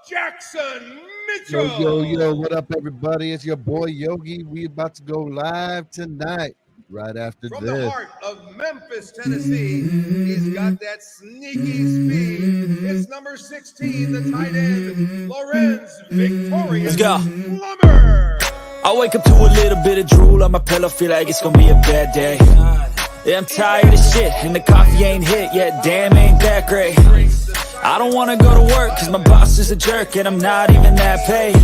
Jackson Yo, yo, yo, Mitchell. what up, everybody? It's your boy Yogi. We about to go live tonight, right after From the this. heart of Memphis, Tennessee, he's got that sneaky speed. It's number 16, the tight end, Lorenz Victorious Let's go. Plummer. I wake up to a little bit of drool on my pillow, feel like it's gonna be a bad day. Yeah, I'm tired of shit, and the coffee ain't hit yet, damn, ain't that great. I don't wanna go to work, cause my boss is a jerk, and I'm not even that paid.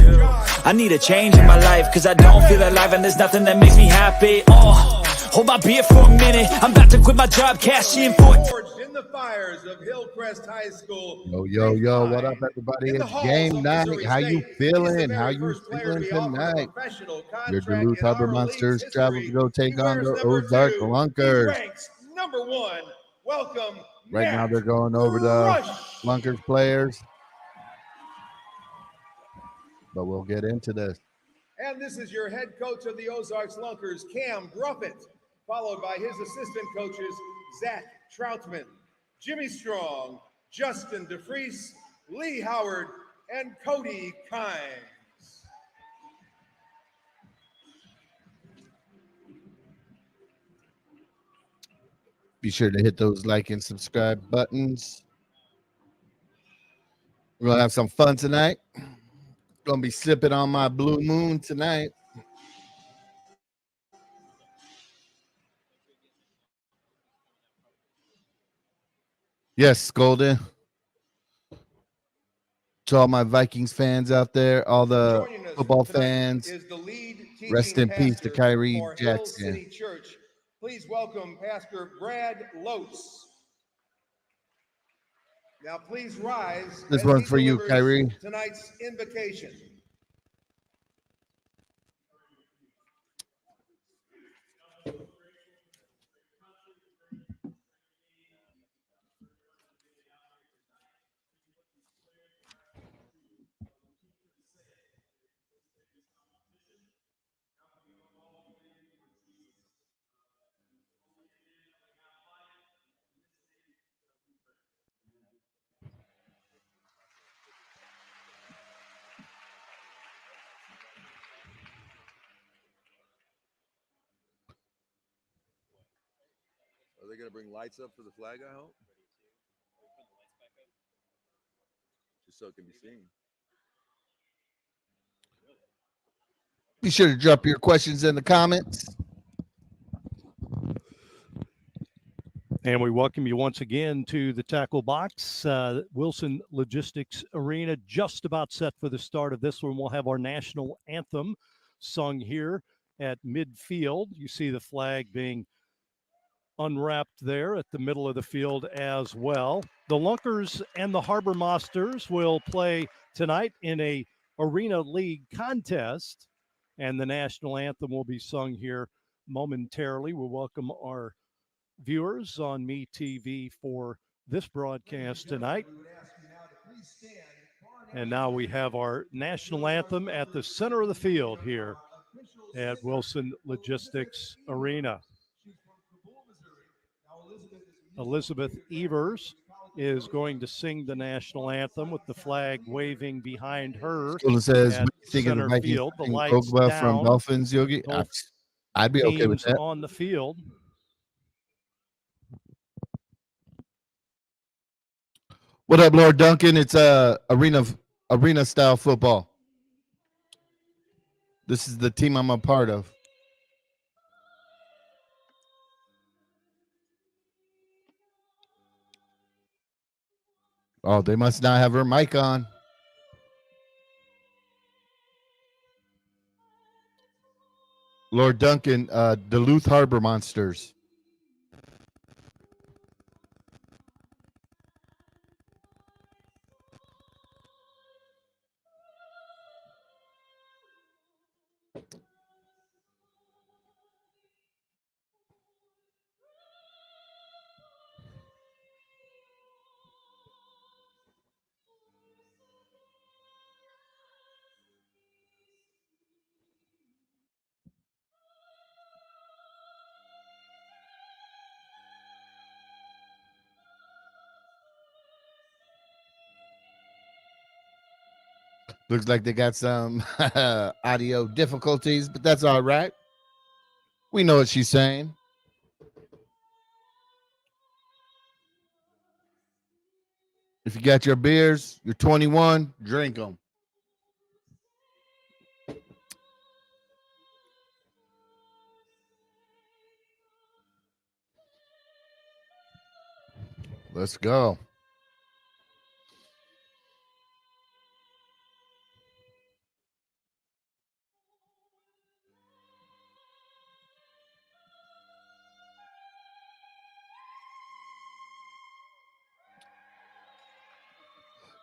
I need a change in my life, cause I don't feel alive, and there's nothing that makes me happy. Hold my beer for a minute, I'm about to quit my job, cash in for it. Forged in the fires of Hillcrest High School. Yo, yo, yo, what up, everybody? In the It's halls game of night. Missouri How you State, he's the feeling? How very you first player to feeling be offered a tonight? professional Your contract Duluth in Harbor our league's Monsters travel to history. go take He on wears the number Ozark 2. He Lunkers. ranks number 1. Welcome, Right now, Matt they're going over the Rush. Lunkers players, but we'll get into this. And this is your head coach of the Ozarks Lunkers, Cam Gruffett, followed by his assistant coaches, Zach Troutman, Jimmy Strong, Justin DeFries, Lee Howard, and Cody Kynes. Be sure to hit those like and subscribe buttons. We're going to have some fun tonight. Gonna be sipping on my blue moon tonight. Yes, Golden. To all my Vikings fans out there, all the football fans, Is the lead rest in peace to pastor Kyrie for Hill Jackson. City Church. Please welcome Pastor Brad Lotz. Now please rise. This as one's he for you, delivers Kyrie. Tonight's invocation. Are they going to bring lights up for the flag, I hope? Just so it can be seen. Be sure to drop your questions in the comments. And we welcome you once again to the Tackle Box. Wilson Logistics Arena just about set for the start of this one. We'll have our national anthem sung here at midfield. You see the flag being unwrapped there at the middle of the field as well. The Lunkers and the Harbor Monsters will play tonight in a Arena League contest, and the national anthem will be sung here momentarily. We'll welcome our viewers on MeTV for this broadcast tonight. And now we have our national anthem at the center of the field here at Wilson Logistics Arena. Elizabeth Evers is going to sing the national anthem with the flag waving behind her. Golden says, at thinking the center Vikings field. The taking lights Ogba down. from Dolphins, Yogi? I'd be okay with Teams that. on the field. What up, Lord Duncan? It's arena style football. This is the team I'm a part of. Oh, they must not have her mic on. Lord Duncan, Duluth Harbor Monsters. Looks like they got some audio difficulties, but that's all right. We know what she's saying. If you got your beers, you're 21, drink them. Let's go.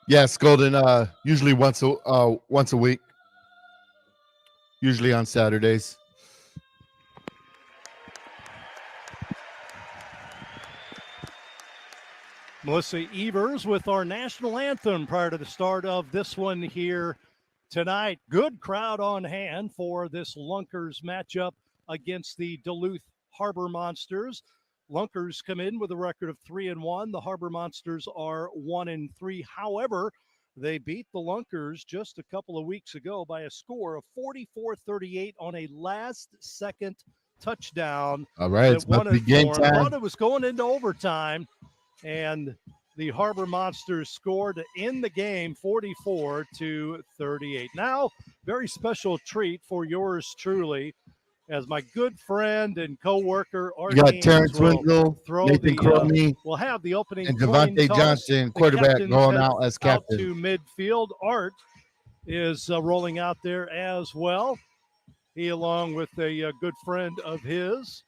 Yes, Golden. Usually once a week. Usually on Saturdays. Melissa Evers with our national anthem prior to the start of this one here tonight. Good crowd on hand for this Lunkers matchup against the Duluth Harbor Monsters. Lunkers come in with a record of 3-1. The Harbor Monsters are 1-3. However, they beat the Lunkers just a couple of weeks ago by a score of 44-38 on a last-second touchdown. All right, it's about to be game time. Thought it was going into overtime, and the Harbor Monsters scored to end the game 44-38. Now, very special treat for yours truly, as my good friend and co-worker Art You got Haynes Terrence will Winslow, throw Nathan Cromie, we'll have the opening and coin Devontae toss. Johnson, The quarterback, captains going head out as captain. Out to midfield. Art is rolling out there as well. He, along with a good friend of his,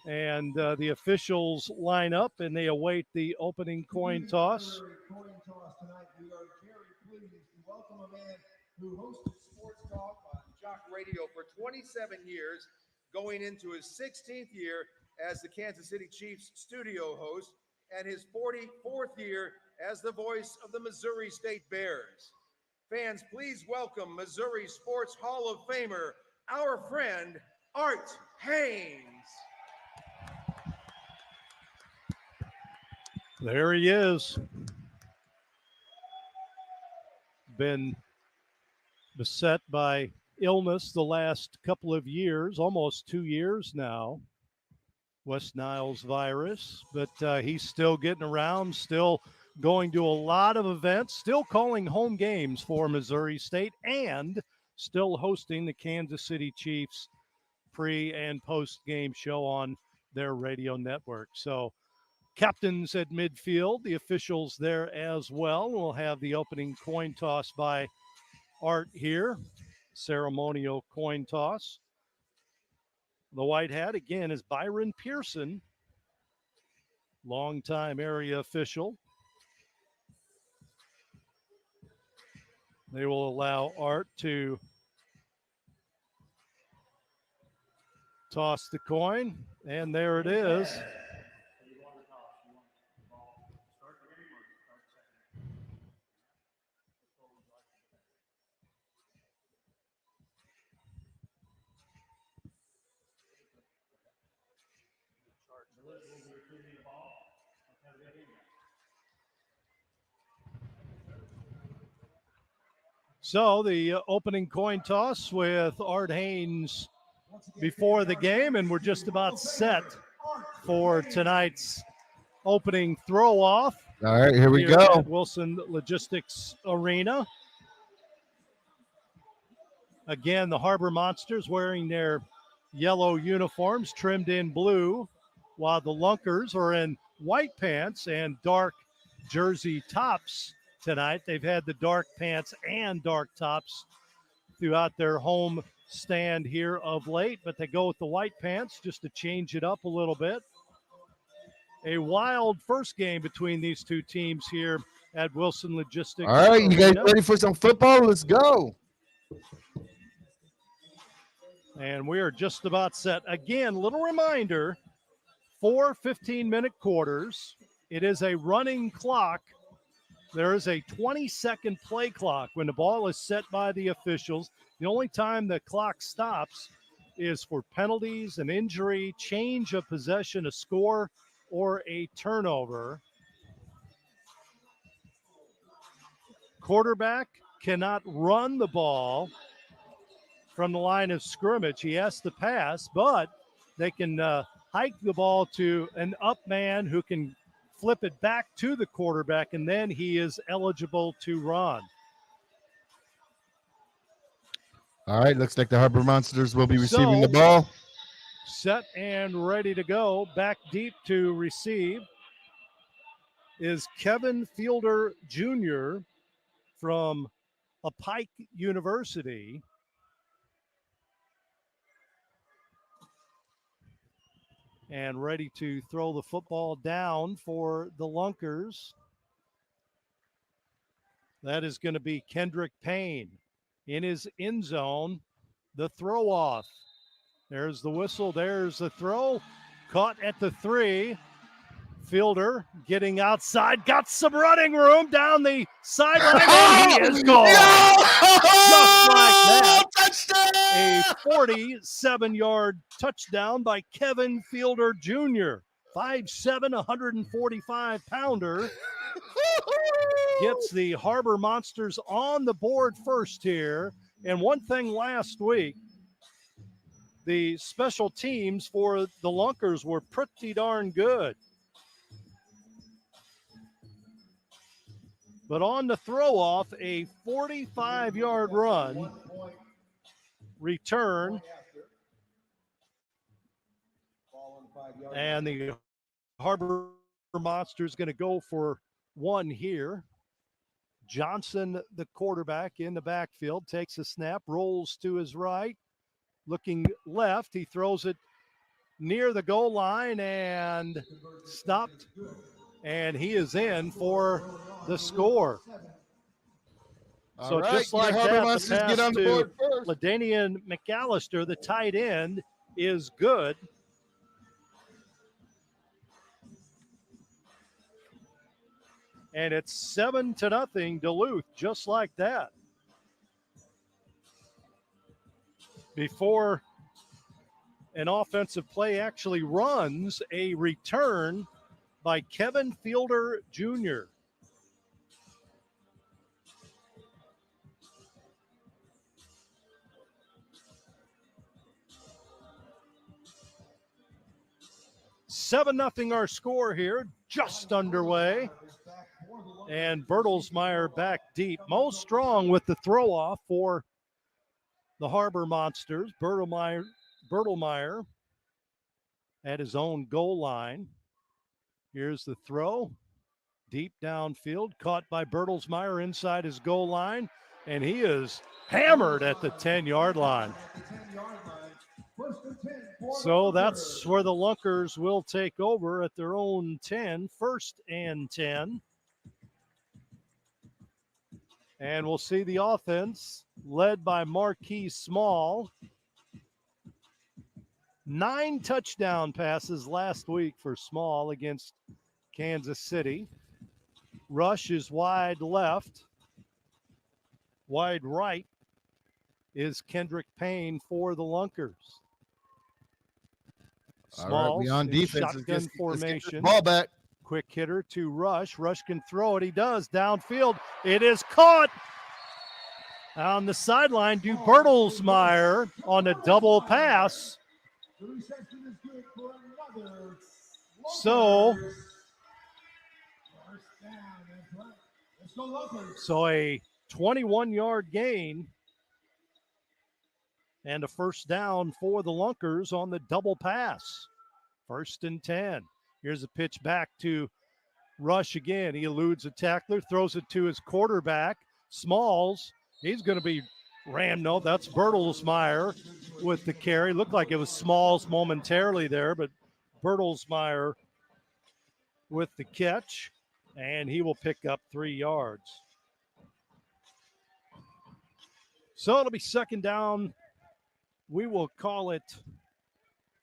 and the officials line up and they await the opening coin toss. Coin toss tonight. We are very pleased to welcome a man who hosted Sports Talk on Jock Radio for 27 years, going into his 16th year as the Kansas City Chiefs studio host and his 44th year as the voice of the Missouri State Bears. Fans, please welcome Missouri Sports Hall of Famer, our friend, Art Haynes. There he is. Been beset by illness the last couple of years, almost 2 years now. West Nile's virus, but he's still getting around, still going to a lot of events, still calling home games for Missouri State, and still hosting the Kansas City Chiefs pre- and post-game show on their radio network. So, captains at midfield, the officials there as well. We'll have the opening coin toss by Art here, ceremonial coin toss. The white hat, again, is Byron Pearson, longtime area official. They will allow Art to toss the coin, and there it is. So the opening coin toss with Art Haynes before the game, and we're just about set for tonight's opening throw-off. All right, here we go. At Wilson Logistics Arena. Again, the Harbor Monsters wearing their yellow uniforms trimmed in blue, while the Lunkers are in white pants and dark jersey tops tonight. They've had the dark pants and dark tops throughout their home stand here of late, but they go with the white pants just to change it up a little bit. A wild first game between these two teams here at Wilson Logistics. All right, Arena. you guys ready for some football? Let's go. And we are just about set. Again, little reminder, 4 15-minute quarters. It is a running clock. There is a 20-second play clock when the ball is set by the officials. The only time the clock stops is for penalties, an injury, change of possession, a score, or a turnover. Quarterback cannot run the ball from the line of scrimmage. He has to pass, but they can hike the ball to an up man who can flip it back to the quarterback, and then he is eligible to run. All right, looks like the Harbor Monsters will be receiving the ball. Set and ready to go. Back deep to receive is Kevin Fielder Jr. from Pike University. And ready to throw the football down for the Lunkers. That is going to be Kendrick Payne in his end zone. The throw off. There's the whistle. There's the throw. Caught at the 3. Fielder getting outside. Got some running room down the sideline. And he is gone. Just like that. Touchdown! A 47-yard touchdown by Kevin Fielder Jr. 5'7", 145-pounder. Gets the Harbor Monsters on the board first here. And one thing last week, the special teams for the Lunkers were pretty darn good. But on the throw off, a 45-yard run, return, and the Harbor Monsters going to go for one here. Johnson, the quarterback, in the backfield, takes a snap, rolls to his right, looking left. He throws it near the goal line and stopped, and he is in for the score. So right, just like Harbor that, Monsters the pass get on the to board first. LaDanian McAllister, the tight end, is good. And it's 7-0 Duluth, just like that. Before an offensive play actually runs, a return by Kevin Fielder Jr. Seven nothing our score here, just underway. And Bertelsmeyer back deep. Mo Strong with the throw off for the Harbor Monsters. Bertelmeyer at his own goal line. Here's the throw. Deep downfield, caught by Bertelsmeyer inside his goal line. And he is hammered at the 10-yard line. So that's where the Lunkers will take over at their own 10, 1st and 10. And we'll see the offense led by Marquis Small. 9 touchdown passes last week for Small against Kansas City. Rush is wide left. Wide right is Kendrick Payne for the Lunkers. All right, we on defense. Shotgun formation. Ball back. Quick hitter to Rush. Rush can throw it. He does. Downfield. It is caught on the sideline. To Bertelsmeyer on a double pass. So a 21-yard gain and a first down for the Lunkers on the double pass. 1st and 10. Here's a pitch back to Rush again. He eludes a tackler, throws it to his quarterback. Smalls, he's going to be rammed. No, that's Bertelsmeyer with the carry. Looked like it was Smalls momentarily there, but Bertelsmeyer with the catch, and he will pick up 3 yards. So it'll be 2nd down. We will call it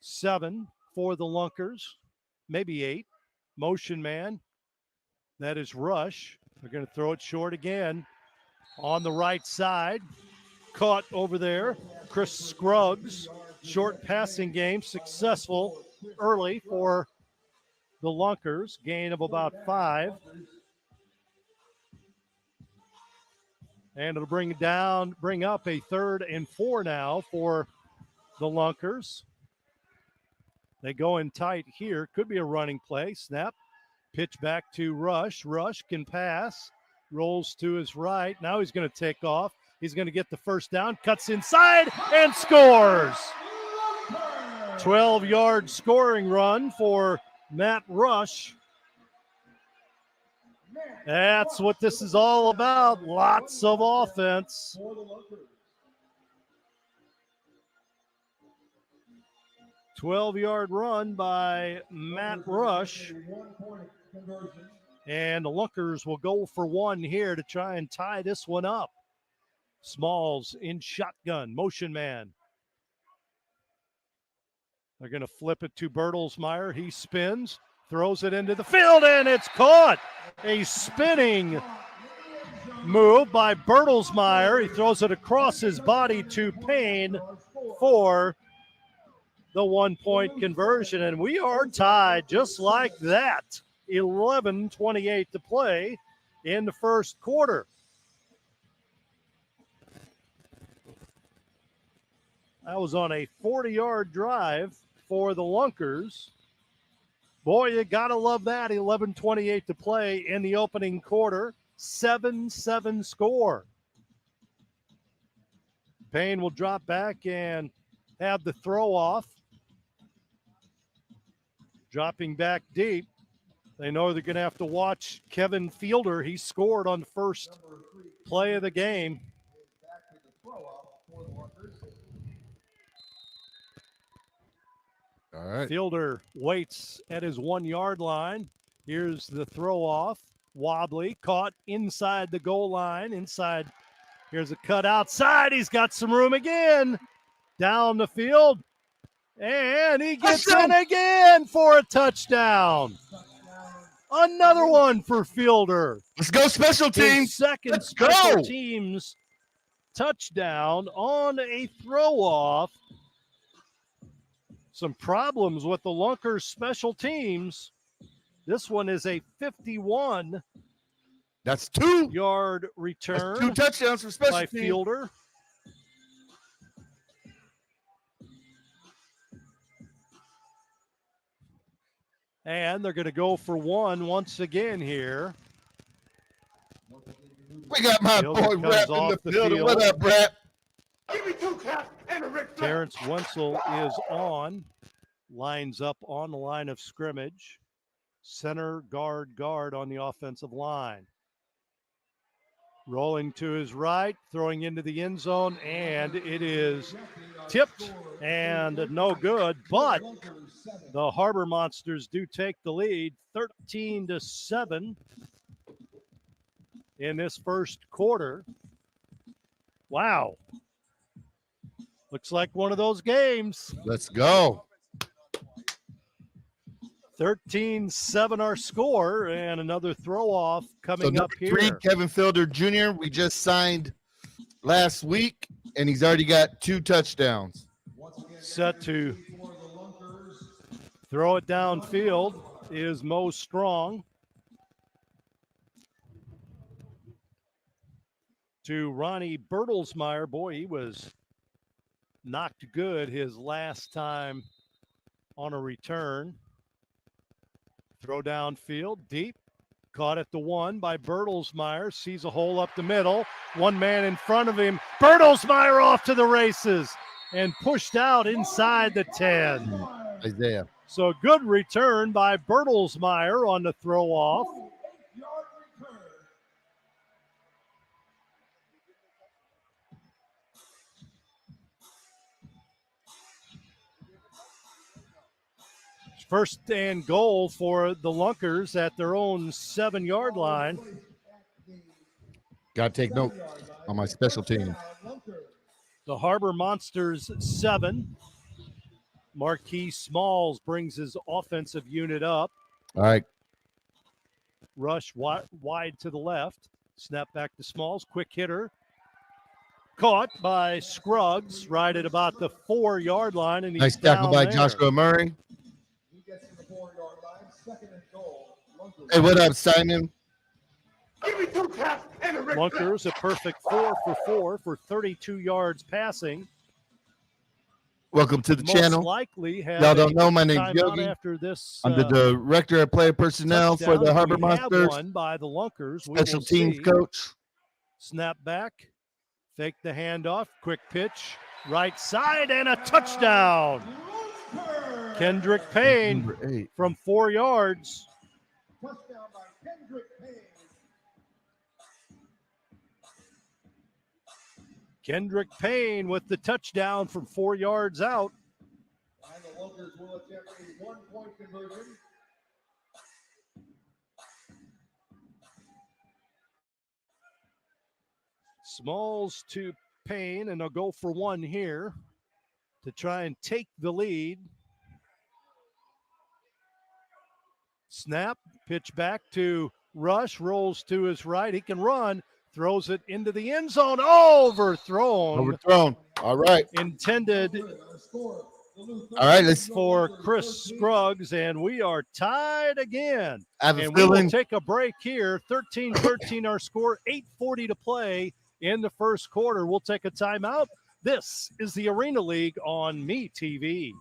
7 for the Lunkers, maybe 8. Motion man. That is Rush. They're going to throw it short again on the right side. Caught over there. Chris Scruggs. Short passing game. Successful early for the Lunkers. Gain of about 5. And it'll bring up a 3rd and 4 now for the Lunkers. They go in tight here. Could be a running play. Snap. Pitch back to Rush. Rush can pass. Rolls to his right. Now he's going to take off. He's going to get the first down. Cuts inside and scores. 12-yard scoring run for Matt Rush. That's what this is all about. Lots of offense. 12-yard run by Matt Rush. And the Lunkers will go for 1 here to try and tie this one up. Smalls in shotgun, motion man. They're going to flip it to Bertelsmeyer. He spins, throws it into the field, and it's caught. A spinning move by Bertelsmeyer. He throws it across his body to Payne for the 1-point conversion, and we are tied just like that. 11:28 to play in the first quarter. That was on a 40-yard drive for the Lunkers. Boy, you got to love that. 11:28 to play in the opening quarter. 7-7 score. Payne will drop back and have the throw off. Dropping back deep. They know they're going to have to watch Kevin Fielder. He scored on the first play of the game. All right. Fielder waits at his 1-yard line. Here's the throw off. Wobbly, caught inside the goal line. Inside. Here's a cut outside. He's got some room again. Down the field. And he gets in again for a touchdown. Another one for Fielder. Let's go special His teams. second Let's special go. teams touchdown on a throw off. Some problems with the Lunkers special teams. This one is a 51-yard That's 2. return That's 2 touchdowns for special by teams. Fielder. And they're going to go for 1 once again here. We got my Fielder boy comes Brett in off the the building. field. What up, Brett? Terrence Wenzel is on. Lines up on the line of scrimmage. Center, guard on the offensive line. Rolling to his right, throwing into the end zone, and it is tipped and no good. But the Harbor Monsters do take the lead, 13-7 in this first quarter. Wow. Looks like one of those games. Let's go. 13-7 our score, and another throw-off coming up number 3, here. Kevin Fielder Jr., we just signed last week, and he's already got 2 touchdowns. Set to throw it downfield is Mo Strong. To Ronnie Bertelsmeyer. Boy, he was knocked good his last time on a return. Throw downfield, deep. Caught at the 1 by Bertelsmeyer. Sees a hole up the middle. One man in front of him. Bertelsmeyer off to the races and pushed out inside the 10. Isaiah. So a good return by Bertelsmeyer on the throw off. First and goal for the Lunkers at their own 7-yard line. Got to take note on my special team. The Harbor Monsters 7. Marquis Smalls brings his offensive unit up. All right. Rush wide to the left. Snap back to Smalls. Quick hitter. Caught by Scruggs right at about the 4-yard line. And he's Nice tackle down by there. Joshua Murray. Hey, what up, Simon? Give me 2 taps Lunkers a perfect 4 for 4 for 32 yards passing. Welcome to the Most channel. likely have Y'all don't a know, my name's timeout Yogi. after this. I'm the director of player personnel for touchdown. the If Harbor we have Monsters. one by the Lunkers. We Special will teams see. coach. Snap back, fake the handoff, quick pitch, right side, and a touchdown. Kendrick Payne Number 8. from 4 yards. Touchdown by Kendrick Payne. Kendrick Payne with the touchdown from 4 yards out. And the Lunkers will attempt a 1-point conversion. Smalls to Payne, and they'll go for 1 here to try and take the lead. Snap, pitch back to Rush, rolls to his right. He can run, throws it into the end zone. Overthrown. Overthrown. All right. Intended All right. Let's. for Chris Scruggs, and we are tied again. I have a And we will feeling. take a break here. 13-13 our score, 8:40 to play in the first quarter. We'll take a timeout. This is the Arena League on Me TV.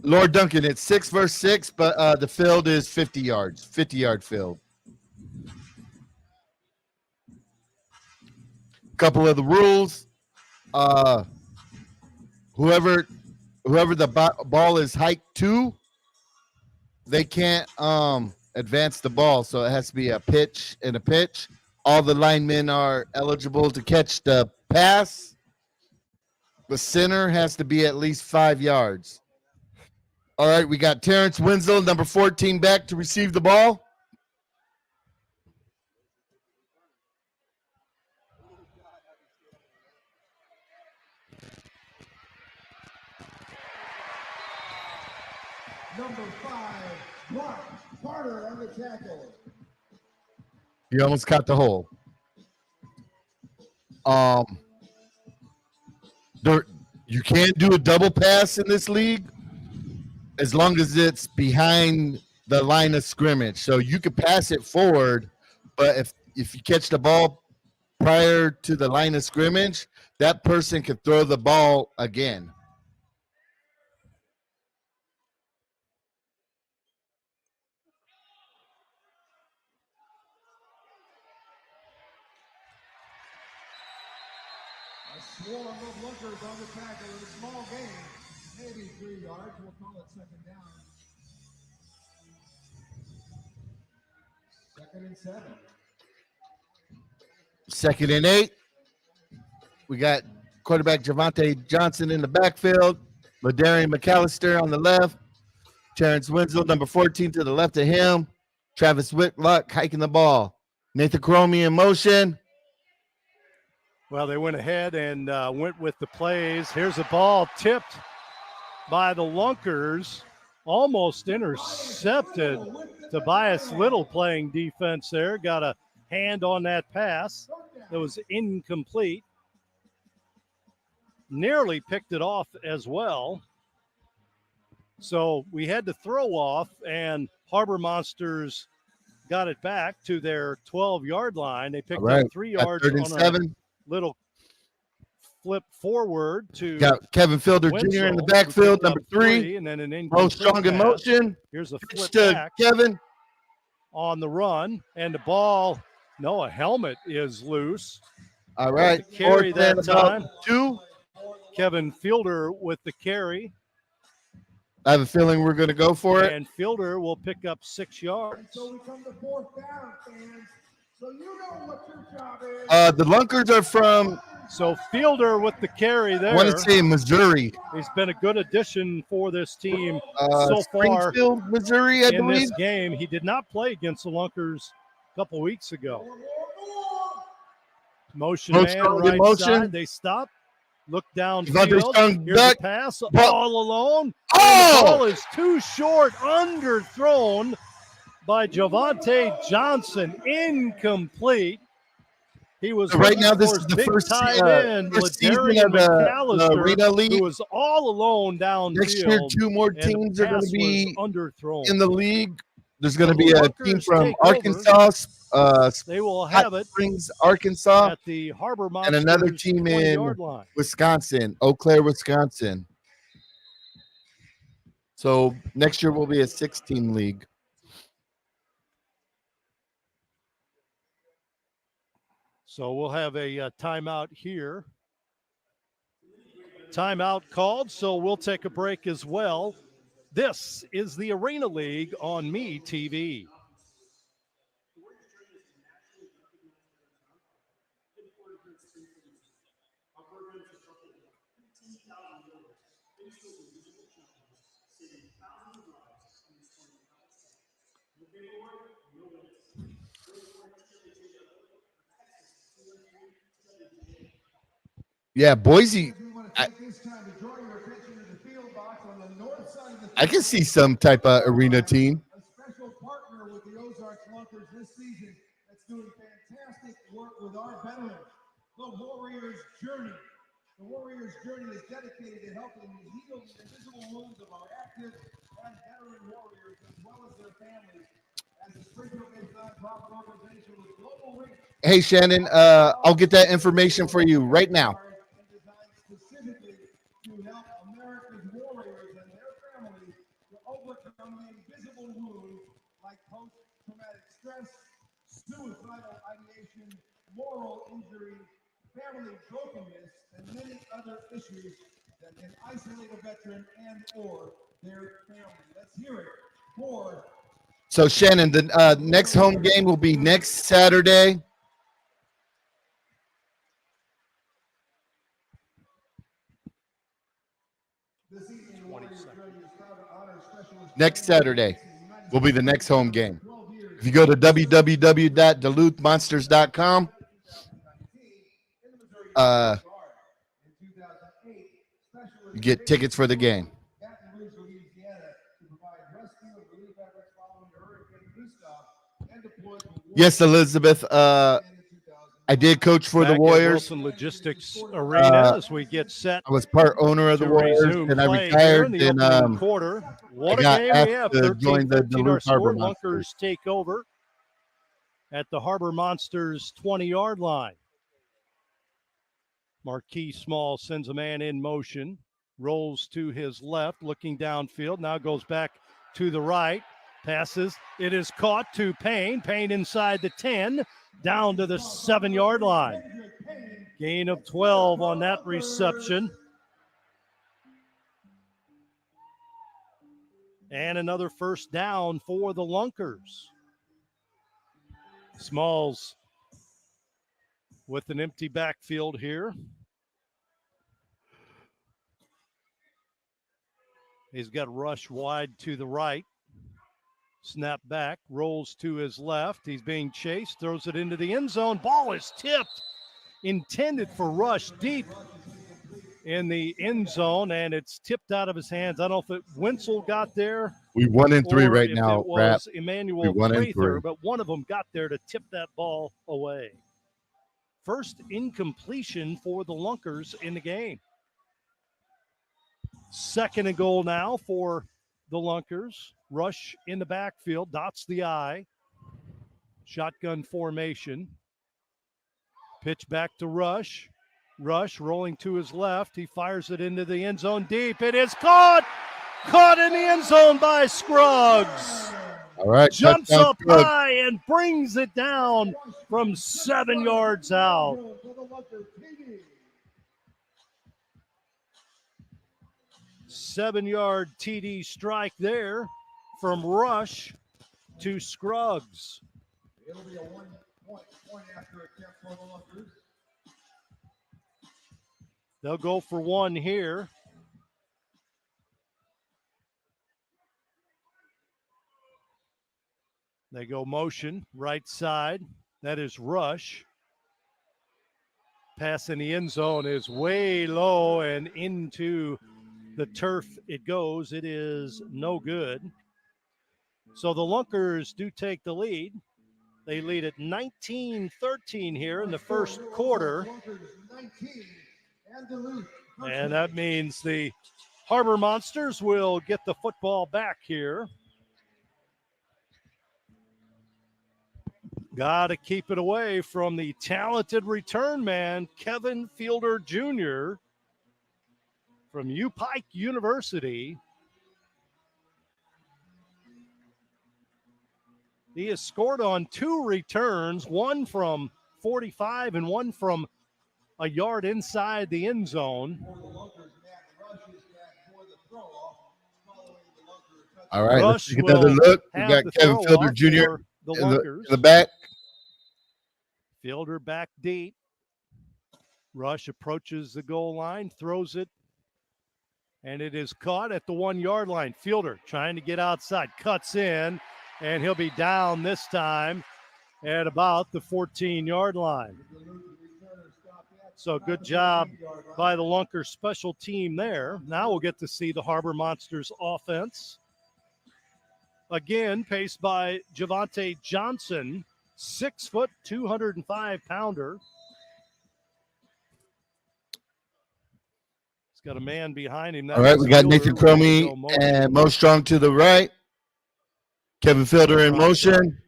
Lord Duncan, it's 6 versus 6, but the field is 50 yards, 50-yard field. Couple of the rules. Whoever the ball is hiked to, they can't advance the ball, so it has to be a pitch and a pitch. All the linemen are eligible to catch the pass. The center has to be at least 5 yards. All right, we got Terrence Winslow, number 14, back to receive the ball. Number 5, Mark Carter on the tackle. You almost caught the hole. You can't do a double pass in this league as long as it's behind the line of scrimmage. So you could pass it forward, but if you catch the ball prior to the line of scrimmage, that person could throw the ball again. A swarm of Lunkers on the tackle in a small gain. Maybe 3 yards. We'll call it second down. 2nd and 7. 2nd and 8. We got quarterback Javante Johnson in the backfield. Ladarian McAllister on the left. Terrence Winslow, number 14, to the left of him. Travis Whitlock hiking the ball. Nathan Cromie in motion. Well, they went ahead and went with the plays. Here's a ball tipped by the Lunkers, almost intercepted. Tobias Little playing defense there. Got a hand on that pass. It was incomplete. Nearly picked it off as well. So we had to throw off, and Harbor Monsters got it back to their 12-yard line. They picked up 3 yards 3rd and on 7. Little flip forward to Got Kevin Fielder Winslow, Jr. in the who backfield, picked number up 3. and then an Most incomplete strong in pass. motion. Here's a Pitch flip to back Kevin. on the run, and the ball, no, a helmet is loose. All right. The carry 4th and that about time. 2. Kevin Fielder with the carry, I have a feeling we're going to go for it. and Fielder will pick up 6 yards. So we come to 4th down, fans. So you know what your job is. The Lunkers are from, So Fielder with the carry I there. want to say, Missouri. He's been a good addition for this team so far Springfield, Missouri, I in believe. this game. He did not play against the Lunkers a couple weeks ago. Motion Most man, strong in right motion. side. They stop. Look Devontae downfield. Strong Here's back. a pass Ball. all alone. Oh! And the ball is too short, underthrown by Javante Johnson. Incomplete. He was So right looking now, this for is his the big first tight end, season Ladarian of the McAllister, Arena League. who was all alone Next year, downfield. 2 more And the teams are going to pass was be underthrown. in the league. There's going So to be the a team Lunkers from take over. Arkansas, They will Hot have it Springs, Arkansas, at the Harbor and Monsters another team in 20-yard line. Wisconsin, Eau Claire, Wisconsin. So next year will be a 6-team league. So we'll have a timeout here. Timeout called, so we'll take a break as well. This is the Arena League on Me TV. Yeah, Boise. I can see some type of arena team. A special partner with the Ozarks Lunkers this season that's doing fantastic work with our veterans. The Warriors Journey. The Warriors Journey is dedicated to helping heal the invisible wounds of our active and veteran warriors as well as their families. As a Springfield-based nonprofit organization with global reach. Hey, Shannon, I'll get that information for you right now. Specifically to help America's warriors and their families to overcome the invisible wounds like post-traumatic stress, suicidal ideation, moral injury, family brokenness, and many other issues that can isolate a veteran and or their family. Let's hear it for. So, Shannon, the next home game will be next Saturday. Next Saturday will be the next home game. If you go to www.duluthmonsters.com, you get tickets for the game. Yes, Elizabeth. I did coach for Back the at Warriors. Wilson Logistics Arena as we get set. I was part owner of the to Warriors, resume and I play here retired. in the And opening quarter. What I a got game we asked have! to join the 13-13 our Duluth score. Harbor Lunkers Monsters. take over at the Harbor Monsters 20-yard line. Marquis Small sends a man in motion, rolls to his left, looking downfield, now goes back to the right, passes. It is caught to Payne. Payne inside the 10, down to the 7-yard line. Gain of 12 on that reception. And another first down for the Lunkers. Smalls with an empty backfield here. He's got Rush wide to the right. Snap back, rolls to his left. He's being chased, throws it into the end zone. Ball is tipped, intended for Rush deep in the end zone, and it's tipped out of his hands. I don't know if Wenzel got there. We 1-3 right if now, it was Emmanuel We 1-3. Prather, but one of them got there to tip that ball away. First incompletion for the Lunkers in the game. Second and goal now for the Lunkers. Rush in the backfield, dots the I. Shotgun formation. Pitch back to Rush. Rush rolling to his left. He fires it into the end zone deep. It is caught! Caught in the end zone by Scruggs. All right. Jumps touchdown, up Scruggs. high and brings it down from 7 yards out. 7-yard TD strike there from Rush to Scruggs. It'll be a one-point after attempt for the Lunkers. They'll go for one here. They go motion, right side. That is Rush. Pass in the end zone is way low and into the turf it goes. It is no good. So the Lunkers do take the lead They lead at 19-13 here in the first quarter. And that means the Harbor Monsters will get the football back here. Got to keep it away from the talented return man, Kevin Fielder Jr. from U-Pike University. He has scored on 2 returns, one from 45 and one from a yard inside the end zone. All right, let's Rush take another will look. We have got the Kevin Fielder throw-off Jr. for the in Lunkers. the back. Fielder back deep. Rush approaches the goal line, throws it, and it is caught at the 1-yard line. Fielder trying to get outside, cuts in, and he'll be down this time at about the 14-yard line. So good job by the Lunkers special team there. Now we'll get to see the Harbor Monsters offense. Again, paced by Javante Johnson, 6 foot, 205-pounder. He's got a man behind him. All right, we got Nathan Cromie and Mo Strong to the right. Kevin Fielder in motion.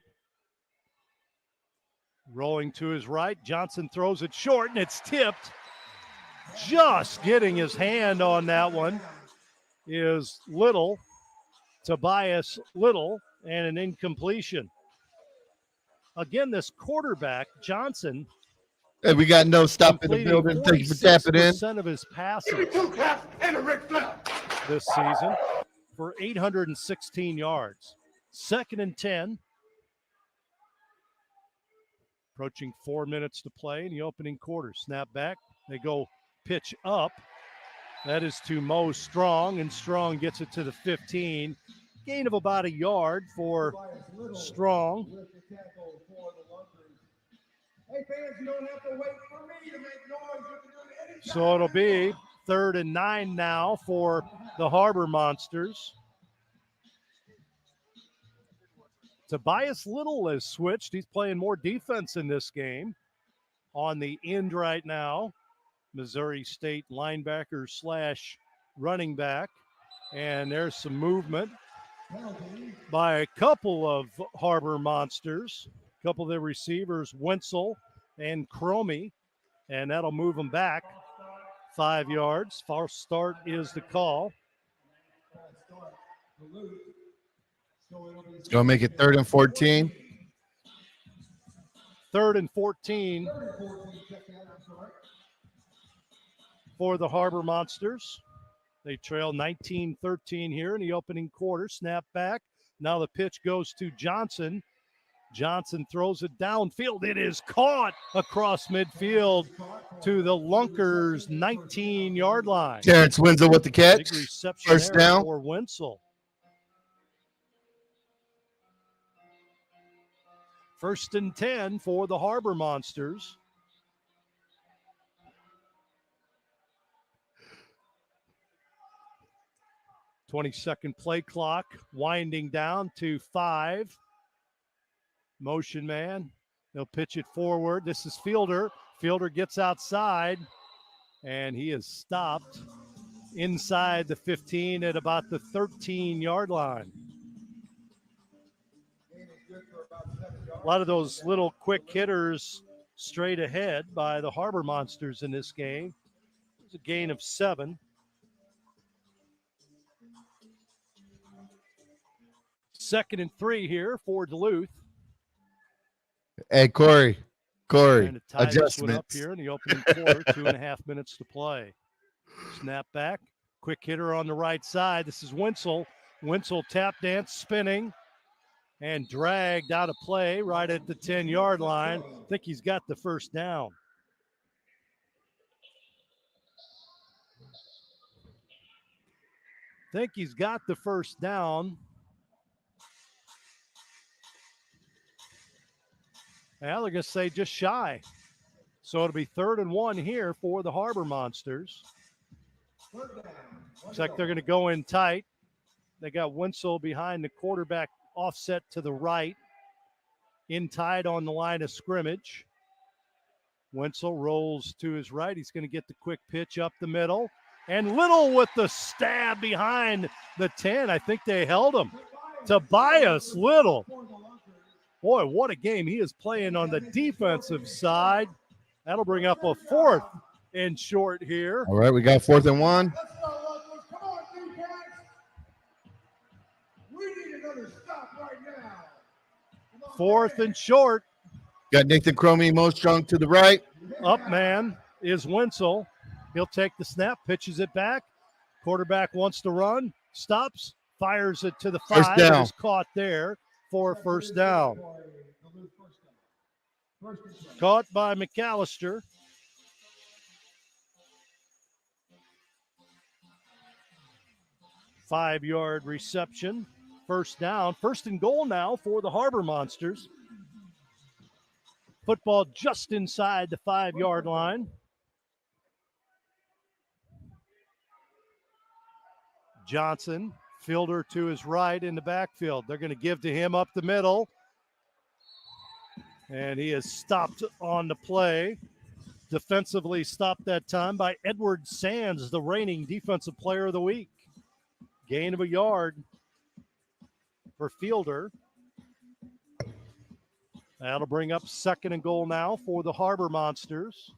Rolling to his right. Johnson throws it short, and it's tipped. Just getting his hand on that one is Little, Tobias Little, and an incompletion. Again, this quarterback, Johnson, Hey, we got no stop in the building. Thank you for tapping in. 46% of his passes this season for 816 yards. 2nd and 10. Approaching 4 minutes to play in the opening quarter. Snap back. They go pitch up. That is to Mo Strong, and Strong gets it to the 15. Gain of about a yard for Strong. Hey fans, you don't have to wait for me to make noise. You can do it anytime. So it'll be 3rd and 9 now for the Harbor Monsters. Tobias Little has switched. He's playing more defense in this game. On the end right now, Missouri State linebacker / running back. And there's some movement by a couple of Harbor Monsters. A couple of their receivers, Wenzel and Cromie. And that'll move them back 5 yards. False start is the call. It's going to make it 3rd and 14. 3rd and 14 for the Harbor Monsters. They trail 19-13 here in the opening quarter. Snap back. Now the pitch goes to Johnson. Johnson throws it downfield. It is caught across midfield to the Lunkers 19-yard line. Terrence Wenzel with the catch. Big reception First there down. for Wenzel. 1st and 10 for the Harbor Monsters. .20-second play clock winding down to 5. Motion man. They'll pitch it forward. This is Fielder. Fielder gets outside, and he is stopped inside the 15 at about the 13-yard line. A lot of those little quick hitters straight ahead by the Harbor Monsters in this game. It's a gain of 7. 2nd and 3 here for Duluth. Hey, Corey, Trying to tie this one up adjustments. here in the opening quarter. 2.5 minutes to play. Snap back. Quick hitter on the right side. This is Wenzel. Wenzel tap dance spinning and dragged out of play right at the 10-yard line. I think he's got the first down. Think he's got the first down. Well, they're going to say just shy. So it'll be 3rd and 1 here for the Harbor Monsters. Looks like they're going to go in tight. They got Wenzel behind the quarterback, offset to the right. in tight on the line of scrimmage. Wenzel rolls to his right. He's going to get the quick pitch up the middle. And Little with the stab behind the 10. I think they held him. Tobias Little. Boy, what a game he is playing on the defensive side. That'll bring up a 4th and short here. All right, we got 4th and 1. Let's go, Lunkers. Come on, defense. We need another stop right now. 4th and short. Got Nathan Cromie most strong to the right. Up man is Wenzel. He'll take the snap, pitches it back. Quarterback wants to run, stops, fires it to the 5. First down. Is caught there for first down. Caught by McAllister. Five-yard reception. First down. First and goal now for the Harbor Monsters. Football just inside the 5-yard line. Johnson, fielder to his right in the backfield. They're going to give to him up the middle. And he is stopped on the play. Defensively stopped that time by Edward Sands, the reigning defensive player of the week. Gain of a yard for Fielder. That'll bring up second and goal now for the Harbor Monsters.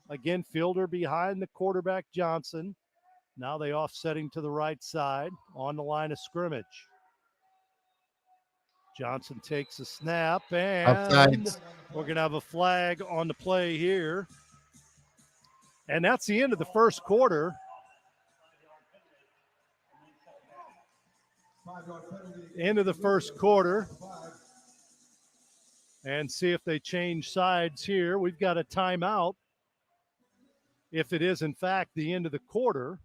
Again, Fielder behind the quarterback Johnson. Now they offsetting to the right side on the line of scrimmage. Johnson takes a snap, and Offsides. we're going to have a flag on the play here. And that's the end of the first quarter. End of the first quarter. And see if they change sides here. We've got a timeout. If it is, in fact, the end of the quarter.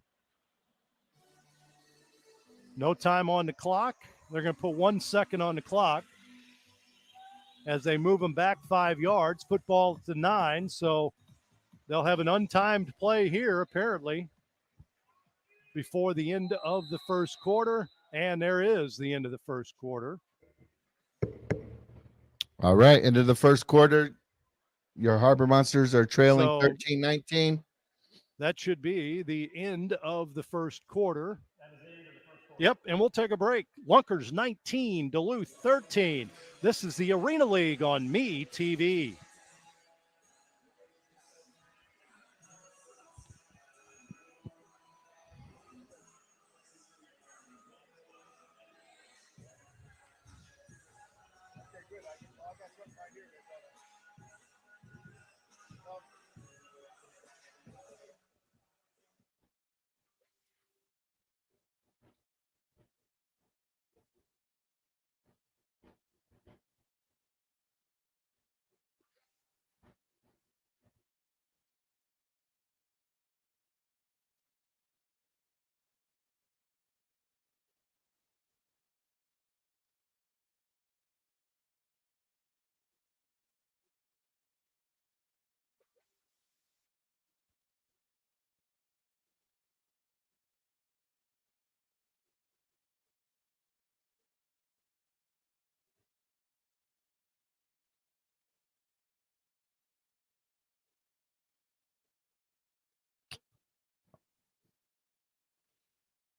No time on the clock. They're going to put 1 second on the clock as they move them back 5 yards. Football to 9, so they'll have an untimed play here, apparently, before the end of the first quarter. And there is the end of the first quarter. All right, into the first quarter. Your Harbor Monsters are trailing So 13-19. that should be the end of the first quarter. Yep, and we'll take a break. Lunkers 19, Duluth 13. This is the Arena League on Me TV.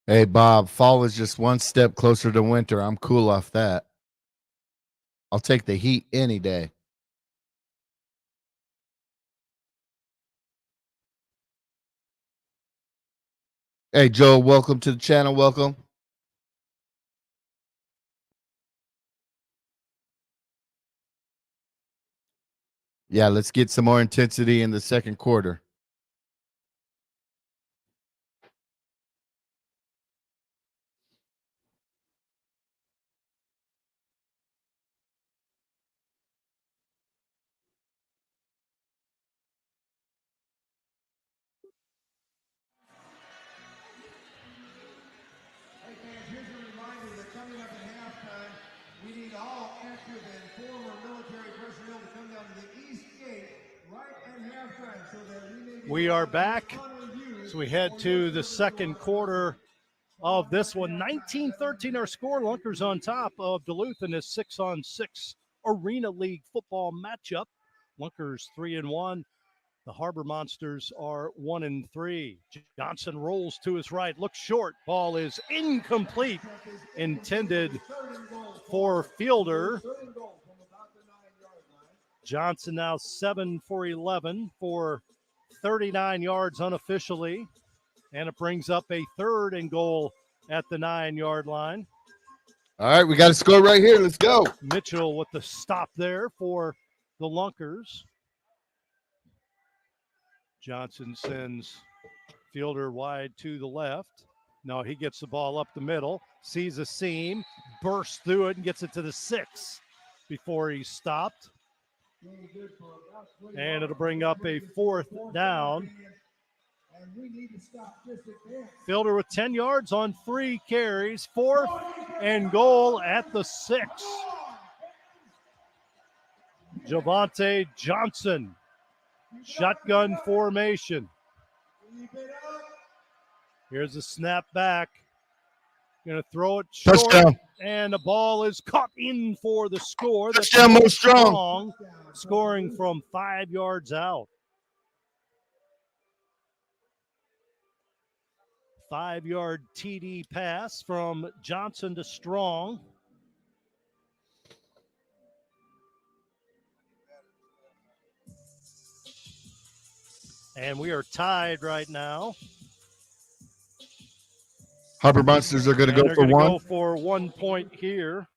Hey, Bob, fall is just one step closer to winter. I'm cool off that. I'll take the heat any day. Hey, Joe, welcome to the channel. Welcome. Yeah, let's get some more intensity in the second quarter. Hey fans, here's a reminder that coming up at halftime, we need all active and former military personnel to come down to the East Gate right at halftime so that we may We are back. So we head to the second quarter of this one. 19-13 our score. Lunkers on top of Duluth in this 6-on-6 Arena League football matchup. Lunkers 3-1. The Harbor Monsters are 1-3. Johnson rolls to his right, looks short. Ball is incomplete. Intended for Fielder. Johnson now 7 for 11 for 39 yards unofficially. And it brings up a 3rd and goal at the 9-yard line. All right, we got to score right here. Let's go. Mitchell with the stop there for the Lunkers. Johnson sends Fielder wide to the left. No, he gets the ball up the middle, sees a seam, bursts through it, and gets it to the 6 before he's stopped. And it'll bring up a 4th down. Fielder with 10 yards on 3 carries, 4th and goal at the 6. Javante Johnson, shotgun formation. Here's a snap back. Going to throw it short. Touchdown. And the ball is caught in for the score. Touchdown, Mo Strong. Scoring from 5 yards out. 5-yard TD pass from Johnson to Strong. And we are tied right now. Harbor Monsters are going to go for 1. Go for 1 point here.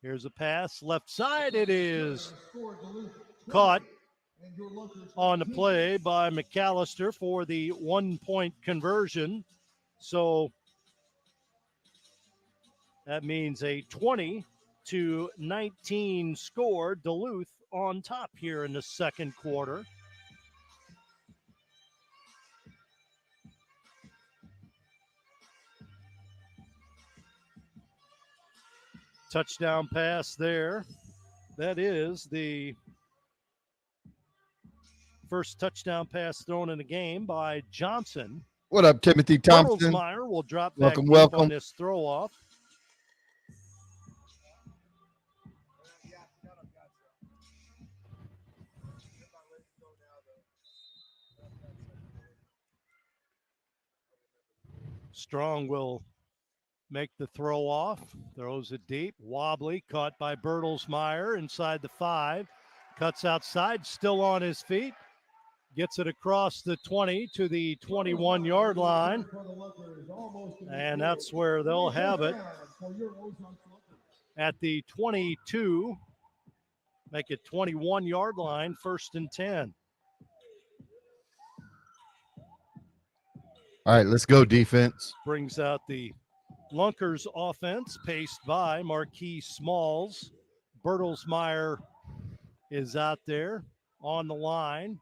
Here's a pass left side. It is caught on the play by McAllister for the 1 point conversion. So that means a 20-19 score. Duluth on top here in the second quarter. Touchdown pass there. That is the first touchdown pass thrown in the game by Johnson. What up, Timothy Thompson? Meyer will drop back Welcome. on this throw off. Strong will make the throw off, throws it deep, wobbly, caught by Bertelsmeyer inside the 5, cuts outside, still on his feet, gets it across the 20 to the 21-yard line, and that's where they'll have it at the 22, make it 21-yard line, 1st and 10. All right, let's go, defense. Brings out the Lunkers offense, paced by Marquis Smalls. Bertelsmeyer is out there on the line.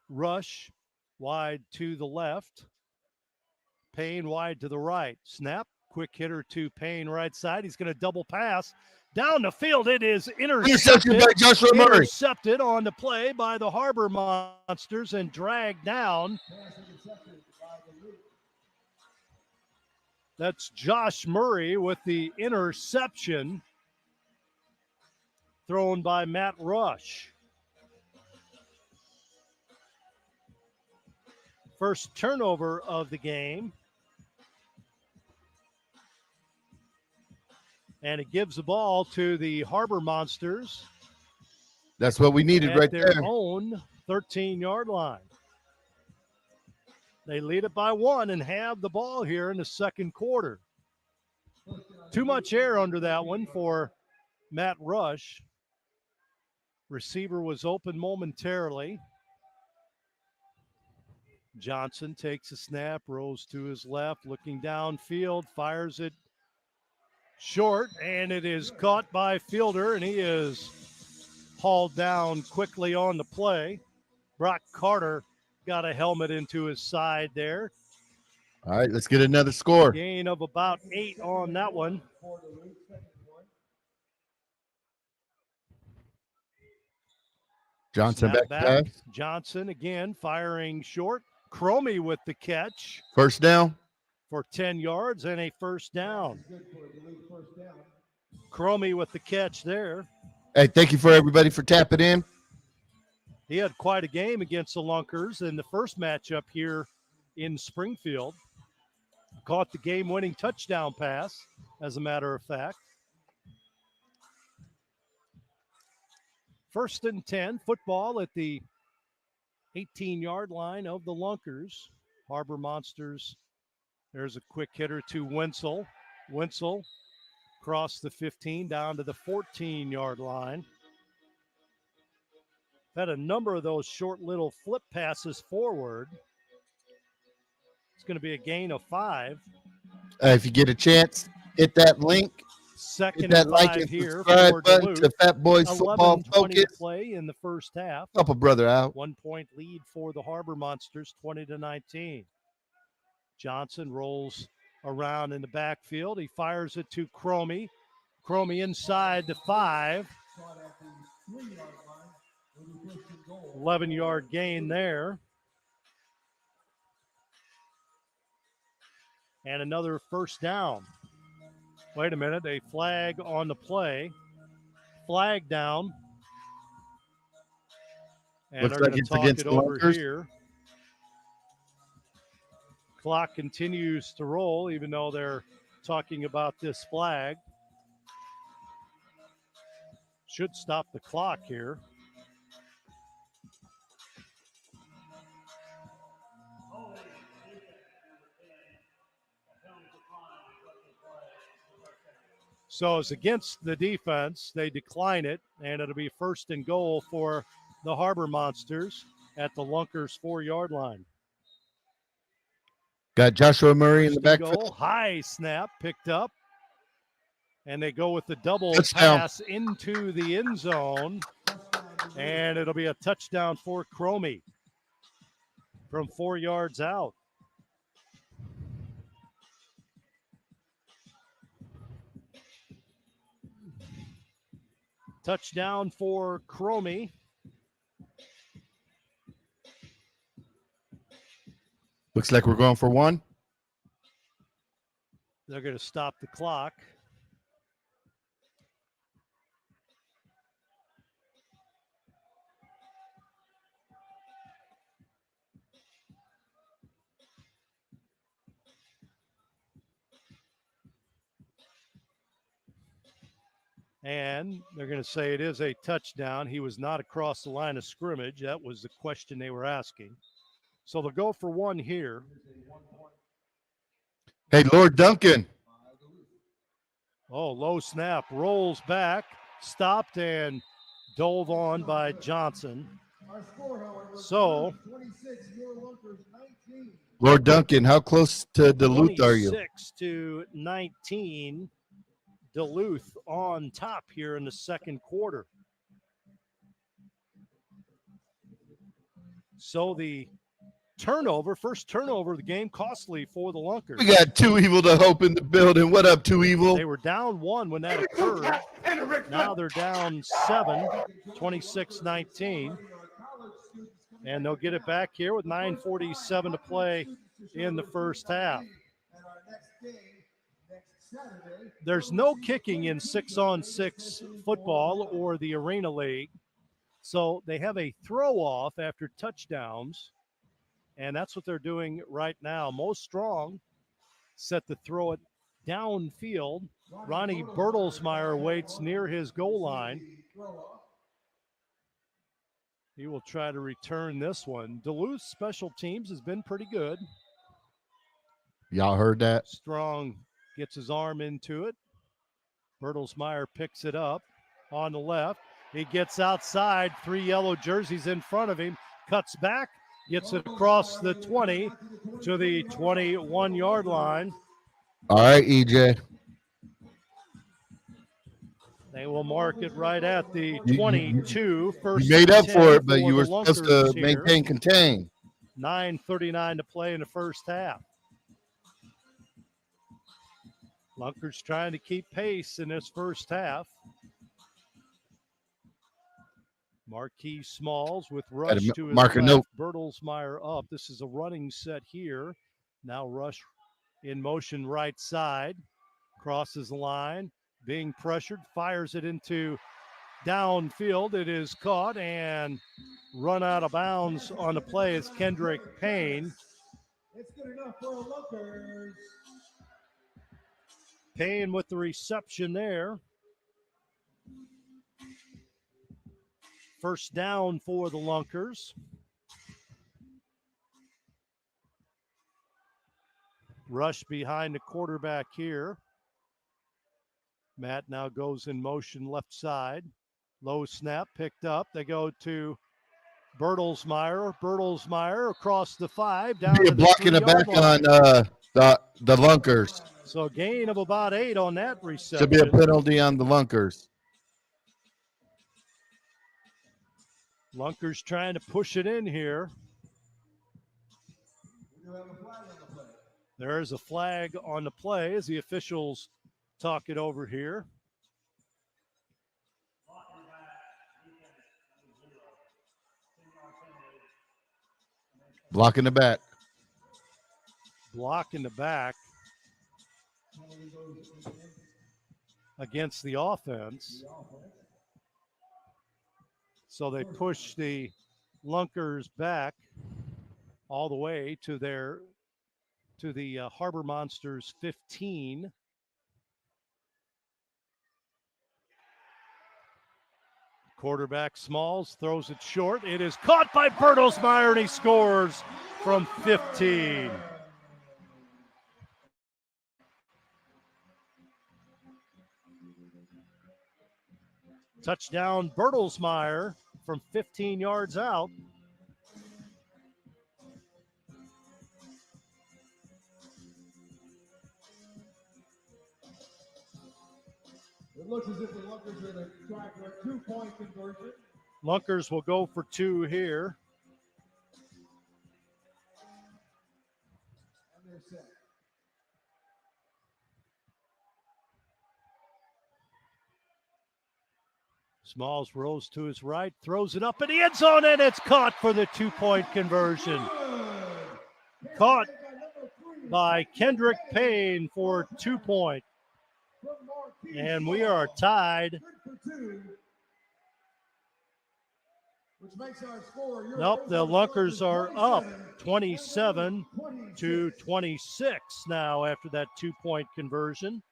Rush wide to the left. Payne wide to the right. Snap, quick hitter to Payne right side. He's going to double pass. Down the field, it is intercepted by Joshua Murray. Intercepted on the play by the Harbor Monsters and dragged down. That's Josh Murray with the interception thrown by Matt Rush. First turnover of the game. And it gives the ball to the Harbor Monsters. That's what we needed right their there. Own 13-yard line. They lead it by 1 and have the ball here in the second quarter. Too much air under that one for Matt Rush. Receiver was open momentarily. Johnson takes a snap, rolls to his left, looking downfield, fires it short, and it is caught by Fielder, and he is hauled down quickly on the play. Brock Carter got a helmet into his side there. All right, let's get another score. Gain of about 8 on that one. Johnson Snap back pass. Johnson again firing short. Cromie with the catch. First down. for 10 yards and a first down. Cromie with the catch there. Hey, thank you for everybody for tapping in. He had quite a game against the Lunkers in the first matchup here in Springfield. Caught the game-winning touchdown pass, as a matter of fact. 1st and 10, football at the 18-yard line of the Lunkers. Harbor Monsters, there's a quick hitter to Wenzel. Wenzel crossed the 15 down to the 14-yard line. Had a number of those short little flip passes forward. It's going to be a gain of 5. If you get a chance, hit that link. Second Hit that and like 5 and here subscribe for button Duluth. to Fat Boys Football 11-20 to Focus. play in the first half. Help a brother out. 1 point lead for the Harbor Monsters, 20-19. Johnson rolls around in the backfield. He fires it to Cromie. Cromie inside the 5. 11-yard gain there. And another first down. Wait a minute, a flag on the play. Flag down. And Looks they're like going to it's talk against it the over Lunkers. here. Clock continues to roll, even though they're talking about this flag. Should stop the clock here. So it's against the defense. They decline it, and it'll be 1st and goal for the Harbor Monsters at the Lunkers 4-yard line. Got Joshua Murray in the First and backfield. goal. High snap picked up. And they go with the double Touchdown. pass into the end zone. And it'll be a touchdown for Cromie from 4 yards out. Touchdown for Cromie. Looks like we're going for 1. They're going to stop the clock. And they're going to say it is a touchdown. He was not across the line of scrimmage. That was the question they were asking. So they'll go for 1 here. Hey, Lord Duncan. Oh, low snap. Rolls back. Stopped and dove on by Johnson. So, Lord Duncan, how close to Duluth are you? 26-19. Duluth on top here in the second quarter. So the turnover, first turnover of the game, costly for the Lunkers. We got Too Evil to Hope in the building. What up, Too Evil? They were down 1 when that occurred. Now they're down 7, 26-19. And they'll get it back here with 9:47 to play in the first half. There's no kicking in 6-on-6 football or the Arena League. So they have a throw-off after touchdowns, and that's what they're doing right now. Most Strong set to throw it downfield. Ronnie Bertelsmeyer waits near his goal line. He will try to return this one. Duluth special teams has been pretty good. Y'all heard that? Strong gets his arm into it. Bertelsmeyer picks it up on the left. He gets outside, 3 yellow jerseys in front of him, cuts back, gets it across the 20 to the 21-yard line. All right, EJ. They will mark it right at the 22. First You made up and for 10 it, but for you the were supposed to Lunkers here. maintain contain. 9:39 to play in the first half. Lunkers trying to keep pace in this first half. Marquis Smalls with Rush to his mark a left. note. Bertelsmeyer up. This is a running set here. Now Rush in motion right side. Crosses the line, being pressured, fires it into downfield. It is caught and run out of bounds on the play. It's Kendrick Payne. It's good enough for Lunkers. Payne with the reception there. First down for the Lunkers. Rush behind the quarterback here. Matt now goes in motion left side. Low snap picked up. They go to Bertelsmeyer. Bertelsmeyer across the 5 down Be to a the block in the 3-yard back line. on the Lunkers. So a gain of about 8 on that reception. Should be a penalty on the Lunkers. Lunkers trying to push it in here. There is a flag on the play as the officials talk it over here. Block in the back. Block in the back against the offense. So they push the Lunkers back all the way to the Harbor Monsters 15. Quarterback Smalls throws it short. It is caught by Bertelsmeyer, and he scores from 15. Touchdown Bertelsmeyer from 15 yards out. It looks as if the Lunkers are going to try for a 2-point conversion. Lunkers will go for 2 here. And they're set. Smalls rolls to his right, throws it up in the end zone, and it's caught for the 2-point conversion. Caught by Kendrick Payne for 2 points. And we are tied. Nope, the Lunkers are up 27-26 now after that 2-point conversion.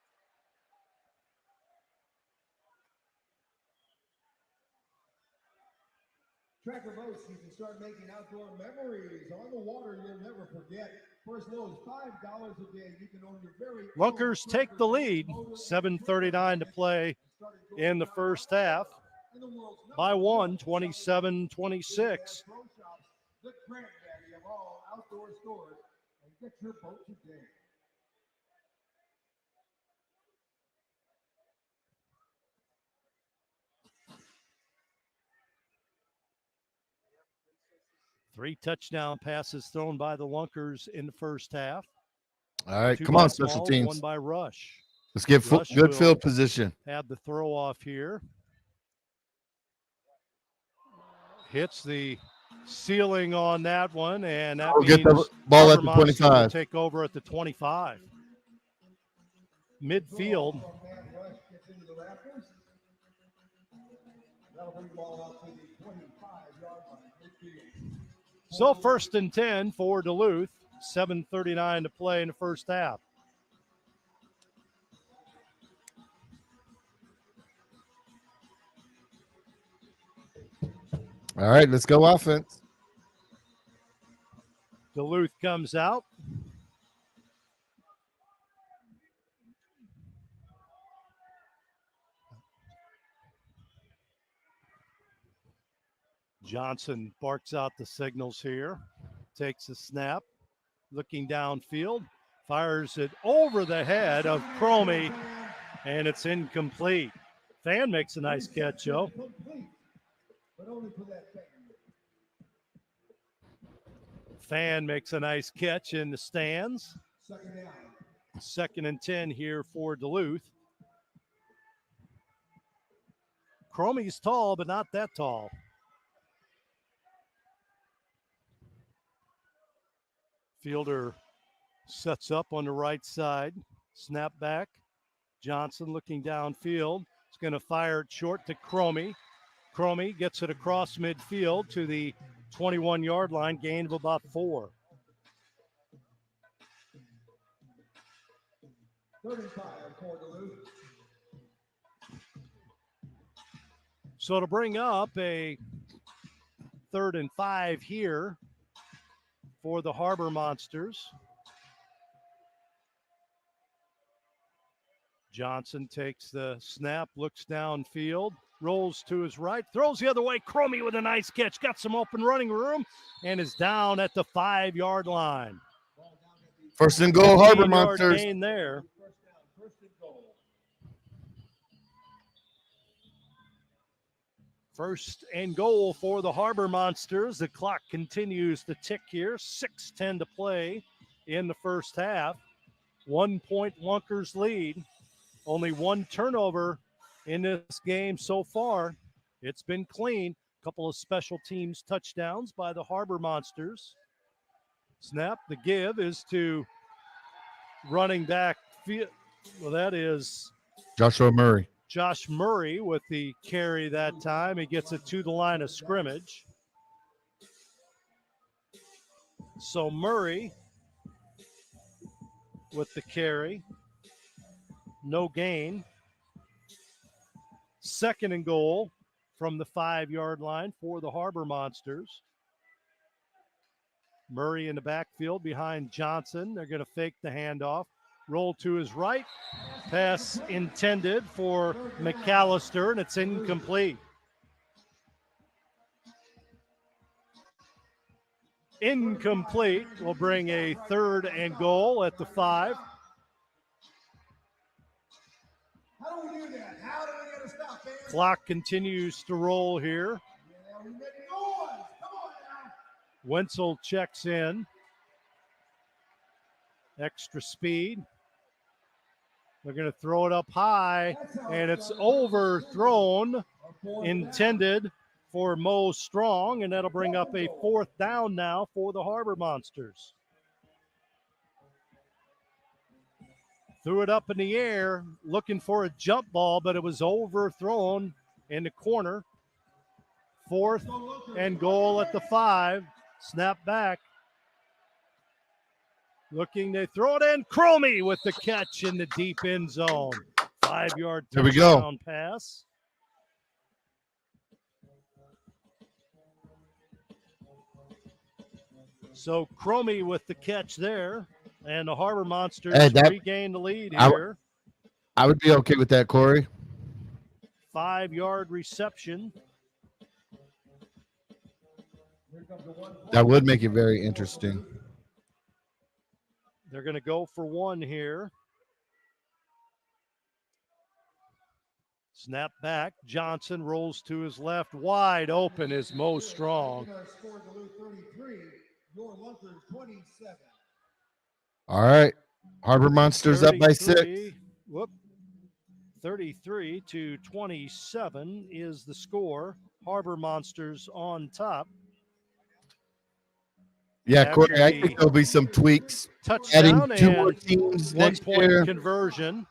Tracker boats, you can start making outdoor memories on the water you'll never forget. For as low as $5 a day, you can own your very Lunkers take the lead. 7:39 to play in the first half. By 1, 27-26. The granddaddy of all outdoor stores, and get your boat today. Three touchdown passes thrown by the Lunkers in the first half. All right, 2 come by on, special Smalls, teams. 1 by Rush. Let's get Rush good will field position. Have the throw off here. Hits the ceiling on that one, and that We'll means get the ball at Harbor the Monsters will 25. take over at the 25. Midfield. So 1st and 10 for Duluth. 7:39 to play in the first half. All right, let's go offense. Duluth comes out. Johnson barks out the signals here. Takes a snap. Looking downfield. Fires it over the head of Cromie, and it's incomplete. Fan makes a nice catch, Joe. Fan makes a nice catch in the stands. 2nd and 10 here for Duluth. Cromie's tall, but not that tall. Fielder Sets up on the right side. Snap back. Johnson looking downfield. He's going to fire it short to Cromie. Cromie gets it across midfield to the 21-yard line, gain of about 4. So to bring up a 3rd and 5 here for the Harbor Monsters. Johnson takes the snap, looks downfield, rolls to his right, throws the other way. Cromie with a nice catch, got some open running room, and is down at the 5-yard line. First and goal, Harbor 15-yard Monsters. gain there. First and goal for the Harbor Monsters. The clock continues to tick here. 6:10 to play in the first half. 1 point Lunkers lead. Only 1 turnover in this game so far. It's been clean. A couple of special teams touchdowns by the Harbor Monsters. Snap, the give is to running back. Well, that is Joshua Murray. Josh Murray with the carry that time. He gets it to the line of scrimmage. So Murray with the carry. No gain. 2nd and goal from the 5-yard line for the Harbor Monsters. Murray in the backfield behind Johnson. They're going to fake the handoff. Roll to his right. Pass intended for McAllister, and it's incomplete. Incomplete will bring a 3rd and goal at the 5. How do we do that? How do we get a stop, man? Clock continues to roll here. Yeah, we make noise. Come on now. Wenzel checks in. Extra speed. They're going to throw it up high, and it's overthrown, intended for Mo Strong, and that'll bring up a 4th down now for the Harbor Monsters. Threw it up in the air, looking for a jump ball, but it was overthrown in the corner. 4th and goal at the 5. Snap back. Looking, they throw it in. Cromie with the catch in the deep end zone. 5-yard There we go. touchdown pass. So Cromie with the catch there. And the Harbor Monsters regain the lead here. I would be okay with that, Corey. 5-yard reception. That would make it very interesting. They're going to go for 1 here. Snap back. Johnson rolls to his left. Wide open is Mo Strong. All right. Harbor Monsters up by 6. 33-27 is the score. Harbor Monsters on top. Yeah, Corey, I think there'll be some tweaks. Touchdown adding 2 more teams next 1 point year. conversion.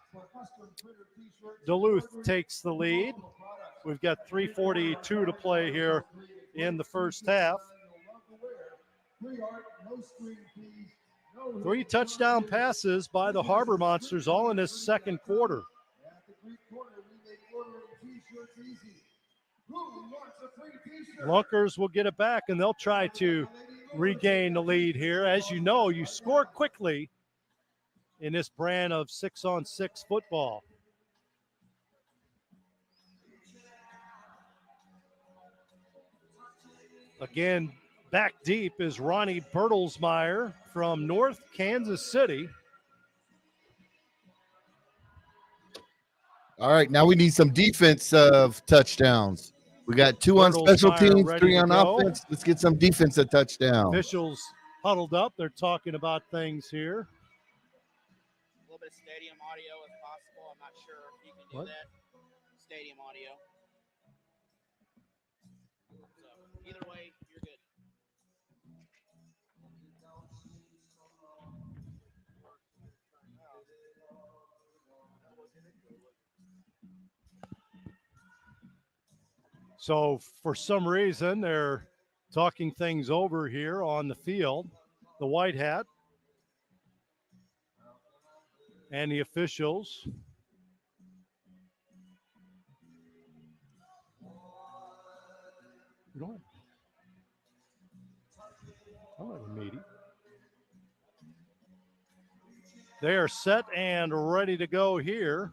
Duluth takes the lead. We've got 3:42 to play here in the first half. 3 touchdown passes by the Harbor Monsters all in this second quarter. Lunkers will get it back, and they'll try to regain the lead here. As you know, you score quickly in this brand of 6-on-6 football. Again, back deep is Ronnie Bertelsmeyer from North Kansas City. All right, now we need some defensive touchdowns. We got 2 on special teams, 3 on offense. Let's get some defensive touchdowns. Officials huddled up. They're talking about things here. A little bit of stadium audio if possible. I'm not sure if you can do that. Stadium audio. So either way, you're good. So for some reason, they're talking things over here on the field. The White Hat and the officials. You know, I like a meaty. They are set and ready to go here.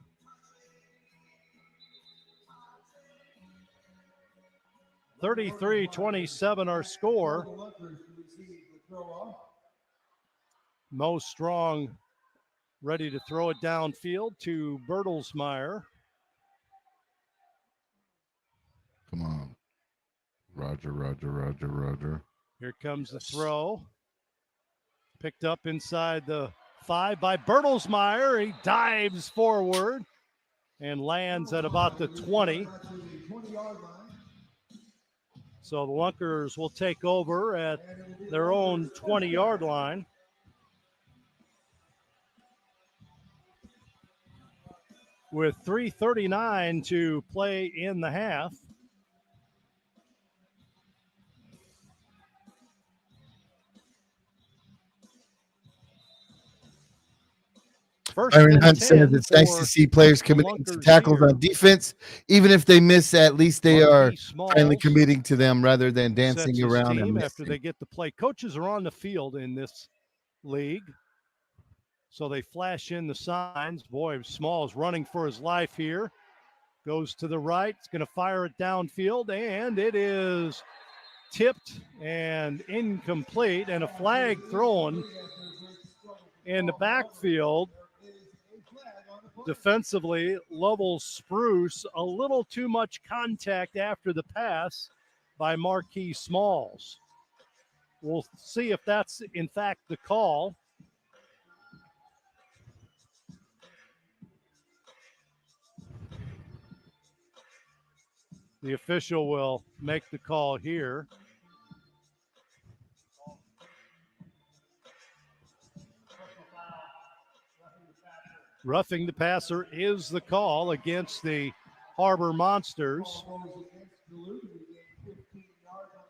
(33-27) our score. Mo Strong ready to throw it downfield to Bertelsmeyer. Come on. Roger. Here comes the throw. Picked up inside the 5 by Bertelsmeyer. He dives forward and lands at about the 20. So the Lunkers will take over at their own 20-yard line. With 3:39 to play in the half. First Byron Hunt 10 says it's nice to see players committing to Lunkers tackles here. on defense. Even if they miss, at least they are Marquis Smalls finally committing to them rather than sets dancing his around team and after missing. they get the play. Coaches are on the field in this league. So they flash in the signs. Boy, Smalls running for his life here. Goes to the right. It's going to fire it downfield, and it is tipped and incomplete, and a flag thrown in the backfield. Defensively, Lovell Spruce, a little too much contact after the pass by Marquis Smalls. We'll see if that's in fact the call. The official will make the call here. Roughing the passer is the call against the Harbor Monsters.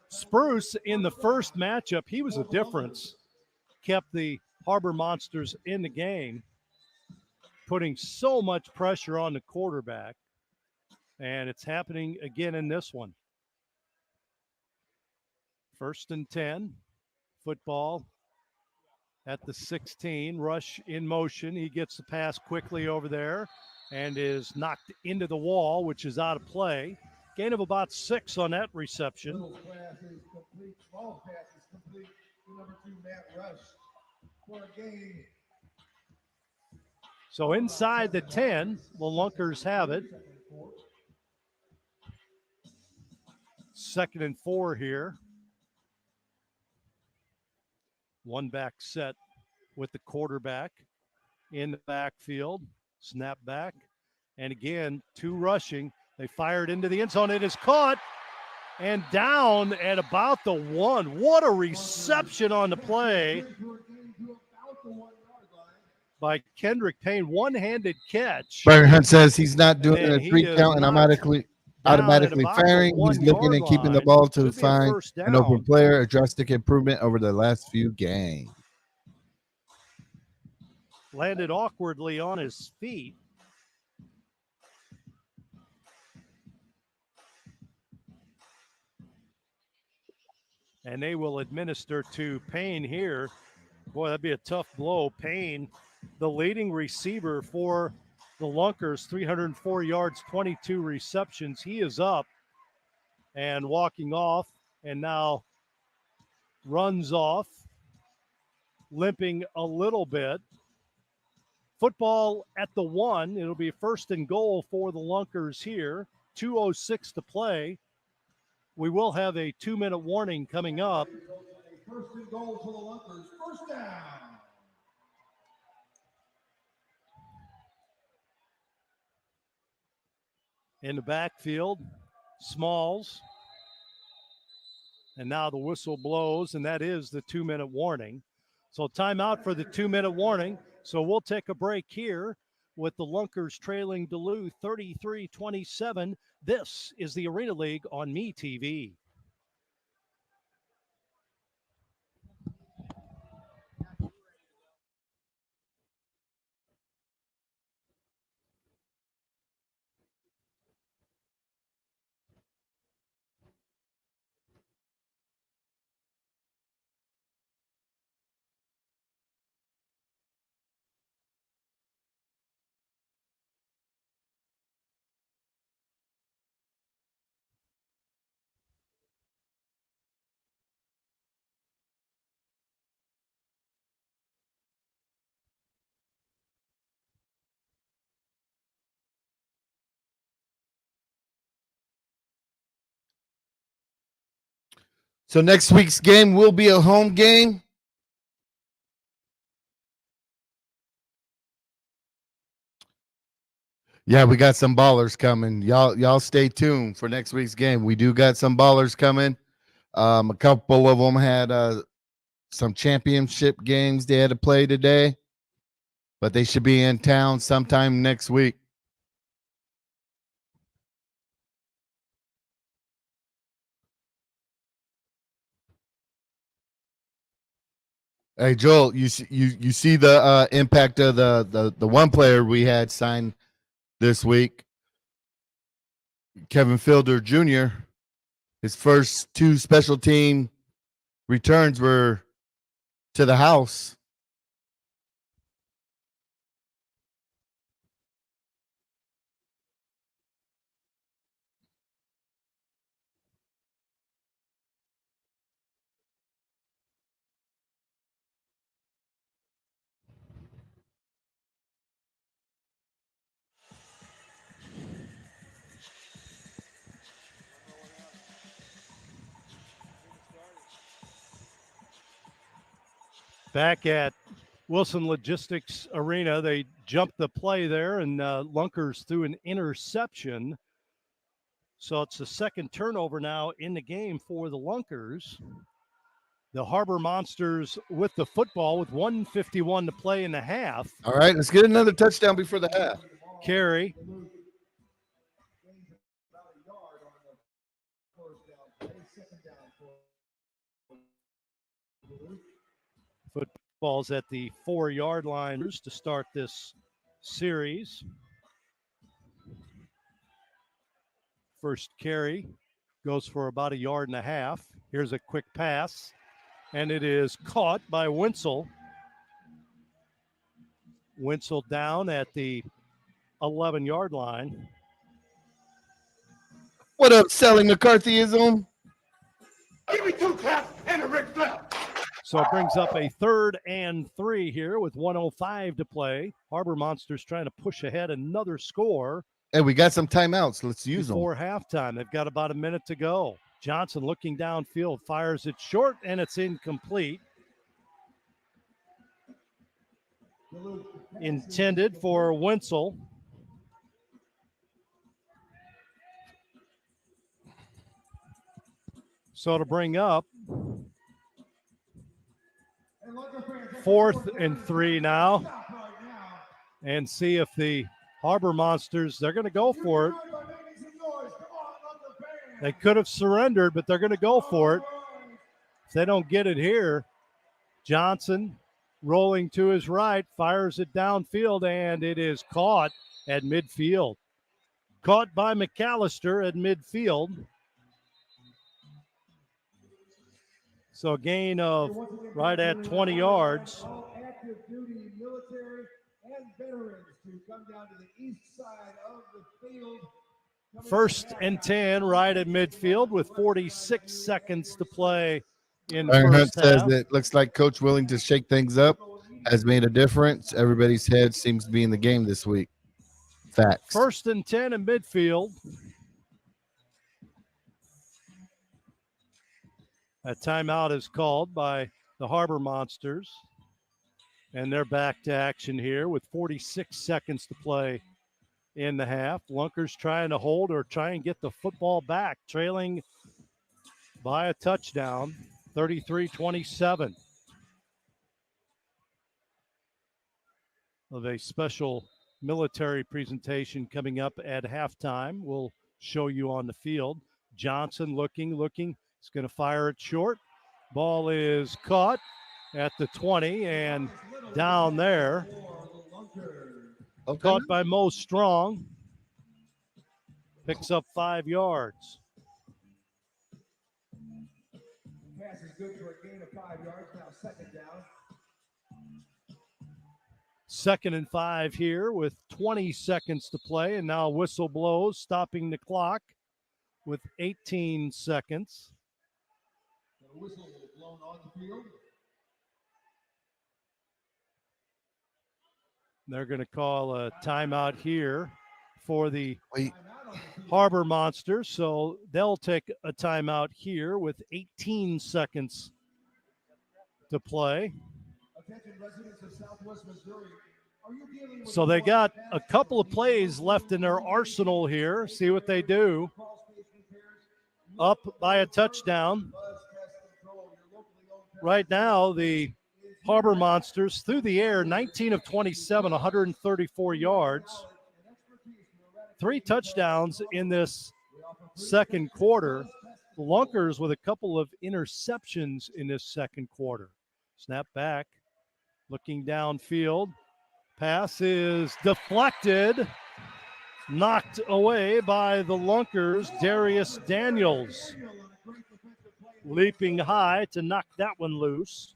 Spruce in the first matchup, he was a difference. Kept the Harbor Monsters in the game, putting so much pressure on the quarterback. And it's happening again in this one. 1st and 10. Football at the 16. Rush in motion. He gets the pass quickly over there and is knocked into the wall, which is out of play. Gain of about 6 on that reception. Little pass is complete. Ball pass is complete to number 2, Matt Rush, for a gain. So inside the 10, the Lunkers have it. 2nd and 4 here. One back set with the quarterback in the backfield. Snap back. And again, 2 rushing. They fired into the end zone. It is caught and down at about the 1. What a reception on the play by Kendrick Payne. One-handed catch. Byron Hunt says he's not doing And a he 3 is count and knocked automatically down at about the firing. He's 1 looking yard and keeping the line. ball to Should be a find first an open down. player, a drastic improvement over the last few games. Landed awkwardly on his feet. And they will administer to Payne here. Boy, that'd be a tough blow. Payne, the leading receiver for the Lunkers, 304 yards, 22 receptions. He is up and walking off, and now runs off, limping a little bit. Football at the 1. It'll be 1st and goal for the Lunkers here. 2:06 to play. We will have a 2-minute warning coming up. 1st and goal for the Lunkers. 1st down. In the backfield, Smalls. And now the whistle blows, and that is the 2-minute warning. So timeout for the 2-minute warning. So we'll take a break here with the Lunkers trailing Duluth 33-27 This is the Arena League on Me TV. So next week's game will be a home game. Yeah, we got some ballers coming. Y'all stay tuned for next week's game. We do got some ballers coming. A couple of them had some championship games they had to play today, but they should be in town sometime next week. Hey Joel, you see the impact of the one player we had signed this week, Kevin Fielder Jr. His first 2 special team returns were to the house. Back at Wilson Logistics Arena, they jumped the play there, and Lunkers threw an interception. So it's the second turnover now in the game for the Lunkers. The Harbor Monsters with the football with 1:51 to play in the half. All right, let's get another touchdown before the half. Carry. Football's at the 4-yard line to start this series. First carry goes for about 1.5 yards. Here's a quick pass, and it is caught by Wenzel. Wenzel down at the 11-yard line. What up, selling McCarthyism? Give me 2 claps and a Ric Flair. So it brings up a 3rd and 3 here with 1:05 to play. Harbor Monsters trying to push ahead another score. Hey, we got some timeouts. Let's use them. Before halftime. They've got about a minute to go. Johnson looking downfield, fires it short, and it's incomplete. Intended for Wenzel. So to bring up 4th and 3 now, and see if the Harbor Monsters, they're going to go for it. They could have surrendered, but they're going to go for it. If they don't get it here, Johnson rolling to his right, fires it downfield, and it is caught at midfield. Caught by McAllister at midfield. So a gain of right at 20 yards. Active duty military and veterans to come down to the east side of the field. 1st and 10 right at midfield with 46 seconds to play in the Iron Hunt first says half. it looks like Coach willing to shake things up has made a difference. Everybody's head seems to be in the game this week. Facts. 1st and 10 in midfield. A timeout is called by the Harbor Monsters. And they're back to action here with 46 seconds to play in the half. Lunkers trying to hold or try and get the football back, trailing by a touchdown, 33-27. Of a special military presentation coming up at halftime. We'll show you on the field. Johnson looking. He's going to fire it short. Ball is caught at the 20 and down there. Okay. Caught by Mo Strong. Picks up 5 yards. Pass is good for a gain of 5 yards. Now second down. 2nd and 5 here with 20 seconds to play. And now whistle blows, stopping the clock with 18 seconds. The whistle blown on the field. They're going to call a timeout here for the Wait. Harbor Monsters. So they'll take a timeout here with 18 seconds to play. Attention residents of Southwest Missouri. Are you dealing with So they got a couple of plays left in their arsenal here. See what they do. Up by a touchdown. Right now, the Harbor Monsters through the air, 19 of 27, 134 yards. 3 touchdowns in this second quarter. The Lunkers with a couple of interceptions in this second quarter. Snap back, looking downfield. Pass is deflected, knocked away by the Lunkers. Darius Daniels leaping high to knock that one loose.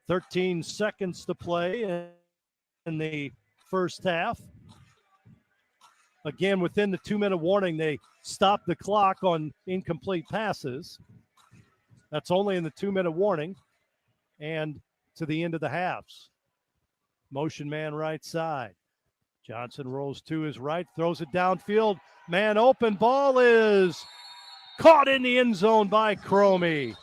13 seconds to play in the first half. Again, within the 2-minute warning, they stopped the clock on incomplete passes. That's only in the 2-minute warning and to the end of the halves. Motion man right side. Johnson rolls to his right, throws it downfield. Man open, ball is caught in the end zone by Cromie.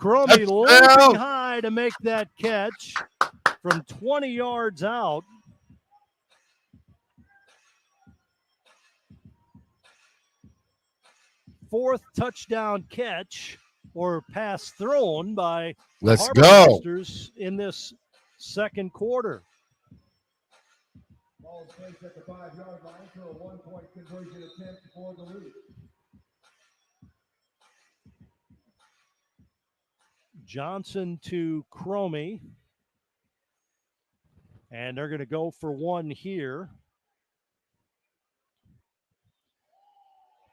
Cromie leaping high to make that catch from 20 yards out. Fourth touchdown catch or pass thrown by the Let's Harbor go. Monsters in this second quarter. Ball is placed at the 5-yard line for a 1-point conversion attempt for the lead. Johnson to Cromie. And they're going to go for one here.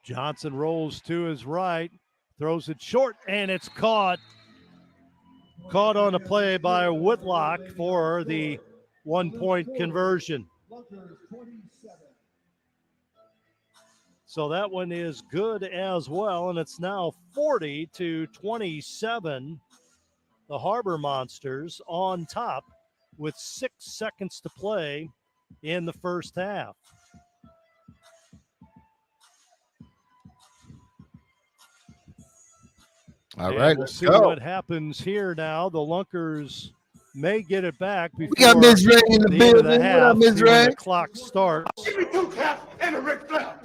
Johnson rolls to his right, throws it short, and it's caught. Caught on a play by Whitlock for the 1-point conversion. So that one is good as well, and it's now 40-27. The Harbor Monsters on top with 6 seconds to play in the first half. All And right, we'll let's see go. what happens here now. The Lunkers may get it back before We got Ms. Ray in the the end of building. the What up, half. Ms. See when Ray? the clock starts. Give me 2 taps and a Ric Flair.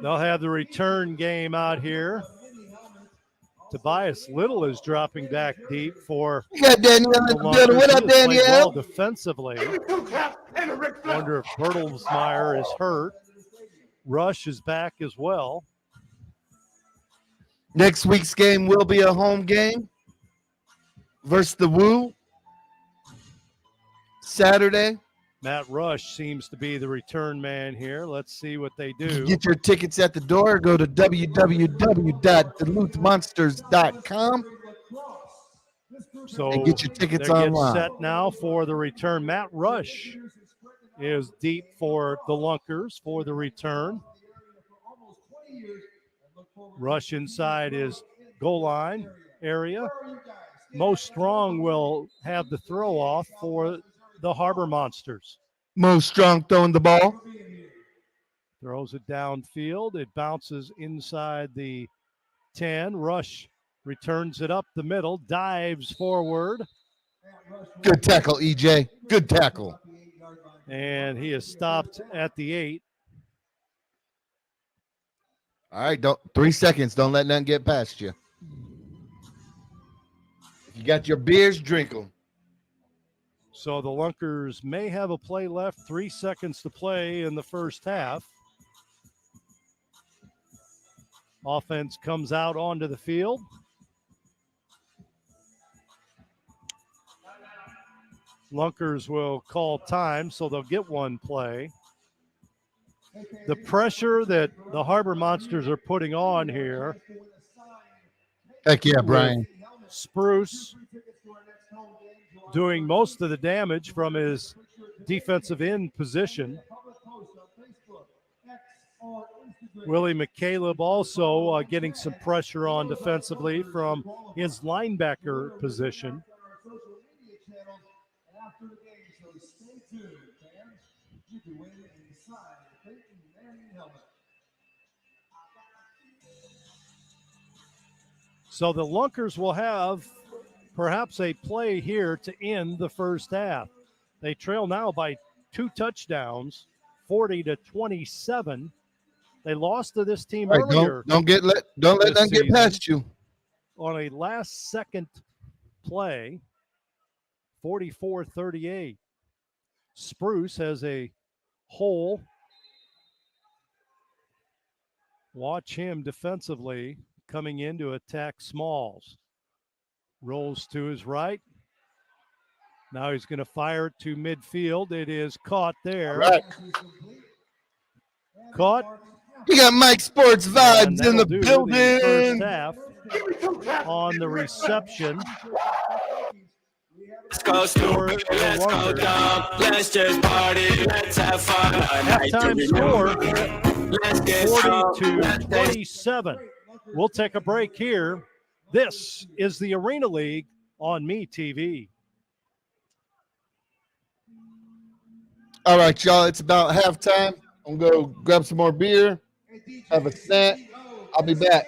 They'll have the return game out here. Tobias Little is dropping back deep for We got Danielle in the the building. Lunkers. What He up, has played well Danielle? defensively. Give me 2 taps and a Ric Flair. Wonder if Bertelsmeyer is hurt. Rush is back as well. Next week's game will be a home game versus the Woo. Saturday. Matt Rush seems to be the return man here. Let's see what they You do. can get your tickets at the door. Go to www.duluthmonsters.com So and get your tickets they're getting online. set now for the return. Matt Rush is deep for the Lunkers for the return. Rush inside his goal line area. Mo Strong will have the throw off for the Harbor Monsters. Mo Strong throwing the ball. Throws it downfield. It bounces inside the 10. Rush returns it up the middle, dives forward, Good tackle, EJ. Good tackle. and he is stopped at the 8. All right, 3 seconds. Don't let nothing get past you. If You got your beers, drink them. So the Lunkers may have a play left. 3 seconds to play in the first half. Offense comes out onto the field. Lunkers will call time, so they'll get one play. The pressure that the Harbor Monsters are putting on here. Heck yeah, Brian. Spruce doing most of the damage from his defensive end position. Willie McCaleb also getting some pressure on defensively from his linebacker position. So the Lunkers will have perhaps a play here to end the first half. They trail now by 2 touchdowns, 40-27. They lost to this team earlier. Don't let them get past you. On a last second play, 44-38. Spruce has a hole. Watch him defensively coming in to attack Smalls. Rolls to his right. Now he's going to fire it to midfield. It is caught there. All right. Caught. You got Mike Sports vibes in the building. The first half on the reception. Let's go stupid, let's go dumb, let's just party, let's have fun. Halftime score, 40-27. We'll take a break here. This is the Arena League on MeTV. All right, y'all. It's about halftime. I'm going to go grab some more beer, have a snack. I'll be back.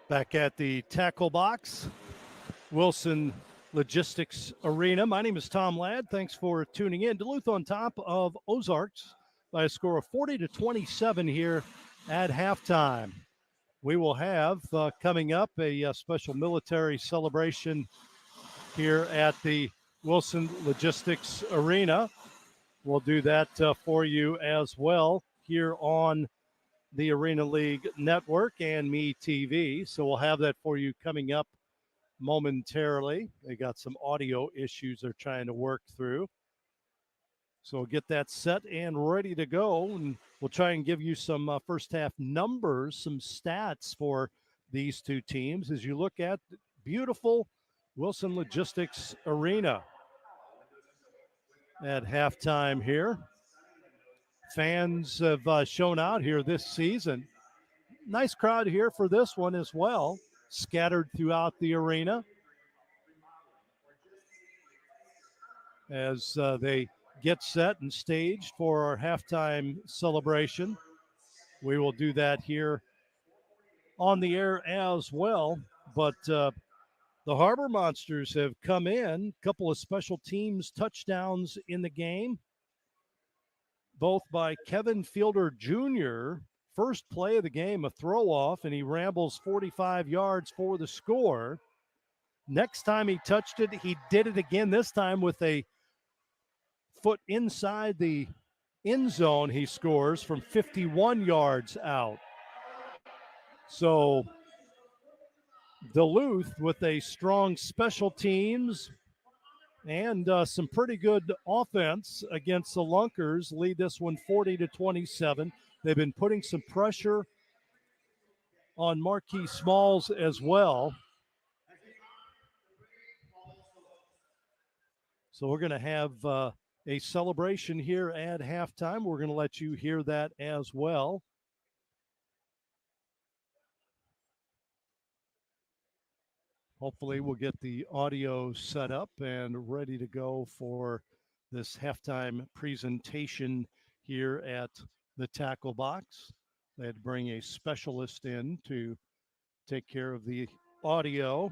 Back at the tackle box, Wilson Logistics Arena. My name is Tom Ladd. Thanks for tuning in. Duluth on top of Ozarks by a score of 40-27 here at halftime. We will have coming up a special military celebration here at the Wilson Logistics Arena. We'll do that for you as well here on the Arena League Network and MeTV. So we'll have that for you coming up momentarily. They got some audio issues they're trying to work through. So we'll get that set and ready to go. And we'll try and give you some first half numbers, some stats for these two teams as you look at beautiful Wilson Logistics Arena. at halftime here. Fans have shown out here this season. Nice crowd here for this one as well, scattered throughout the arena as they get set and staged for our halftime celebration. We will do that here on the air as well. But the Harbor Monsters have come in, a couple of special teams touchdowns in the game, both by Kevin Fielder Jr. First play of the game, a throw off, and he rambles 45 yards for the score. Next time he touched it, he did it again, this time with a foot inside the end zone. He scores from 51 yards out. So Duluth with a strong special teams and some pretty good offense against the Lunkers lead this one 40-27. They've been putting some pressure on Marquis Smalls as well. So we're going to have a celebration here at halftime. We're going to let you hear that as well. Hopefully we'll get the audio set up and ready to go for this halftime presentation here at the Tackle Box. They had to bring a specialist in to take care of the audio.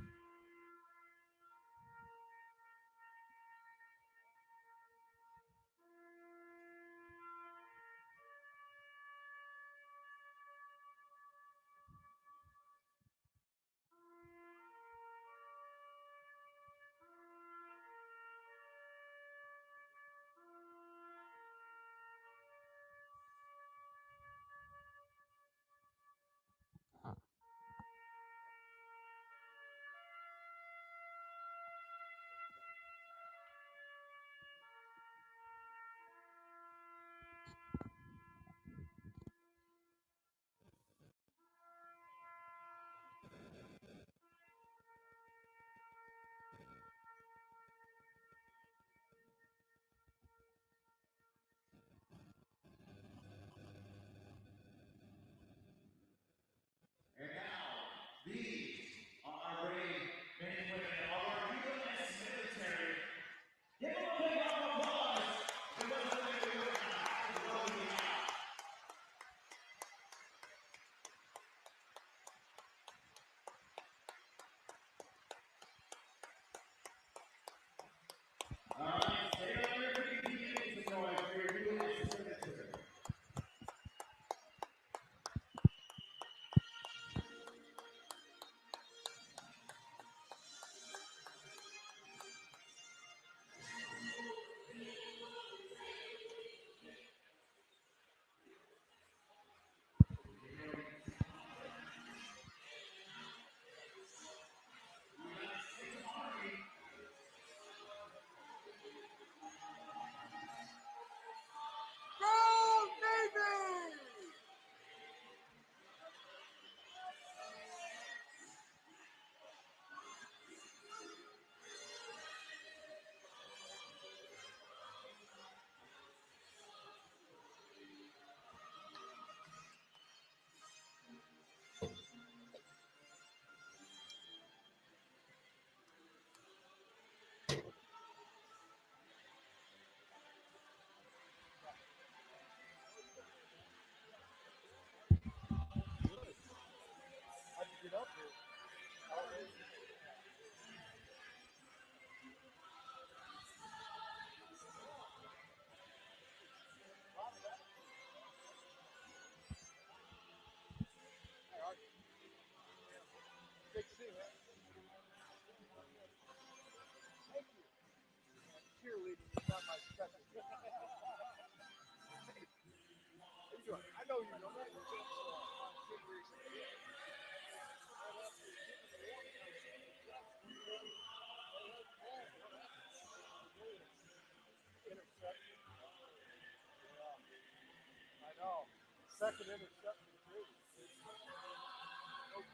Second interception, too.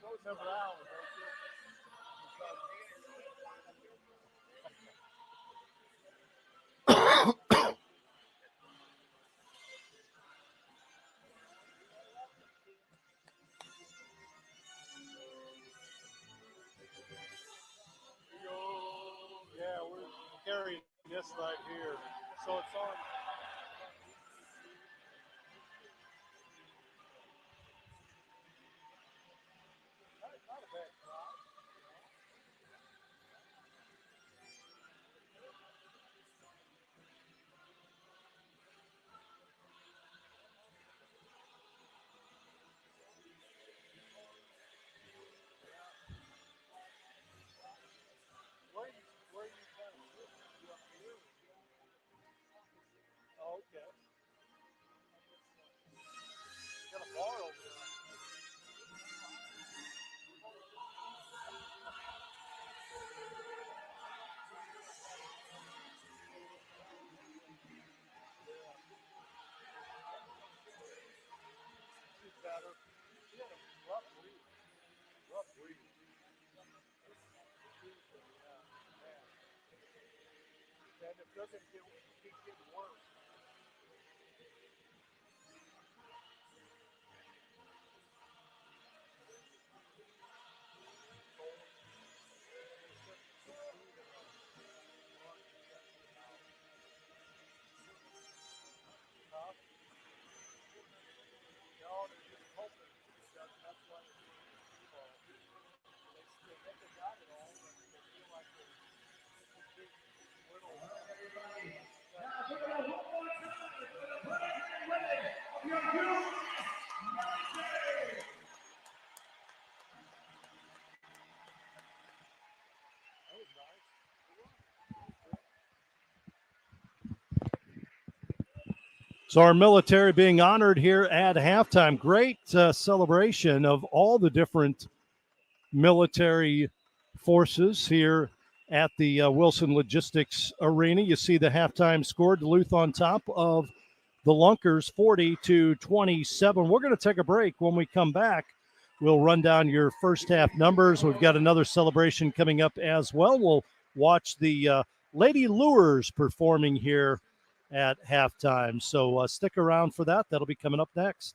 Those never out. this right here. So it's on. Not a bad crowd. Where you kind of sit? You up here? Oh, okay. Got a bar over there. She's better. She had a rough week. Rough week. Yeah, man. And it doesn't keep getting worse. No, they're just hoping. That's why they're doing it. They think they got it all, but they feel like they're just big little. Now, give it up one more time for the playing winning of your youth military. That was nice. So our military being honored here at halftime. Great celebration of all the different military forces here at the Wilson Logistics Arena. You see the halftime score, Duluth on top of the Lunkers 40-27. We're going to take a break. When we come back, we'll run down your first half numbers. We've got another celebration coming up as well. We'll watch the Lady Lures performing here at halftime. So stick around for that. That'll be coming up next.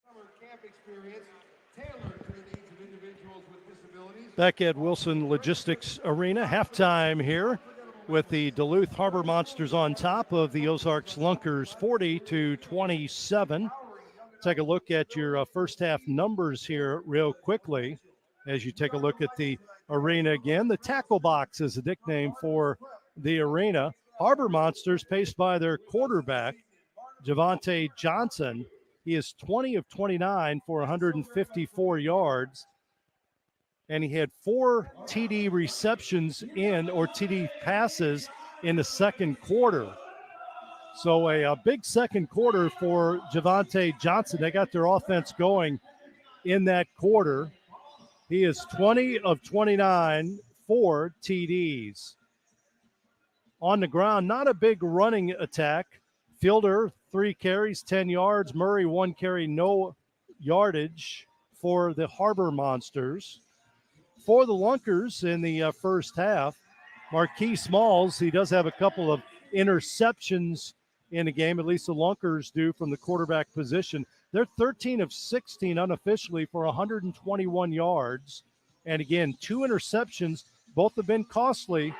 Summer camp experience tailored to the needs of individuals with disabilities. Back at Wilson Logistics Arena, halftime here with the Duluth Harbor Monsters on top of the Ozarks Lunkers 40-27. Take a look at your first half numbers here real quickly as you take a look at the arena again. The tackle box is a nickname for the arena. Harbor Monsters, paced by their quarterback, Javante Johnson. He is 20 of 29 for 154 yards. And he had 4 TD receptions or TD passes in the second quarter. So a big second quarter for Javante Johnson. They got their offense going in that quarter. He is 20 of 29 for TDs. On the ground, not a big running attack. Fielder, 3 carries, 10 yards. Murray, 1 carry, no yardage for the Harbor Monsters. For the Lunkers in the first half, Marquis Smalls, he does have a couple of interceptions in the game, at least the Lunkers do from the quarterback position. They're 13 of 16 unofficially for 121 yards. And again, 2 interceptions, both have been costly.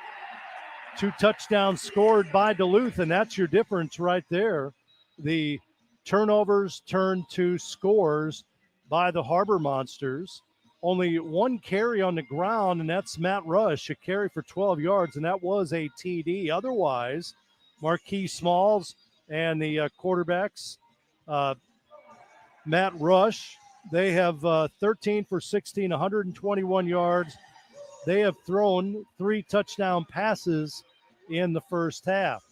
2 touchdowns scored by Duluth, and that's your difference right there. The turnovers turned to scores by the Harbor Monsters. Only 1 carry on the ground, and that's Matt Rush, a carry for 12 yards, and that was a TD. Otherwise, Marquis Smalls and the quarterbacks, Matt Rush, they have 13 for 16, 121 yards. They have thrown 3 touchdown passes in the first half.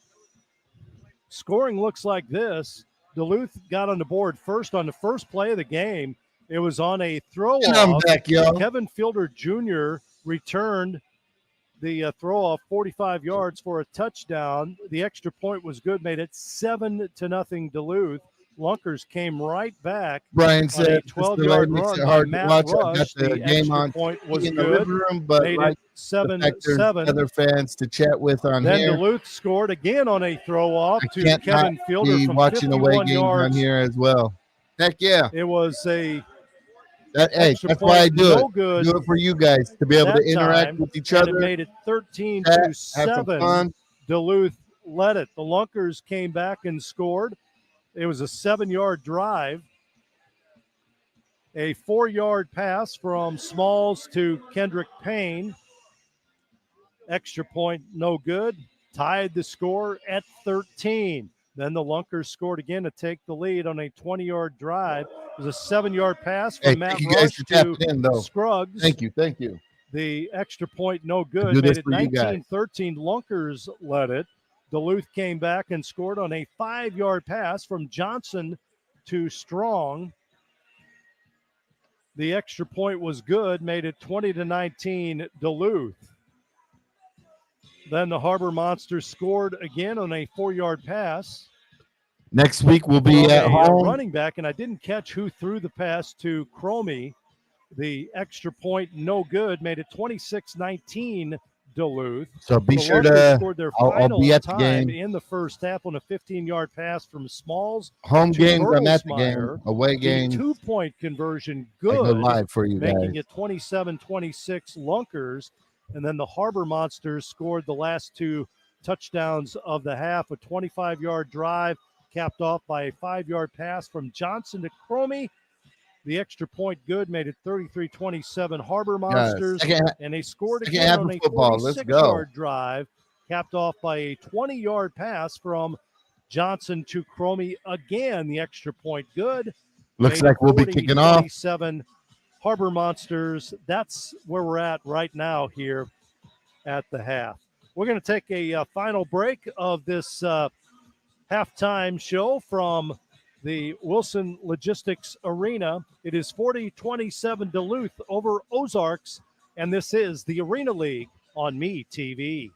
Scoring looks like this. Duluth got on the board first on the first play of the game. It was on a throw-off. Kevin Fielder Jr. returned the throw-off 45 yards for a touchdown. The extra point was good, made it 7-0 Duluth. Lunkers came right back. Brian said a 12-yard run by Matt Rush. The game extra on point was in the good. living room, but Made like it 7-7. other fans to chat with on Then here. Duluth scored again on a throw-off I to can't Kevin not Fielder be from watching 51 away games yards. on here as well. Heck yeah! It was a Hey, extra that's why I point, do no it. good Do it for you guys to be able to that interact time, with each and other. it made it Have some 13-7. fun. Duluth led it. The Lunkers came back and scored. It was a 7-yard drive. A 4-yard pass from Smalls to Kendrick Payne. Extra point, no good. Tied the score at 13. Then the Lunkers scored again to take the lead on a 20-yard drive. It was a 7-yard pass from Matt Rush to Scruggs. Thank you. The extra point, no good. Do Made this it for you guys. 19-13. Lunkers led it. Duluth came back and scored on a 5-yard pass from Johnson to Strong. The extra point was good, made it 20-19 Duluth. Then the Harbor Monsters scored again on a 4-yard pass. Next week we'll be at home. Running back, and I didn't catch who threw the pass to Cromie. The extra point, no good, made it 26-19 Duluth. So be the sure Lunkers to. scored their I'll final be at the time game. in the first half on a 15-yard pass from Smalls. Home to games, I'm at the Bertelsmeyer. game. Away The games, 2-point conversion, I go good, live for you guys. making it 27-26 Lunkers. And then the Harbor Monsters scored the last 2 touchdowns of the half, a 25-yard drive capped off by a 5-yard pass from Johnson to Cromie. The extra point good, made it 33-27 Harbor Monsters. And they scored again on a 46-yard drive capped off by a 20-yard pass from Johnson to Cromie. Again, the extra point good. Looks like we'll be kicking off. 27 Harbor Monsters. That's where we're at right now here at the half. We're going to take a final break of this halftime show from the Wilson Logistics Arena. It is 40-27 Duluth over Ozarks, and this is the Arena League on Me TV.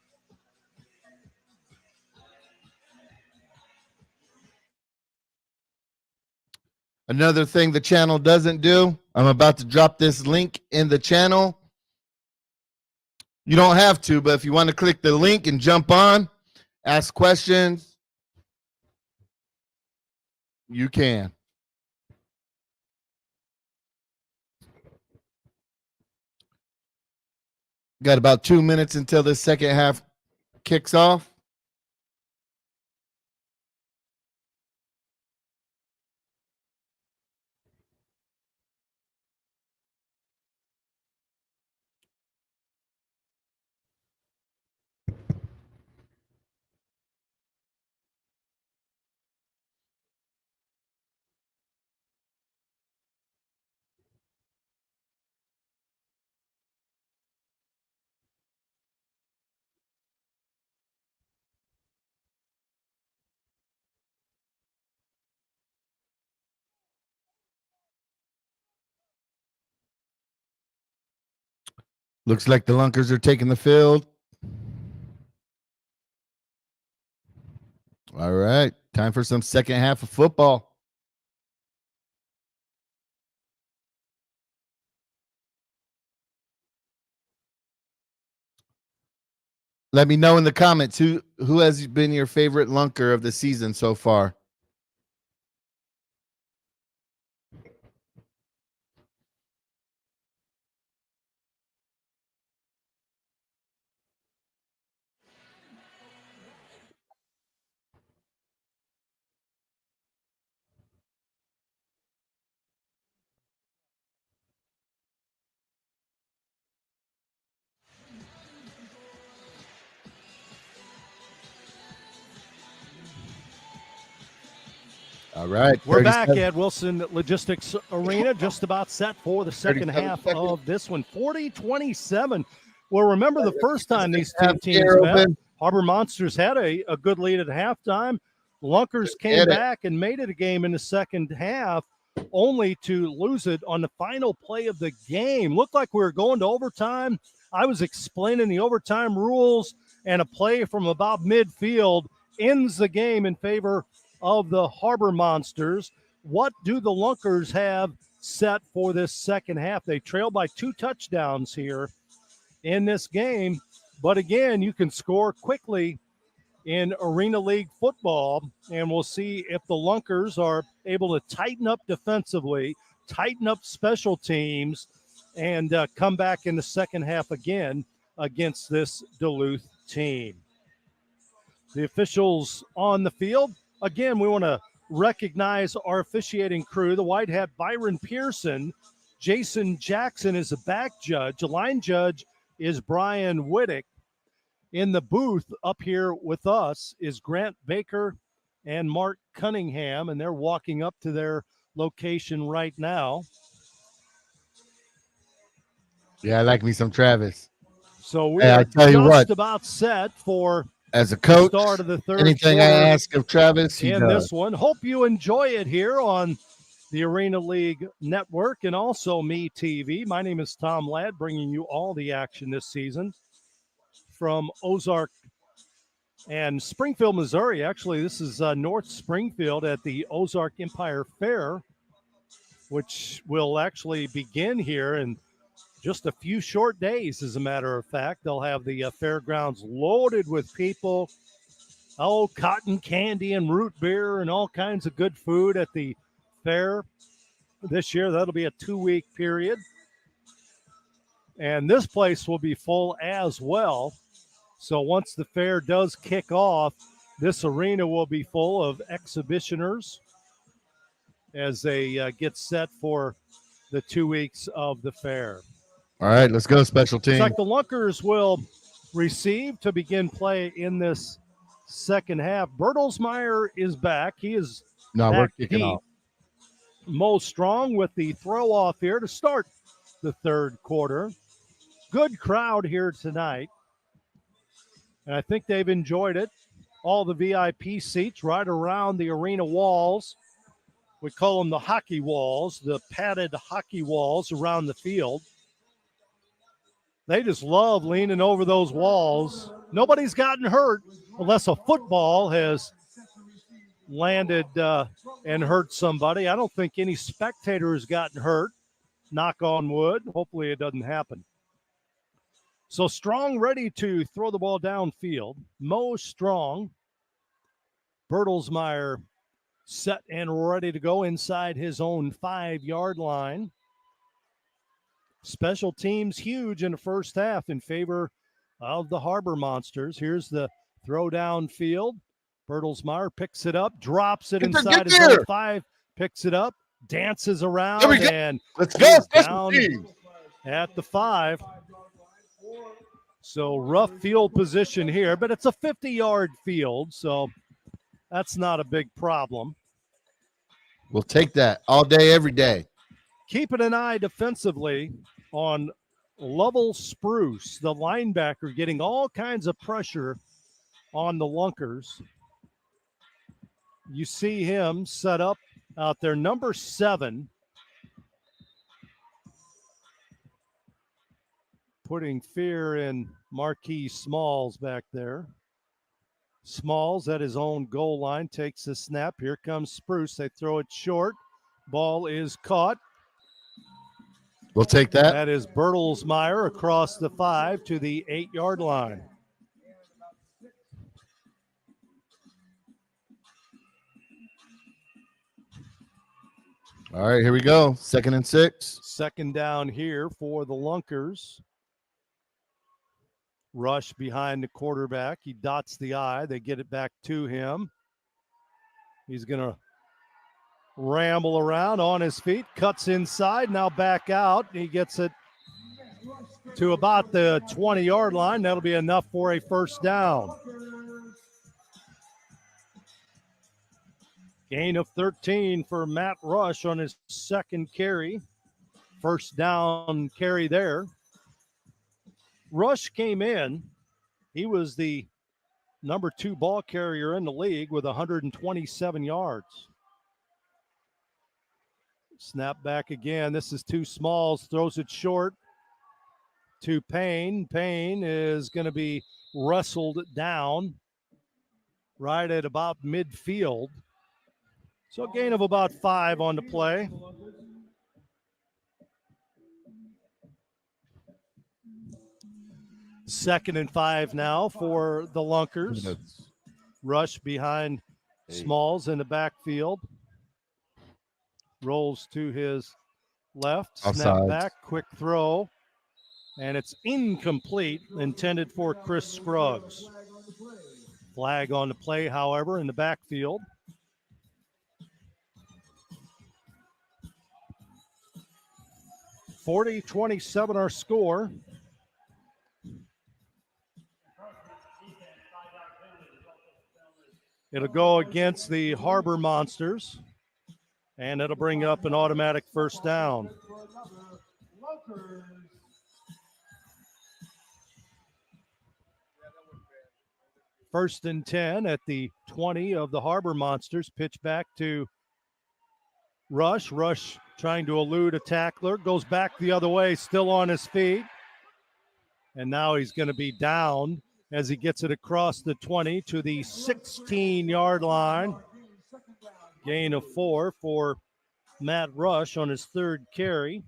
Another thing the channel doesn't do, I'm about to drop this link in the channel. You don't have to, but if you want to click the link and jump on, ask questions, you can. Got about 2 minutes until the second half kicks off. Looks like the Lunkers are taking the field. All right. Time for some second half of football. Let me know in the comments who has been your favorite Lunker of the season so far. All right. We're back 37. at Wilson Logistics Arena, just about set for the second 37 half seconds. of this one. 40-27. Well, remember the first time these two Half teams air met, open. Harbor Monsters had a good lead at halftime. Lunkers came Get it. back and made it a game in the second half, only to lose it on the final play of the game. Looked like we were going to overtime. I was explaining the overtime rules, and a play from about midfield ends the game in favor of the Harbor Monsters. What do the Lunkers have set for this second half? They trail by 2 touchdowns here in this game, but again, you can score quickly in Arena League football, and we'll see if the Lunkers are able to tighten up defensively, tighten up special teams, and come back in the second half again against this Duluth team. The officials on the field, again, we want to recognize our officiating crew. The White Hat, Byron Pearson. Jason Jackson is a back judge. The line judge is Brian Whittick. In the booth up here with us is Grant Baker and Mark Cunningham, and they're walking up to their location right now. Yeah, I like me some Travis. So we Hey, I are tell you just what, about set for as a the coach, start of the third anything I quarter ask of Travis, he in does. this one. Hope you enjoy it here on the Arena League Network and also Me TV. My name is Tom Ladd, bringing you all the action this season from Ozark and Springfield, Missouri. Actually, this is North Springfield at the Ozark Empire Fair, which will actually begin here in just a few short days, as a matter of fact. They'll have the fairgrounds loaded with people. Oh, cotton candy and root beer and all kinds of good food at the fair this year. That'll be a 2-week period. And this place will be full as well. So once the fair does kick off, this arena will be full of exhibitioners as they get set for the 2 weeks of the fair. All right, let's go, special It's team. like the Lunkers will receive to begin play in this second half. Bertelsmeyer is back. He is No, we're back kicking deep. off. Mo Strong with the throw off here to start the third quarter. Good crowd here tonight, and I think they've enjoyed it. All the VIP seats right around the arena walls. We call them the hockey walls, the padded hockey walls around the field. They just love leaning over those walls. Nobody's gotten hurt unless a football has landed and hurt somebody. I don't think any spectator has gotten hurt. Knock on wood. Hopefully it doesn't happen. So Strong ready to throw the ball downfield. Mo Strong. Bertelsmeyer set and ready to go inside his own 5-yard line. Special teams huge in the first half in favor of the Harbor Monsters. Here's the throw down field. Bertelsmeyer picks it up, drops it inside his own 5, picks it up, dances around, and let's go. down at the 5. So rough field position here, but it's a 50-yard field, so that's not a big problem. We'll take that all day, every day. Keeping an eye defensively on Lovell Spruce, the linebacker, getting all kinds of pressure on the Lunkers. You see him set up out there, number 7. Putting fear in Marquis Smalls back there. Smalls at his own goal line takes the snap. Here comes Spruce. They throw it short. Ball is caught. We'll take that. That is Bertelsmeyer across the 5 to the 8-yard line. All right, here we go. 2nd and 6. Second down here for the Lunkers. Rush behind the quarterback. He dots the I. They get it back to him. He's going to ramble around on his feet, cuts inside, now back out. He gets it to about the 20-yard line. That'll be enough for a first down. Gain of 13 for Matt Rush on his 2nd carry. First down carry there. Rush came in. He was the number 2 ball carrier in the league with 127 yards. Snap back again. This is too Smalls. Throws it short to Payne. Payne is going to be wrestled down right at about midfield. So a gain of about 5 on the play. Second and 5 now for the Lunkers. Rush behind Smalls in the backfield. Rolls to his left. Snap back, quick throw. And it's incomplete, intended for Chris Scruggs. Flag on the play, however, in the backfield. (40-27) our score. It'll go against the Harbor Monsters, and it'll bring up an automatic first down. First and 10 at the 20 of the Harbor Monsters. Pitch back to Rush. Rush trying to elude a tackler. Goes back the other way, still on his feet. And now he's going to be down as he gets it across the 20 to the 16-yard line. Gain of 4 for Matt Rush on his 3rd carry.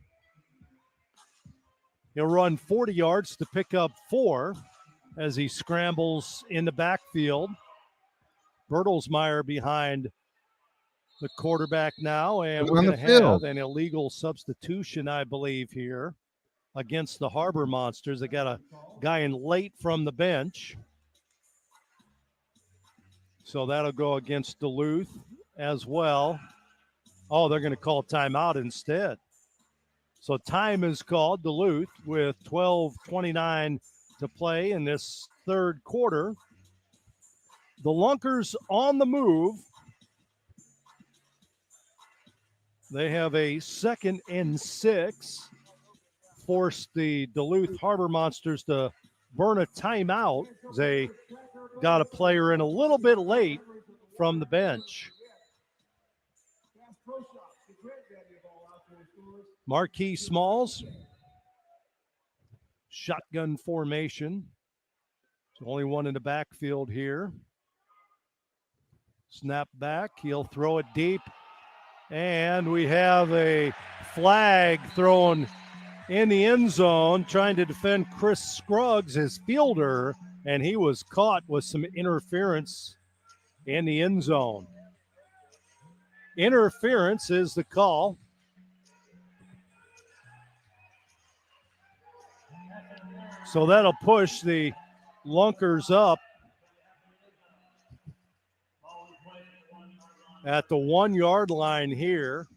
He'll run 40 yards to pick up 4 as he scrambles in the backfield. Bertelsmeyer behind the quarterback now, and we're going to have an illegal substitution, I believe, here against the Harbor Monsters. They got a guy in late from the bench. So that'll go against Duluth as well. Oh, they're going to call timeout instead. So time is called, Duluth, with 12:29 to play in this 3rd quarter. The Lunkers on the move. They have a 2nd and 6. Forced the Duluth Harbor Monsters to burn a timeout. They got a player in a little bit late from the bench. Marquis Smalls. Shotgun formation. There's only one in the backfield here. Snap back. He'll throw it deep. And we have a flag thrown in the end zone, trying to defend Chris Scruggs, his fielder, and he was caught with some interference in the end zone. Interference is the call. So that'll push the Lunkers up at the 1 yard line here.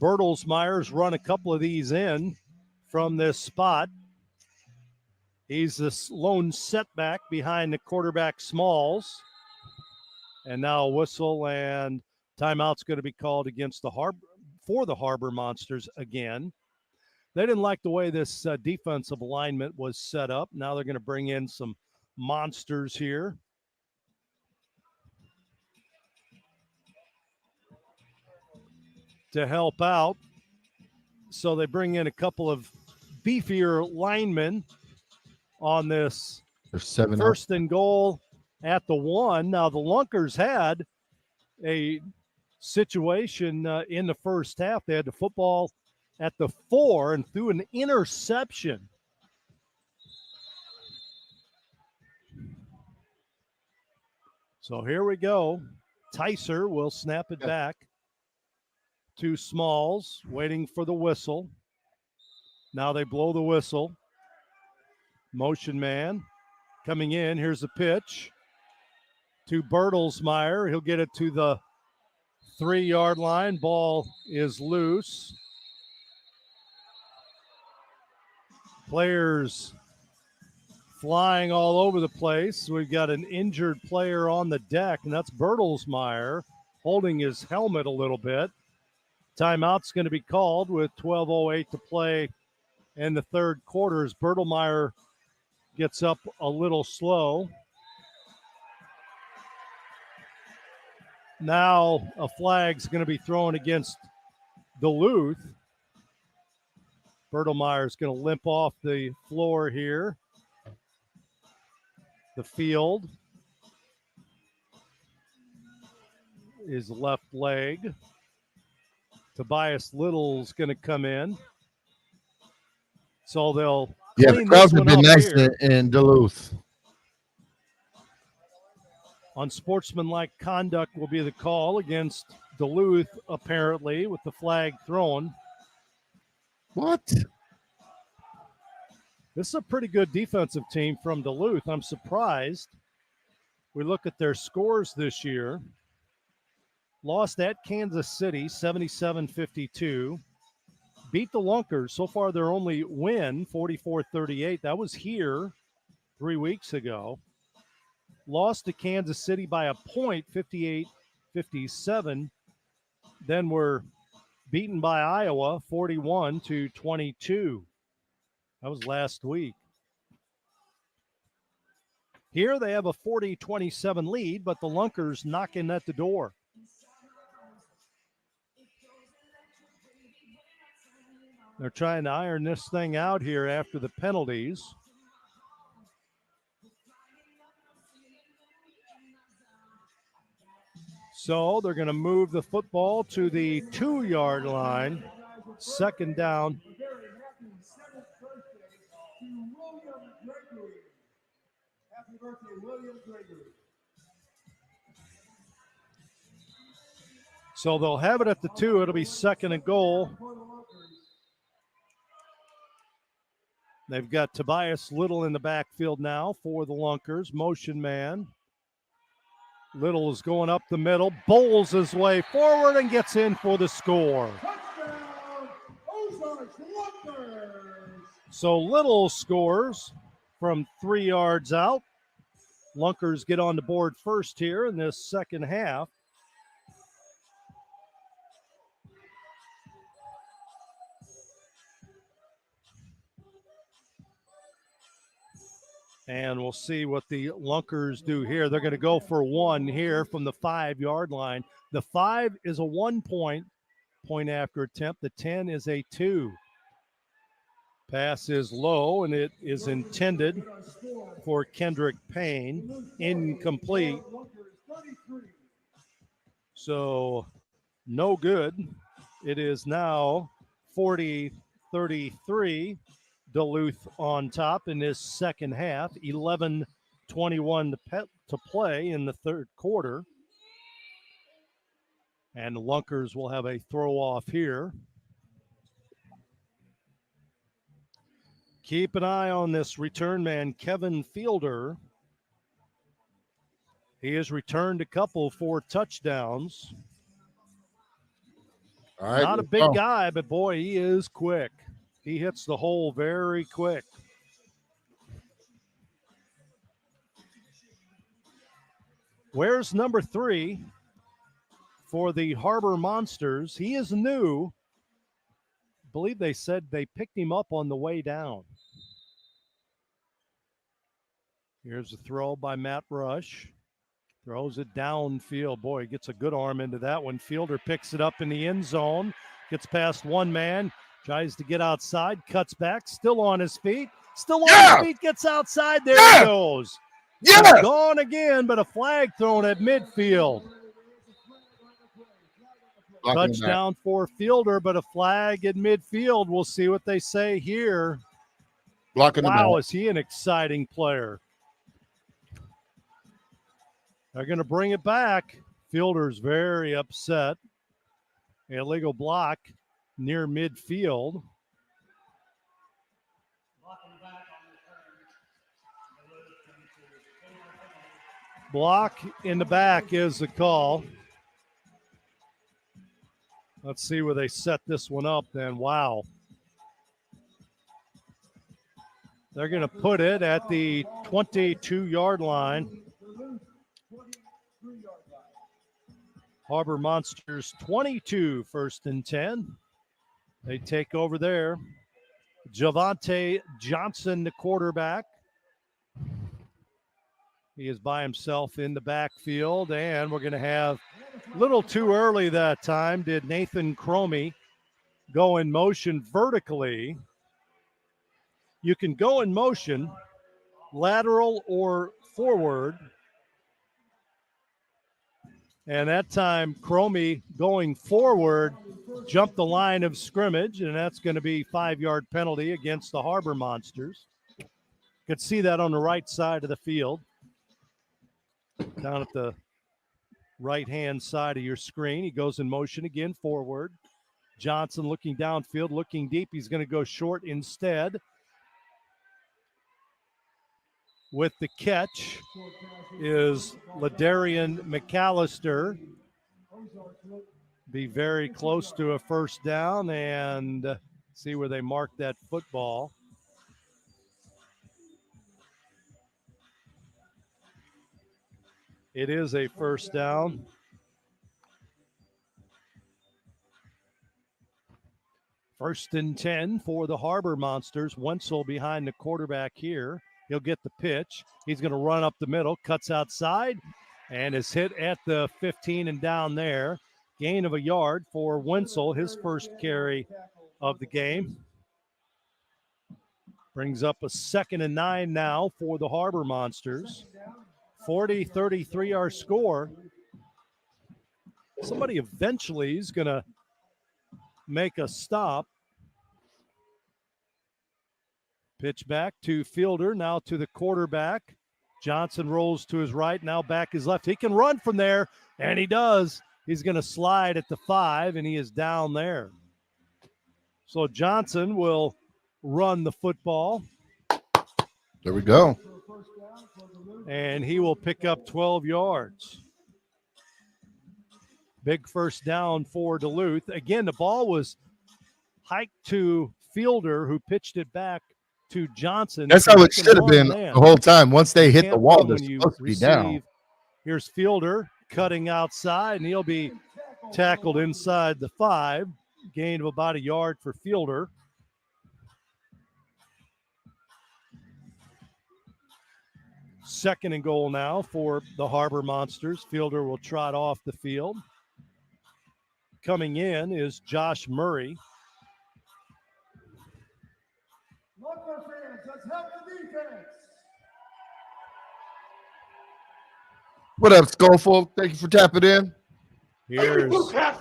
Bertelsmeyer's run a couple of these in from this spot. He's the lone setback behind the quarterback Smalls. And now a whistle and timeout's going to be called against the Harbor Monsters again. They didn't like the way this defensive alignment was set up. Now they're going to bring in some monsters here. To help out. So they bring in a couple of beefier linemen on this first and goal at the 1. Now the Lunkers had a situation in the first half. They had the football at the 4 and threw an interception. So here we go. Tyser will snap it back to Smalls, waiting for the whistle. Now they blow the whistle. Motion man coming in. Here's the pitch to Bertelsmeyer. He'll get it to the 3 yard line. Ball is loose. Players flying all over the place. We've got an injured player on the deck, and that's Bertelsmeyer holding his helmet a little bit. Timeout's going to be called with 12:08 to play in the third quarter as Bertelsmeyer gets up a little slow. Now a flag's going to be thrown against Duluth. Bertelsmeyer's going to limp off the floor here. The field. His left leg. Tobias Little's going to come in. So they'll the crowds have been nice in Duluth. Unsportsmanlike conduct will be the call against Duluth, apparently, with the flag thrown. What? This is a pretty good defensive team from Duluth. I'm surprised. We look at their scores this year. Lost at Kansas City, 77-52. Beat the Lunkers. So far, their only win, 44-38. That was here 3 weeks ago. Lost to Kansas City by a point, 58-57. Then were beaten by Iowa, 41-22. That was last week. Here they have a 40-27 lead, but the Lunkers knocking at the door. They're trying to iron this thing out here after the penalties. So they're going to move the football to the 2 yard line. Second down. Happy birthday, William Gregory. So they'll have it at the 2. It'll be second and goal. They've got Tobias Little in the backfield now for the Lunkers. Motion man. Little is going up the middle, bowls his way forward and gets in for the score. Touchdown, Ozarks Lunkers. So Little scores from 3 yards out. Lunkers get on the board first here in this second half. And we'll see what the Lunkers do here. They're going to go for 1 here from the 5 yard line. The 5 is a 1 point after attempt. The 10 is a 2. Pass is low, and it is intended for Kendrick Payne. Incomplete. So no good. It is now 40-33. Duluth on top in this second half. 11:21 to play in the third quarter. And the Lunkers will have a throw off here. Keep an eye on this return man, Kevin Fielder. He has returned a couple for touchdowns. All right. Not a big guy, but boy, he is quick. He hits the hole very quick. Where's number 3 for the Harbor Monsters? He is new. I believe they said they picked him up on the way down. Here's a throw by Matt Rush. Throws it downfield. Boy, he gets a good arm into that one. Fielder picks it up in the end zone. Gets past one man. Tries to get outside. Cuts back. Still on his feet. Still on his feet. Gets outside. There he goes. He's gone again, but a flag thrown at midfield. Touchdown for Fielder, but a flag at midfield. We'll see what they say here. Wow, is he an exciting player. They're going to bring it back. Fielder's very upset. Illegal block near midfield. Block in the back is the call. Let's see where they set this one up then. Wow. They're going to put it at the 22-yard line. Harbor Monsters 22, 1st and 10. They take over there. Javante Johnson, the quarterback. He is by himself in the backfield, and we're going to have a little too early that time. Did Nathan Cromie go in motion vertically? You can go in motion, lateral or forward. And that time, Cromie going forward, jumped the line of scrimmage, and that's going to be 5-yard penalty against the Harbor Monsters. Could see that on the right side of the field, down at the right-hand side of your screen. He goes in motion again, forward. Johnson looking downfield, looking deep. He's going to go short instead. With the catch is Ladarian McAllister. Be very close to a first down and see where they mark that football. It is a first down. First and 10 for the Harbor Monsters. Wenzel behind the quarterback here. He'll get the pitch. He's going to run up the middle, cuts outside, and is hit at the 15 and down there. Gain of a yard for Wenzel, his first carry of the game. Brings up a 2nd and 9 now for the Harbor Monsters. 40-33 our score. Somebody eventually is going to make a stop. Pitch back to Fielder, now to the quarterback. Johnson rolls to his right, now back his left. He can run from there, and he does. He's going to slide at the 5, and he is down there. So Johnson will run the football. There we go. And he will pick up 12 yards. Big first down for Duluth. Again, the ball was hiked to Fielder, who pitched it back to Johnson. That's how it should have been the whole time. Once they hit the wall, they're supposed to be down. Here's Fielder cutting outside, and he'll be tackled inside the 5. Gain of about a yard for Fielder. Second and goal now for the Harbor Monsters. Fielder will trot off the field. Coming in is Josh Murray. Lunker fans, let's help the defense. What up, Schofield? Thank you for tapping in. Here's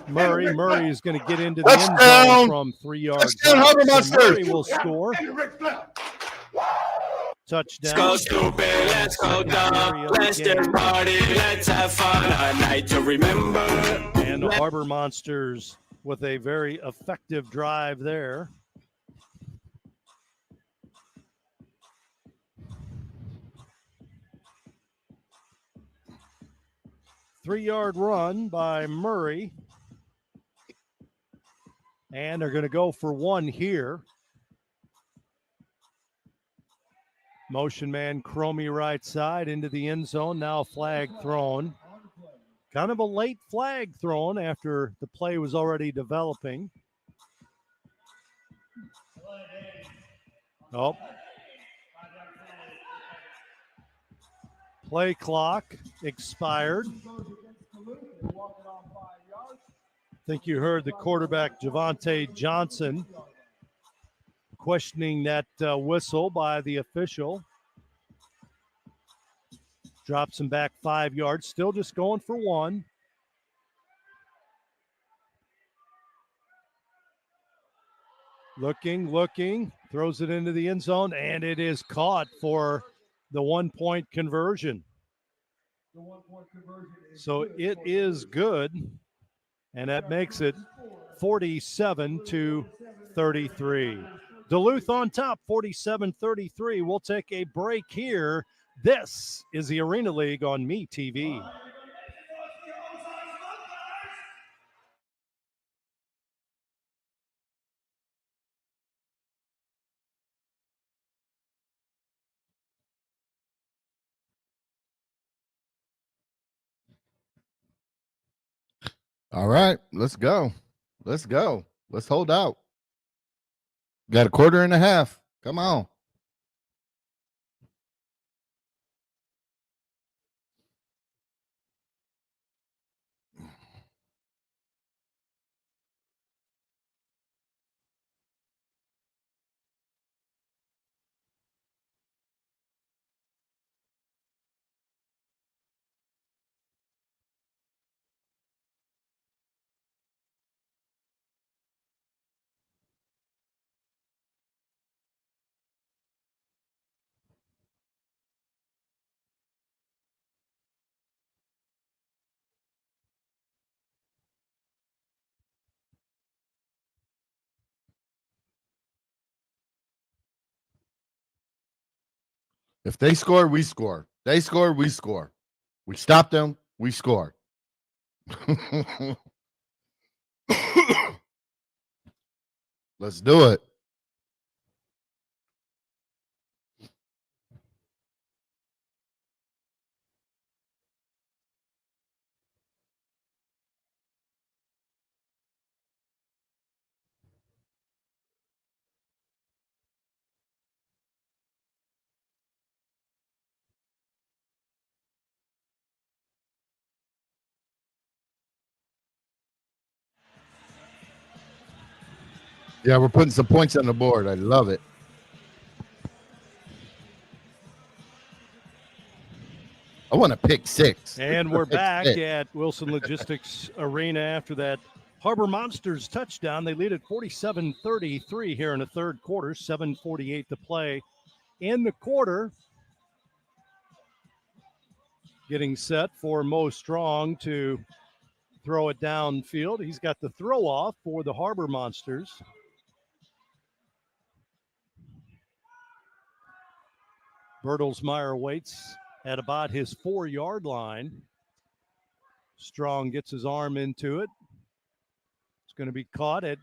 Murray. Murray is going to get into the end zone from 3 yards. Harbor Monsters. Murray will score. Touchdown. Let's go stupid, let's go dumb. Let's just party, let's have fun. A night to remember. And the Harbor Monsters with a very effective drive there. 3-yard run by Murray. And they're going to go for one here. Motion man Cromie right side into the end zone. Now flag thrown. Kind of a late flag thrown after the play was already developing. Oh. Play clock expired. I think you heard the quarterback Javante Johnson questioning that whistle by the official. Drops him back 5 yards. Still just going for one. Looking, throws it into the end zone, and it is caught for the 1-point conversion. So it is good, and that makes it 47-33. Duluth on top, 47-33. We'll take a break here. This is the Arena League on MeTV. All right, let's go. Let's go. Let's hold out. Got a quarter and a half. Come on. If they score, we score. They score, we score. We stop them, we score. Let's do it. Yeah, we're putting some points on the board. I love it. I want to pick 6. And we're back Six. at Wilson Logistics Arena after that Harbor Monsters touchdown. They lead at 47-33 here in the third quarter, 7:48 to play in the quarter. Getting set for Mo Strong to throw it downfield. He's got the throw off for the Harbor Monsters. Bertelsmeyer waits at about his 4-yard line. Strong gets his arm into it. It's going to be caught at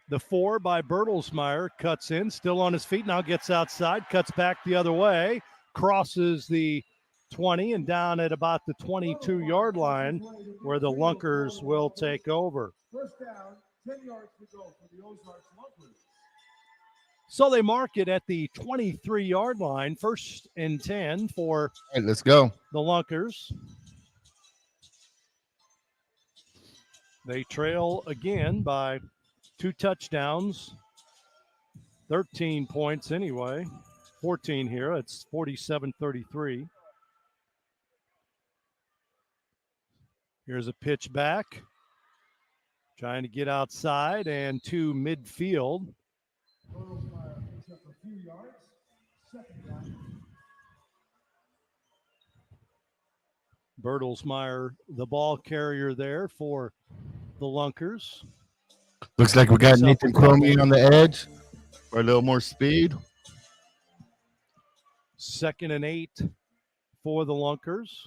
the 4 by Bertelsmeyer. Cuts in, still on his feet, now gets outside, cuts back the other way, crosses the 20 and down at about the 22-yard line where the Lunkers will take over. First down, 10 yards to go for the Ozarks Lunkers. So they mark it at the 23-yard line, 1st and 10 for All right, let's go. the Lunkers. They trail again by 2 touchdowns, 13 points anyway, 14 here. It's 47-33. Here's a pitch back, trying to get outside and to midfield. Bertelsmeyer, the ball carrier there for the Lunkers. Looks like we got Nathan Cromie on the edge for a little more speed. 2nd and 8 for the Lunkers.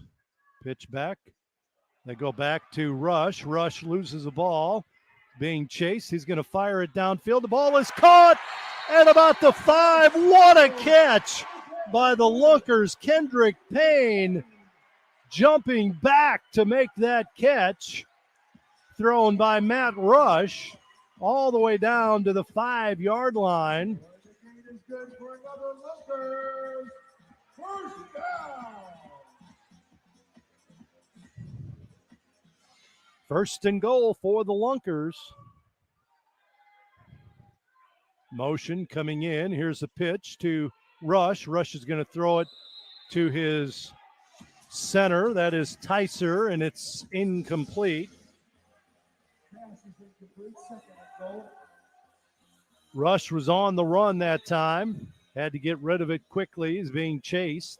Pitch back. They go back to Rush. Rush loses the ball. Being chased. He's going to fire it downfield. The ball is caught at about the 5. What a catch by the Lunkers. Kendrick Payne jumping back to make that catch. Thrown by Matt Rush all the way down to the 5-yard line. Is good for another Lunkers. First down. First and goal for the Lunkers. Motion coming in. Here's a pitch to Rush. Rush is going to throw it to his center. That is Tyser, and it's incomplete. Rush was on the run that time. Had to get rid of it quickly. He's being chased.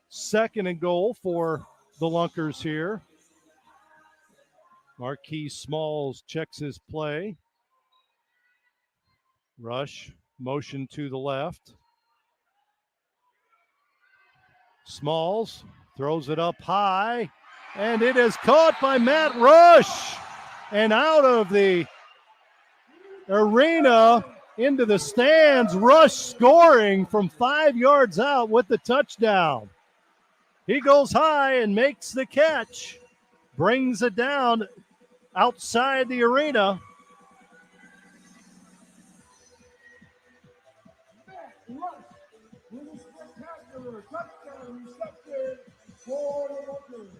Second and goal for the Lunkers here. Marquise Smalls checks his play. Rush, motion to the left. Smalls throws it up high, and it is caught by Matt Rush. And out of the arena into the stands, Rush scoring from 5 yards out with the touchdown. He goes high and makes the catch, brings it down outside the arena. Rush with a spectacular touchdown reception for the Lunkers.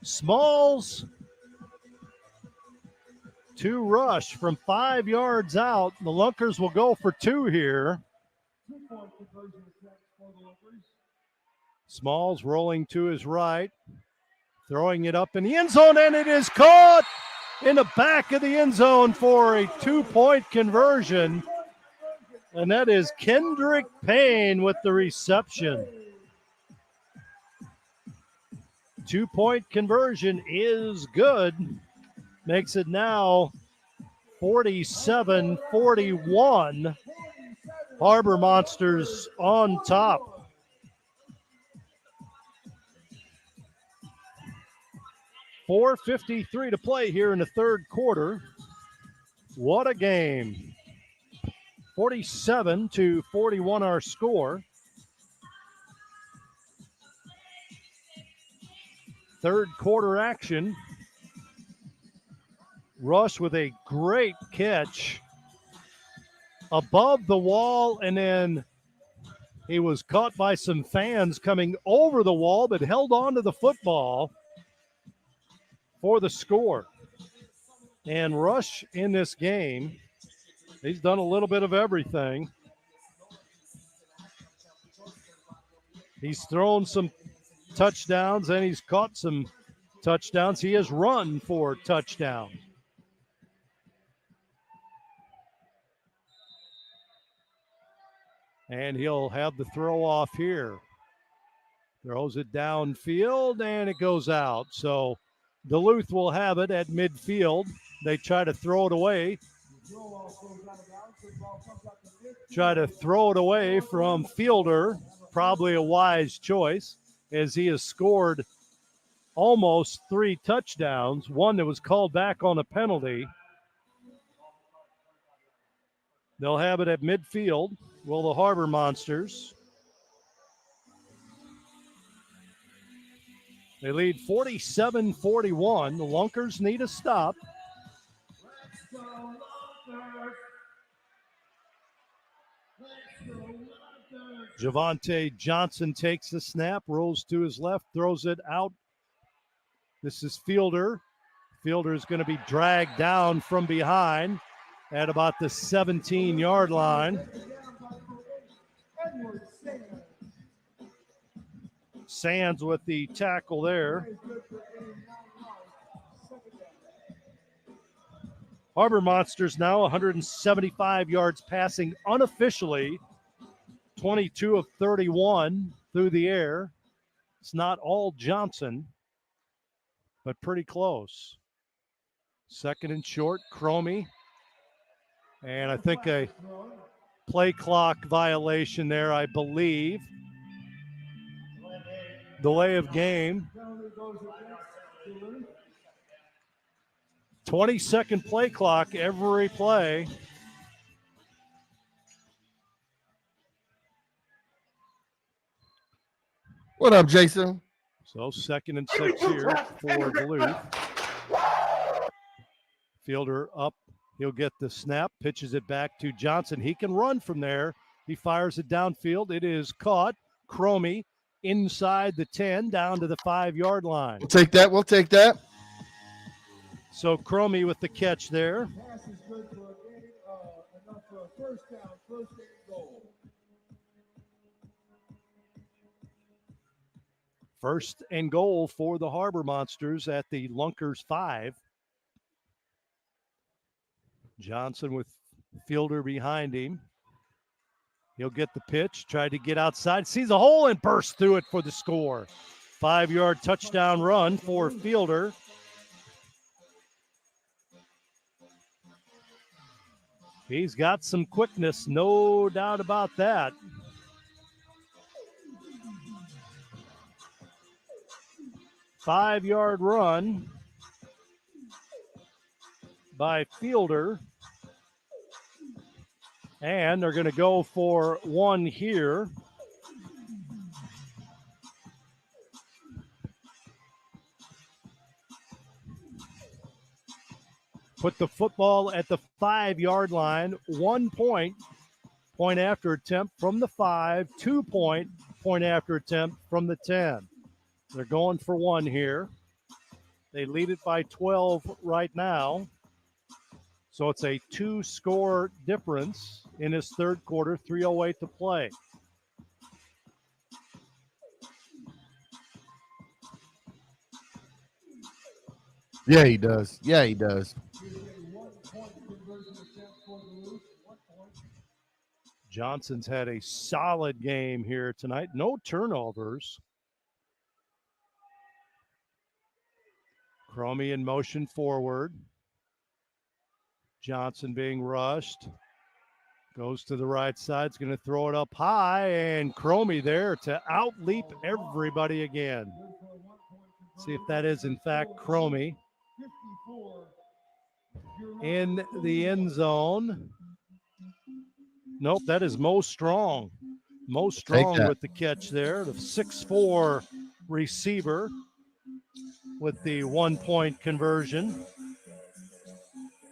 Smalls to Rush from 5 yards out. The Lunkers will go for 2 here. 2-point conversion attempt for the Lunkers. Smalls rolling to his right, throwing it up in the end zone, and it is caught in the back of the end zone for a 2-point conversion. And that is Kendrick Payne with the reception. 2-point conversion is good. Makes it now 47-41. Harbor Monsters on top. .453 to play here in the third quarter. What a game. 47-41 our score. Third quarter action. Rush with a great catch above the wall, and then he was caught by some fans coming over the wall, but held on to the football for the score. And Rush in this game, he's done a little bit of everything. He's thrown some touchdowns and he's caught some touchdowns. He has run for touchdown. And he'll have the throw off here. Throws it downfield and it goes out. So Duluth will have it at midfield. They try to throw it away. Try to throw it away from Fielder. Probably a wise choice, as he has scored almost 3 touchdowns, one that was called back on a penalty. They'll have it at midfield. Will the Harbor Monsters. They lead 47-41. The Lunkers need a stop. Javante Johnson takes the snap, rolls to his left, throws it out. This is Fielder. Fielder is going to be dragged down from behind at about the 17-yard line. Sands with the tackle there. Harbor Monsters now 175 yards passing unofficially. 22 of 31 through the air. It's not all Johnson, but pretty close. Second and short, Cromie. And I think play clock violation there, I believe. Delay of game. 20-second play clock every play. What up, Jason? So 2nd and 6 here for Duluth. Fielder up. He'll get the snap, pitches it back to Johnson. He can run from there. He fires it downfield. It is caught. Cromie inside the 10, down to the 5-yard line. We'll take that. We'll take that. So Cromie with the catch there. Pass is good for a gain, enough for a first down, first and goal. First and goal for the Harbor Monsters at the Lunkers 5. Johnson with Fielder behind him. He'll get the pitch, tried to get outside, sees a hole and bursts through it for the score. 5-yard touchdown run for Fielder. He's got some quickness, no doubt about that. Five-yard run by Fielder. And they're going to go for one here. Put the football at the 5-yard line. 1 point, point after attempt from the 5. 2 point, point after attempt from the 10. They're going for one here. They lead it by 12 right now. So it's a 2-score difference in his third quarter, 3:08 to play. Yeah, he does. Yeah, he does. Johnson's had a solid game here tonight. No turnovers. Cromie in motion forward. Johnson being rushed. Goes to the right side. It's going to throw it up high. And Cromie there to outleap everybody again. See if that is, in fact, Cromie. In the end zone. Nope, that is Mo Strong. Mo Strong with the catch there. The 6'4" receiver with the 1-point conversion.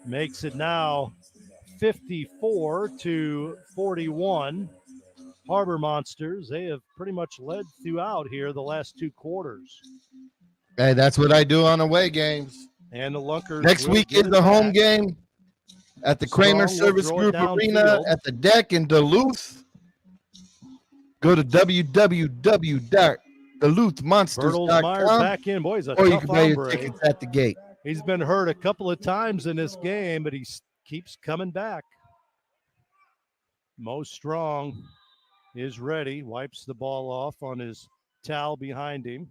Makes it now 54-41. Harbor Monsters, they have pretty much led throughout here the last 2 quarters. Hey, that's what I do on away games. And the Lunkers next week is the home game at the Kramer Service Group Arena at the Deck in Duluth. Go to www.duluthmonsters.com. Back in, boys. Or you can buy your tickets at the gate. He's been hurt a couple of times in this game, but he keeps coming back. Mo Strong is ready. Wipes the ball off on his towel behind him.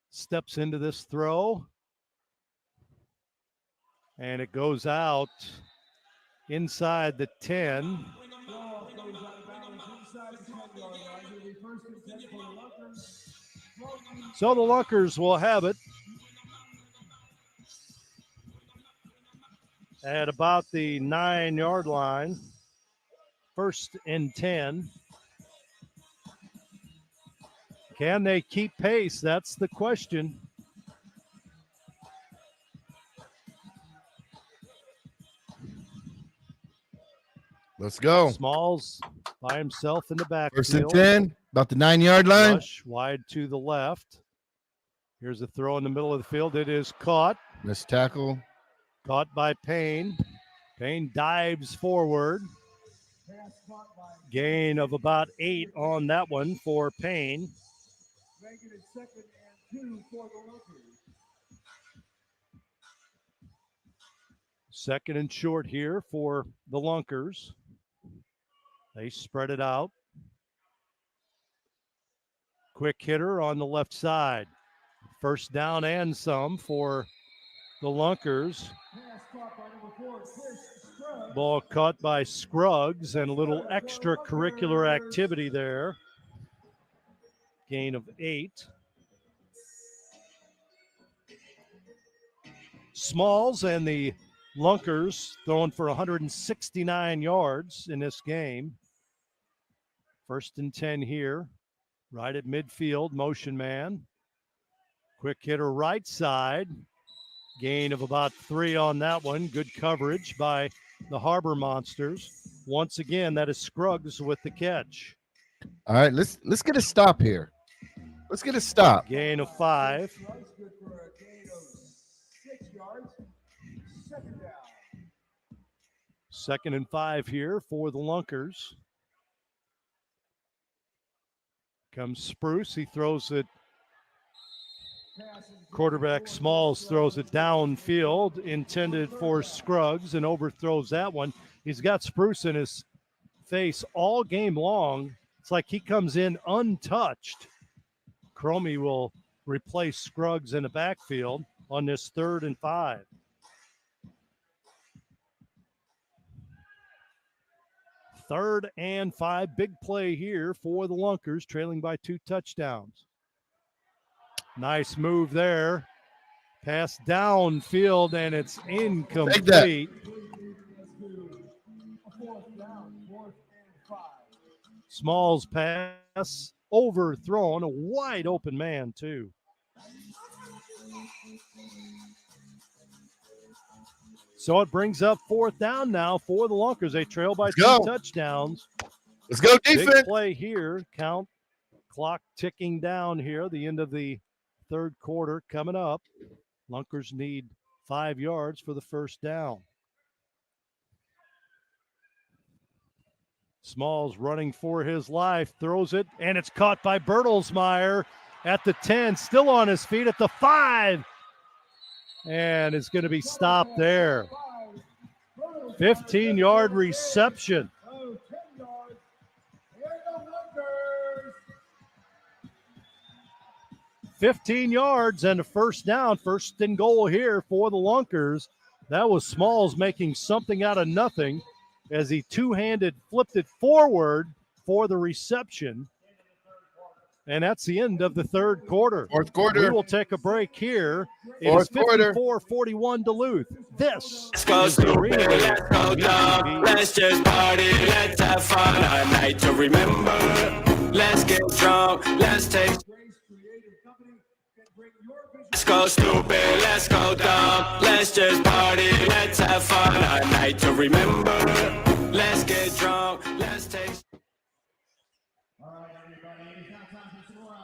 Steps into this throw. And it goes out inside the 10. So the Lunkers will have it at about the 9-yard line. 1st and 10. Can they keep pace? That's the question. Let's go. Smalls by himself in the backfield. 1st and 10, about the 9-yard line. Rush wide to the left. Here's a throw in the middle of the field. It is caught. Missed tackle. Caught by Payne. Payne dives forward. Gain of about 8 on that one for Payne. Making it 2nd and 2 for the Lunkers. 2nd and short here for the Lunkers. They spread it out. Quick hitter on the left side. 1st down and some for the Lunkers. Pass caught by number 4, Chris Scruggs. Ball caught by Scruggs and a little extracurricular activity there. Gain of 8. Smalls and the Lunkers throwing for 169 yards in this game. 1st and 10 here. Right at midfield, motion man. Quick hitter right side. Gain of about 3 on that one. Good coverage by the Harbor Monsters. Once again, that is Scruggs with the catch. All right, let's get a stop here. Let's get a stop. Gain of 5. Scruggs good for a gain of 6 yards. 2nd down. 2nd and 5 here for the Lunkers. Comes Spruce. He throws it. Quarterback Smalls throws it downfield, intended for Scruggs, and overthrows that one. He's got Spruce in his face all game long. It's like he comes in untouched. Cromie will replace Scruggs in the backfield on this 3rd and 5. Third and 5, big play here for the Lunkers, trailing by 2 touchdowns. Nice move there. Pass downfield, and it's incomplete. Smalls pass overthrown, a wide open man too. So it brings up 4th down now for the Lunkers. They trail by 2 touchdowns. Let's go defense. Big play here. Clock ticking down here. The end of the 3rd quarter coming up. Lunkers need 5 yards for the 1st down. Smalls running for his life, throws it, and it's caught by Bertelsmeyer at the 10, still on his feet at the 5, and it's going to be stopped there. 15-yard reception. 15 yards and a 1st down, 1st and goal here for the Lunkers. That was Smalls making something out of nothing as he two-handed flipped it forward for the reception. And that's the end of the 3rd quarter. 4th quarter. We will take a break here. It is 54-41 Duluth. This Let's go is the stupid, Arena let's go dumb, let's just party, let's have fun, a night to remember. Let's get drunk, let's take. Let's go stupid, let's go dumb, let's just party, let's have fun, a night to remember. Let's get drunk, let's take. All right, everybody, it is now time for some more.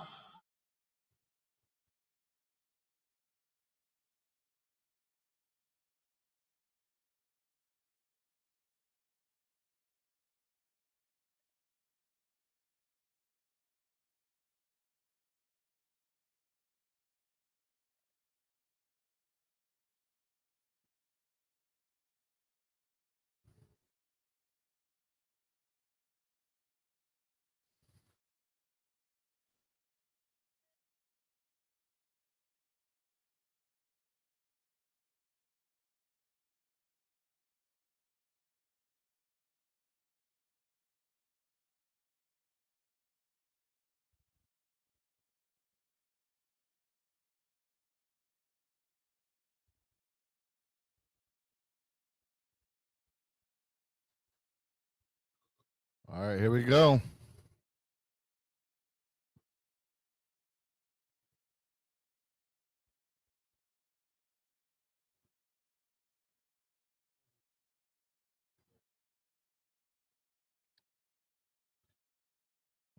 All right, here we go.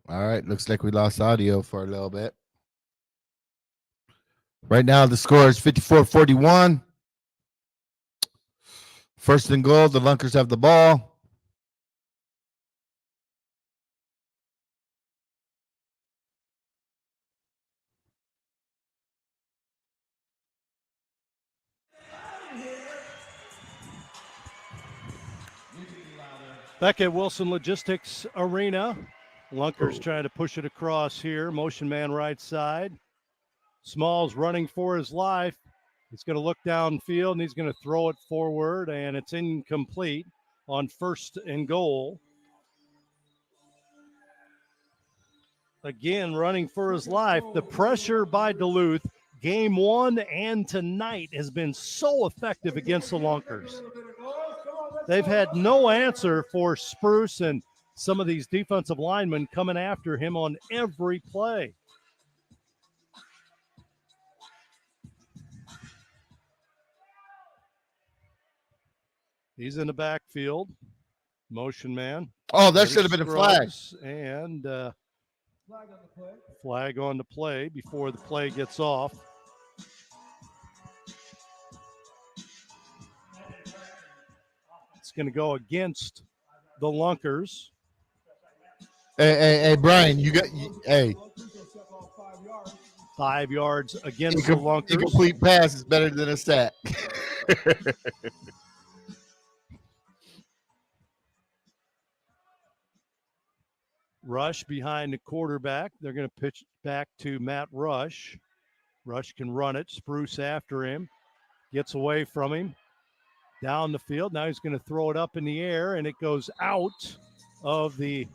All right, looks like we lost audio for a little bit. Right now, the score is 54-41. 1st and goal, the Lunkers have the ball. Back at Wilson Logistics Arena. Lunkers trying to push it across here. Motion man right side. Smalls running for his life. He's going to look downfield, and he's going to throw it forward, and it's incomplete on 1st and goal. Again, running for his life. The pressure by Duluth, game 1 and tonight, has been so effective against the Lunkers. They've had no answer for Spruce and some of these defensive linemen coming after him on every play. He's in the backfield. Motion man. Oh, that should have been a flag. And flag on the play before the play gets off. It's going to go against the Lunkers. Hey, Brian, hey. 5 yards against the Lunkers. Incomplete pass is better than a sack. Rush behind the quarterback. They're going to pitch back to Matt Rush. Rush can run it. Spruce after him. Gets away from him. Down the field. Now he's going to throw it up in the air, and it goes out of the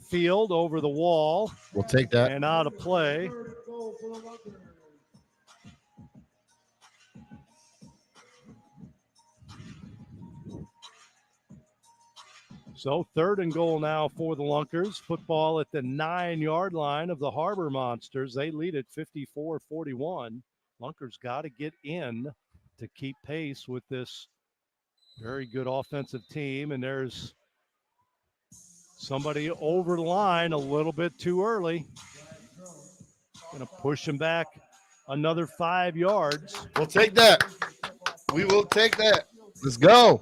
field over the wall. We'll take that. And out of play. So 3rd and goal now for the Lunkers. Football at the 9-yard line of the Harbor Monsters. They lead at 54-41. Lunkers got to get in to keep pace with this very good offensive team. And there's somebody over the line a little bit too early. Going to push him back another 5 yards. We'll take that. We will take that. Let's go.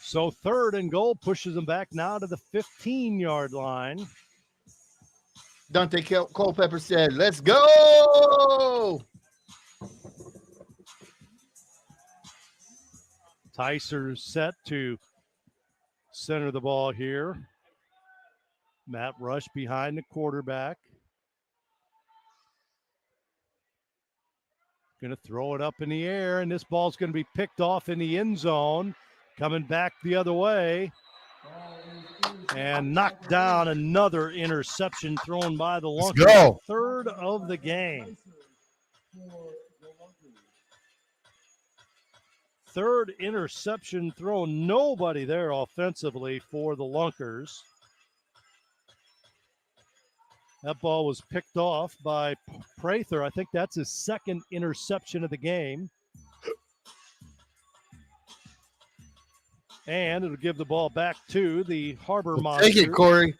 So 3rd and goal pushes them back now to the 15-yard line. Dante Culpepper said, let's go. Tyser set to center the ball here. Matt Rush behind the quarterback. Going to throw it up in the air, and this ball's going to be picked off in the end zone. Coming back the other way. And knocked down. Another interception thrown by the Lunkers. Let's go. 3rd of the game. 3rd interception thrown. Nobody there offensively for the Lunkers. That ball was picked off by Prather. I think that's his 2nd interception of the game. And it'll give the ball back to the Harbor Monsters. Take it, Corey.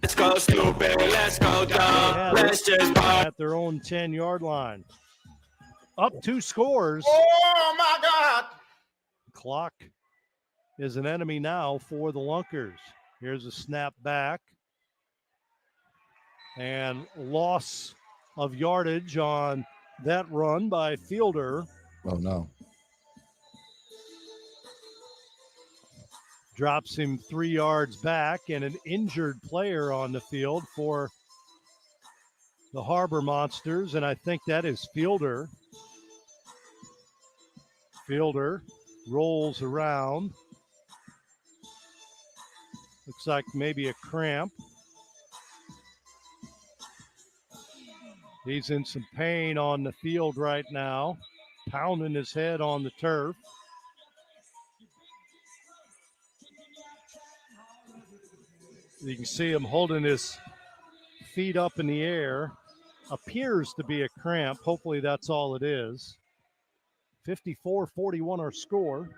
Let's go stupid, let's go dumb, let's just party. At their own 10-yard line. Up 2 scores. Oh, my God. Clock is an enemy now for the Lunkers. Here's a snap back. And loss of yardage on that run by Fielder. Oh, no. Drops him 3 yards back, and an injured player on the field for the Harbor Monsters, and I think that is Fielder. Fielder rolls around. Looks like maybe a cramp. He's in some pain on the field right now, pounding his head on the turf. You can see him holding his feet up in the air. Appears to be a cramp. Hopefully that's all it is. 54-41 our score.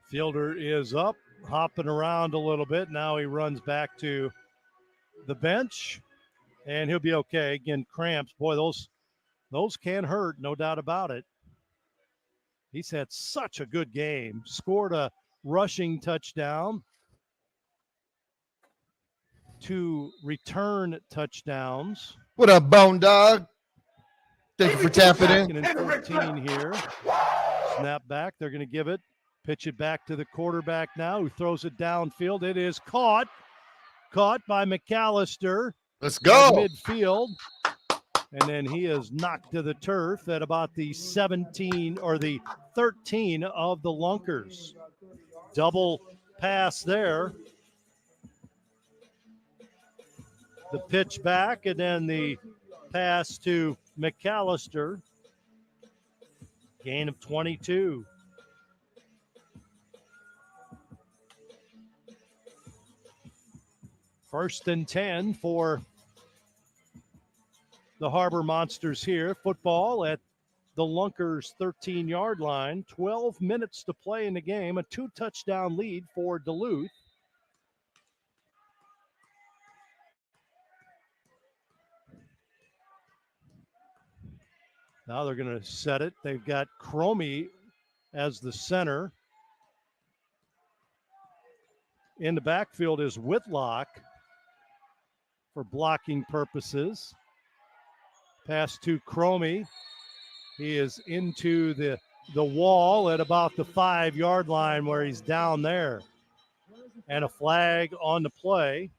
Fielder is up, hopping around a little bit. Now he runs back to the bench, and he'll be okay. Again, cramps. Boy, those can hurt, no doubt about it. He's had such a good game. Scored a rushing touchdown. 2 return touchdowns. What up, Bone Dog? Thank you for tapping in. 14 here. Snap back. They're going to give it. Pitch it back to the quarterback now, who throws it downfield. It is caught caught by McAllister Let's at go. midfield. And then he is knocked to the turf at about the 17 or the 13 of the Lunkers. Double pass there. The pitch back and then the pass to McAllister. Gain of 22. First and 10 for the Harbor Monsters here. Football at the Lunkers 13-yard line. 12 minutes to play in the game. A 2-touchdown lead for Duluth. Now they're going to set it. They've got Cromie as the center. In the backfield is Whitlock for blocking purposes. Pass to Cromie. He is into the wall at about the 5-yard line where he's down there. And a flag on the play.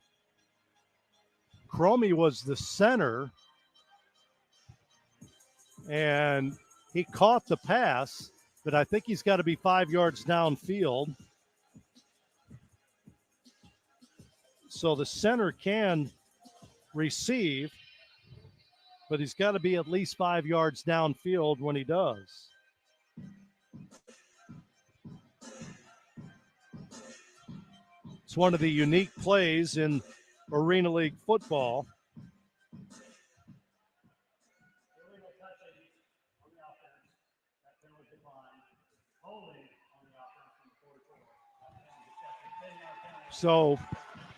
Cromie was the center. And he caught the pass, but I think he's got to be 5 yards downfield. So the center can receive, but he's got to be at least 5 yards downfield when he does. It's one of the unique plays in Arena League football. So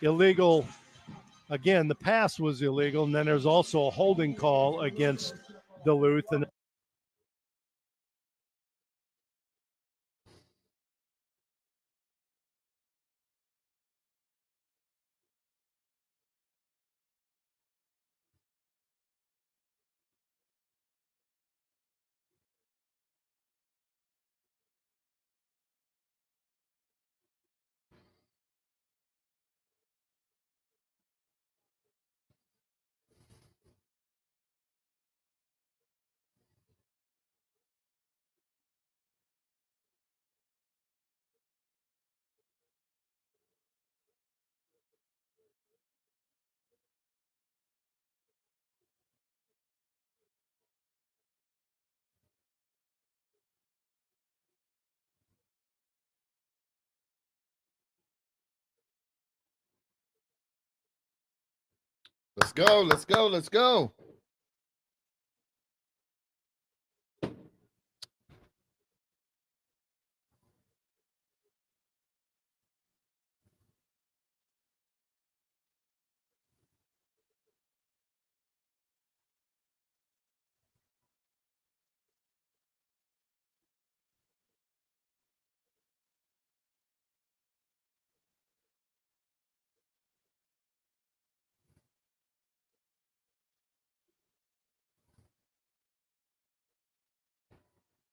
illegal. Again, the pass was illegal, and then there's also a holding call against Duluth. And Let's go. Let's go. Let's go.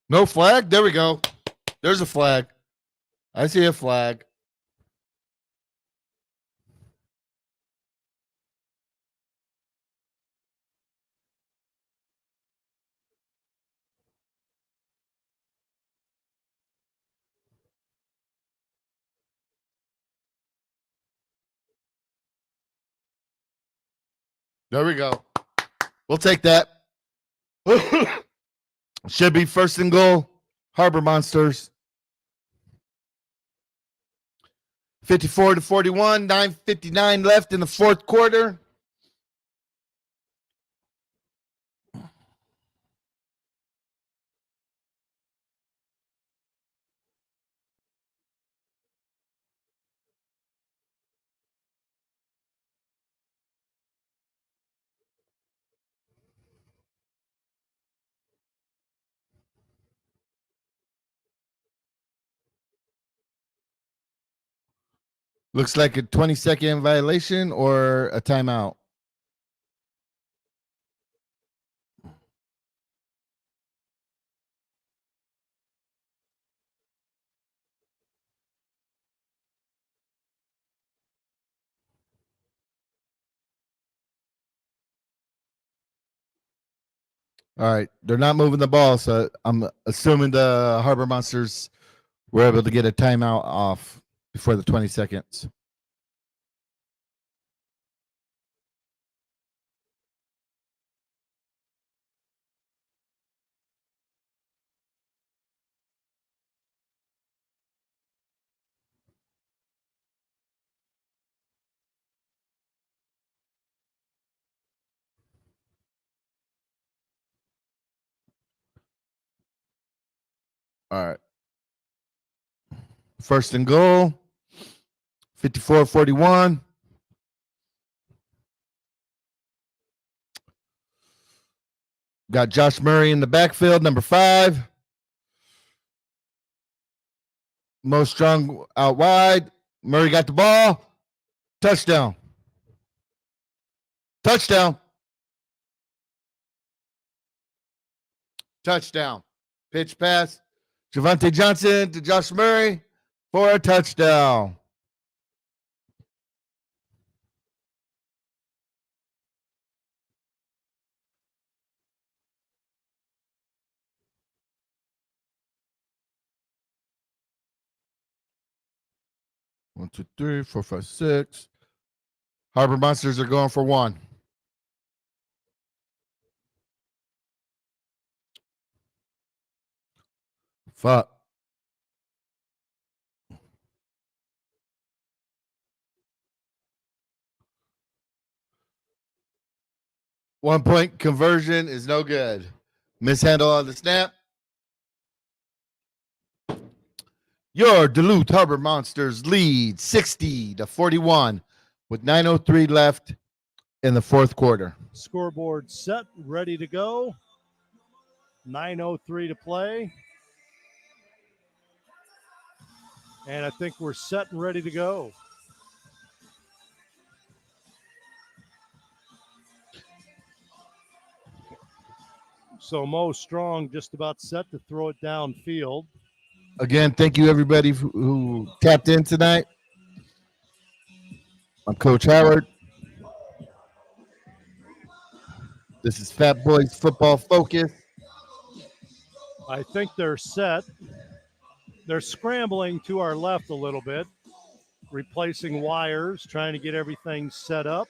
No flag. There we go. There's a flag. I see a flag. There we go. We'll take that. Should be first and goal. Harbor Monsters. 54-41, 9:59 left in the fourth quarter. Looks like a 20-second violation or a timeout. All right. They're not moving the ball, so I'm assuming the Harbor Monsters were able to get a timeout off before the 20 seconds. All right. First and goal, 54-41. Got Josh Murray in the backfield, number 5. Mo Strong out wide. Murray got the ball. Touchdown. Touchdown. Touchdown. Pitch pass. Javante Johnson to Josh Murray for a touchdown. One, two, three, four, five, six. Harbor Monsters are going for 1. Fuck. One-point conversion is no good. Mishandle on the snap. Your Duluth Harbor Monsters lead 60-41 with 9:03 left in the fourth quarter. Scoreboard set, ready to go. 9:03 to play. And I think we're set and ready to go. So Mo Strong just about set to throw it downfield. Again, thank you everybody who tapped in tonight. I'm Coach Howard. This is Fat Boys Football Focus. I think they're set. They're scrambling to our left a little bit, replacing wires, trying to get everything set up.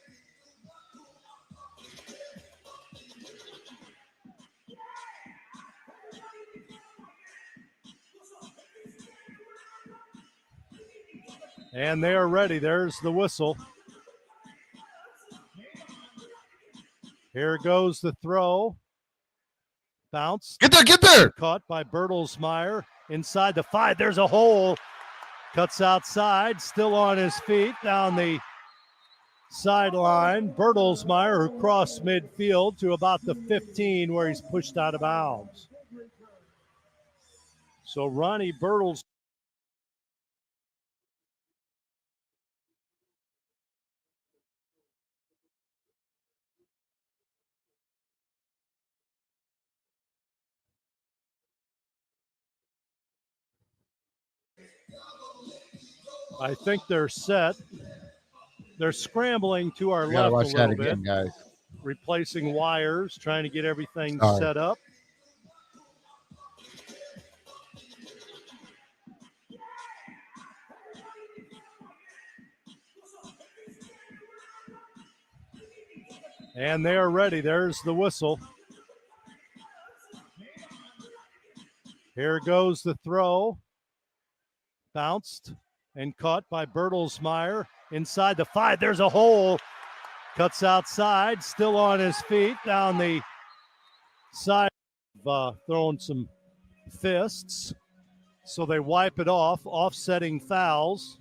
And they are ready. There's the whistle. Here goes the throw. Bounce. Get there, get there. Caught by Bertelsmeyer inside the 5. There's a hole. Cuts outside, still on his feet down the sideline. Bertelsmeyer, who crossed midfield to about the 15 where he's pushed out of bounds. So Ronnie Bertels. I think they're set. They're scrambling to our We gotta left watch a that little bit, again, guys. replacing wires, trying to get everything Sorry. set up. And they are ready. There's the whistle. Here goes the throw. Bounced and caught by Bertelsmeyer inside the 5. There's a hole. Cuts outside, still on his feet down the side, throwing some fists. So they wipe it off, offsetting fouls.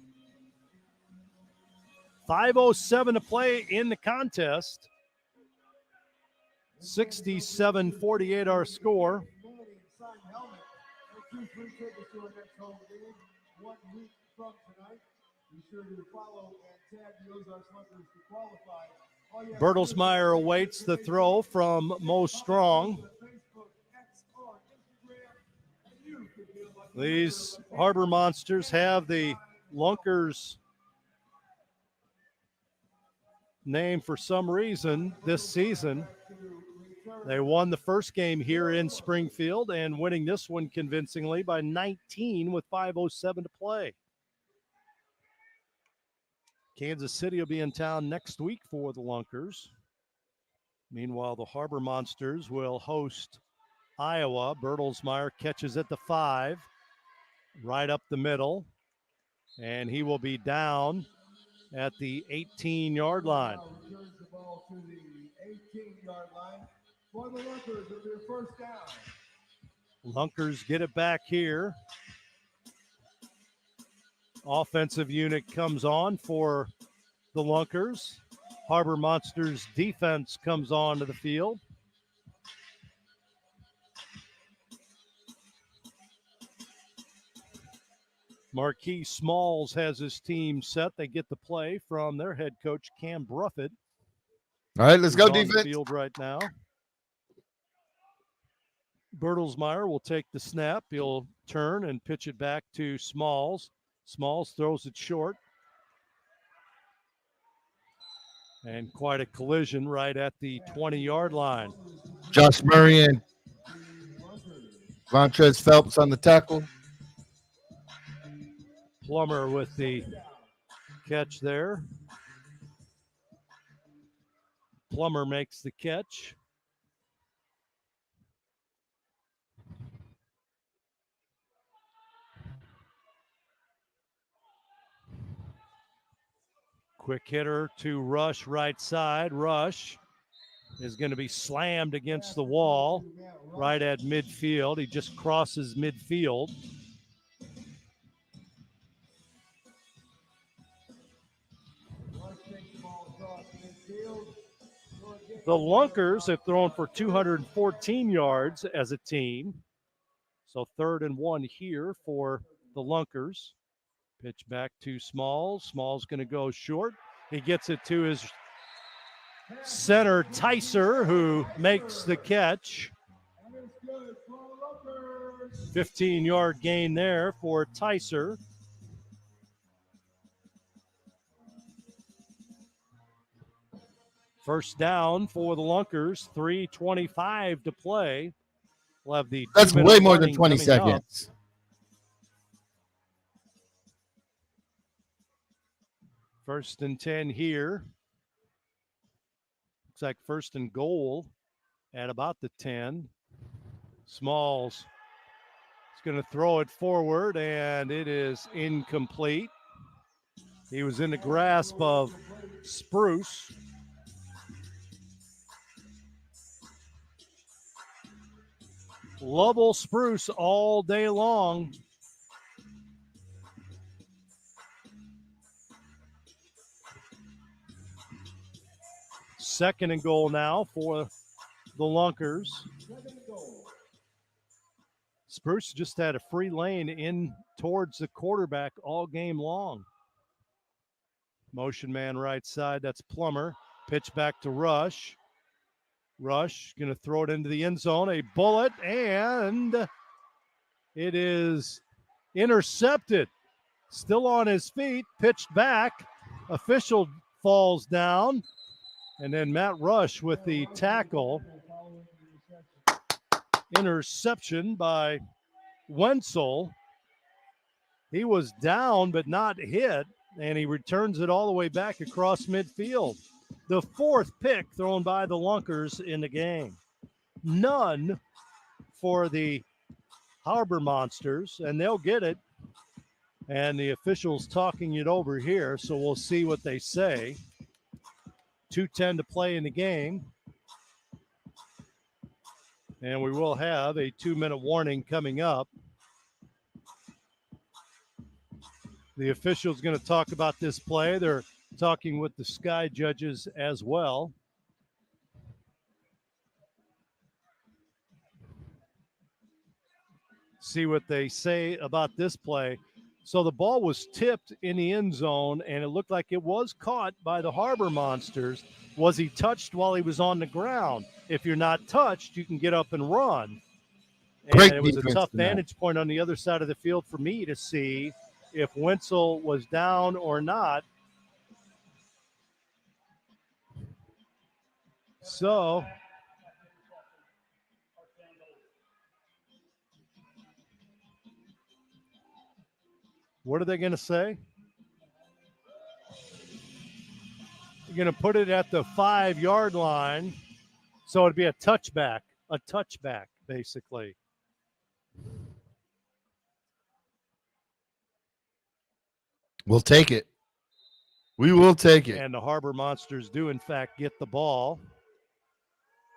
5:07 to play in the contest. 67-48 our score. Bertelsmeyer awaits the throw from Mo Strong. These Harbor Monsters have the Lunkers name for some reason this season. They won the first game here in Springfield and winning this one convincingly by 19 with 5:07 to play. Kansas City will be in town next week for the Lunkers. Meanwhile, the Harbor Monsters will host Iowa. Bertelsmeyer catches at the 5, right up the middle, and he will be down at the 18-yard line. Returns the ball to the 18-yard line for the Lunkers with their first down. Lunkers get it back here. Offensive unit comes on for the Lunkers. Harbor Monsters defense comes onto the field. Marquis Smalls has his team set. They get the play from their head coach, Cam Bruffett. All right, let's go, on the defense. field right now. Bertelsmeyer will take the snap. He'll turn and pitch it back to Smalls. Smalls throws it short. And quite a collision right at the 20-yard line. Josh Murray and Vontrez Phelps on the tackle. Plummer with the catch there. Plummer makes the catch. Quick hitter to Rush right side. Rush is going to be slammed against the wall right at midfield. He just crosses midfield. The Lunkers have thrown for 214 yards as a team. So 3rd and 1 here for the Lunkers. Pitch back to Smalls. Smalls going to go short. He gets it to his center, Tyser, who makes the catch. 15-yard gain there for Tyser. First down for the Lunkers, 3:25 to play. We'll have the That's way more than warning 20 coming up. seconds. First and 10 here. Looks like first and goal at about the 10. Smalls is going to throw it forward, and it is incomplete. He was in the grasp of Spruce. Lovell Spruce all day long. Second and goal now for the Lunkers. Spruce just had a free lane in towards the quarterback all game long. Motion man right side, that's Plummer. Pitch back to Rush. Rush going to throw it into the end zone. A bullet, and it is intercepted. Still on his feet, pitched back. Official falls down. And then Matt Rush with the tackle. Interception by Wenzel. He was down but not hit, and he returns it all the way back across midfield. The 4th pick thrown by the Lunkers in the game. None for the Harbor Monsters, and they'll get it. And the officials talking it over here, so we'll see what they say. 2:10 to play in the game. And we will have a 2-minute warning coming up. The official's going to talk about this play. They're talking with the Sky judges as well. See what they say about this play. So the ball was tipped in the end zone, and it looked like it was caught by the Harbor Monsters. Was he touched while he was on the ground? If you're not touched, you can get up and run. And Great it was a defense tough tonight. vantage point on the other side of the field for me to see if Wenzel was down or not. So What are they going to say? You're going to put it at the 5-yard line. So it'd be a touchback, basically. We'll take it. We will take it. And the Harbor Monsters do, in fact, get the ball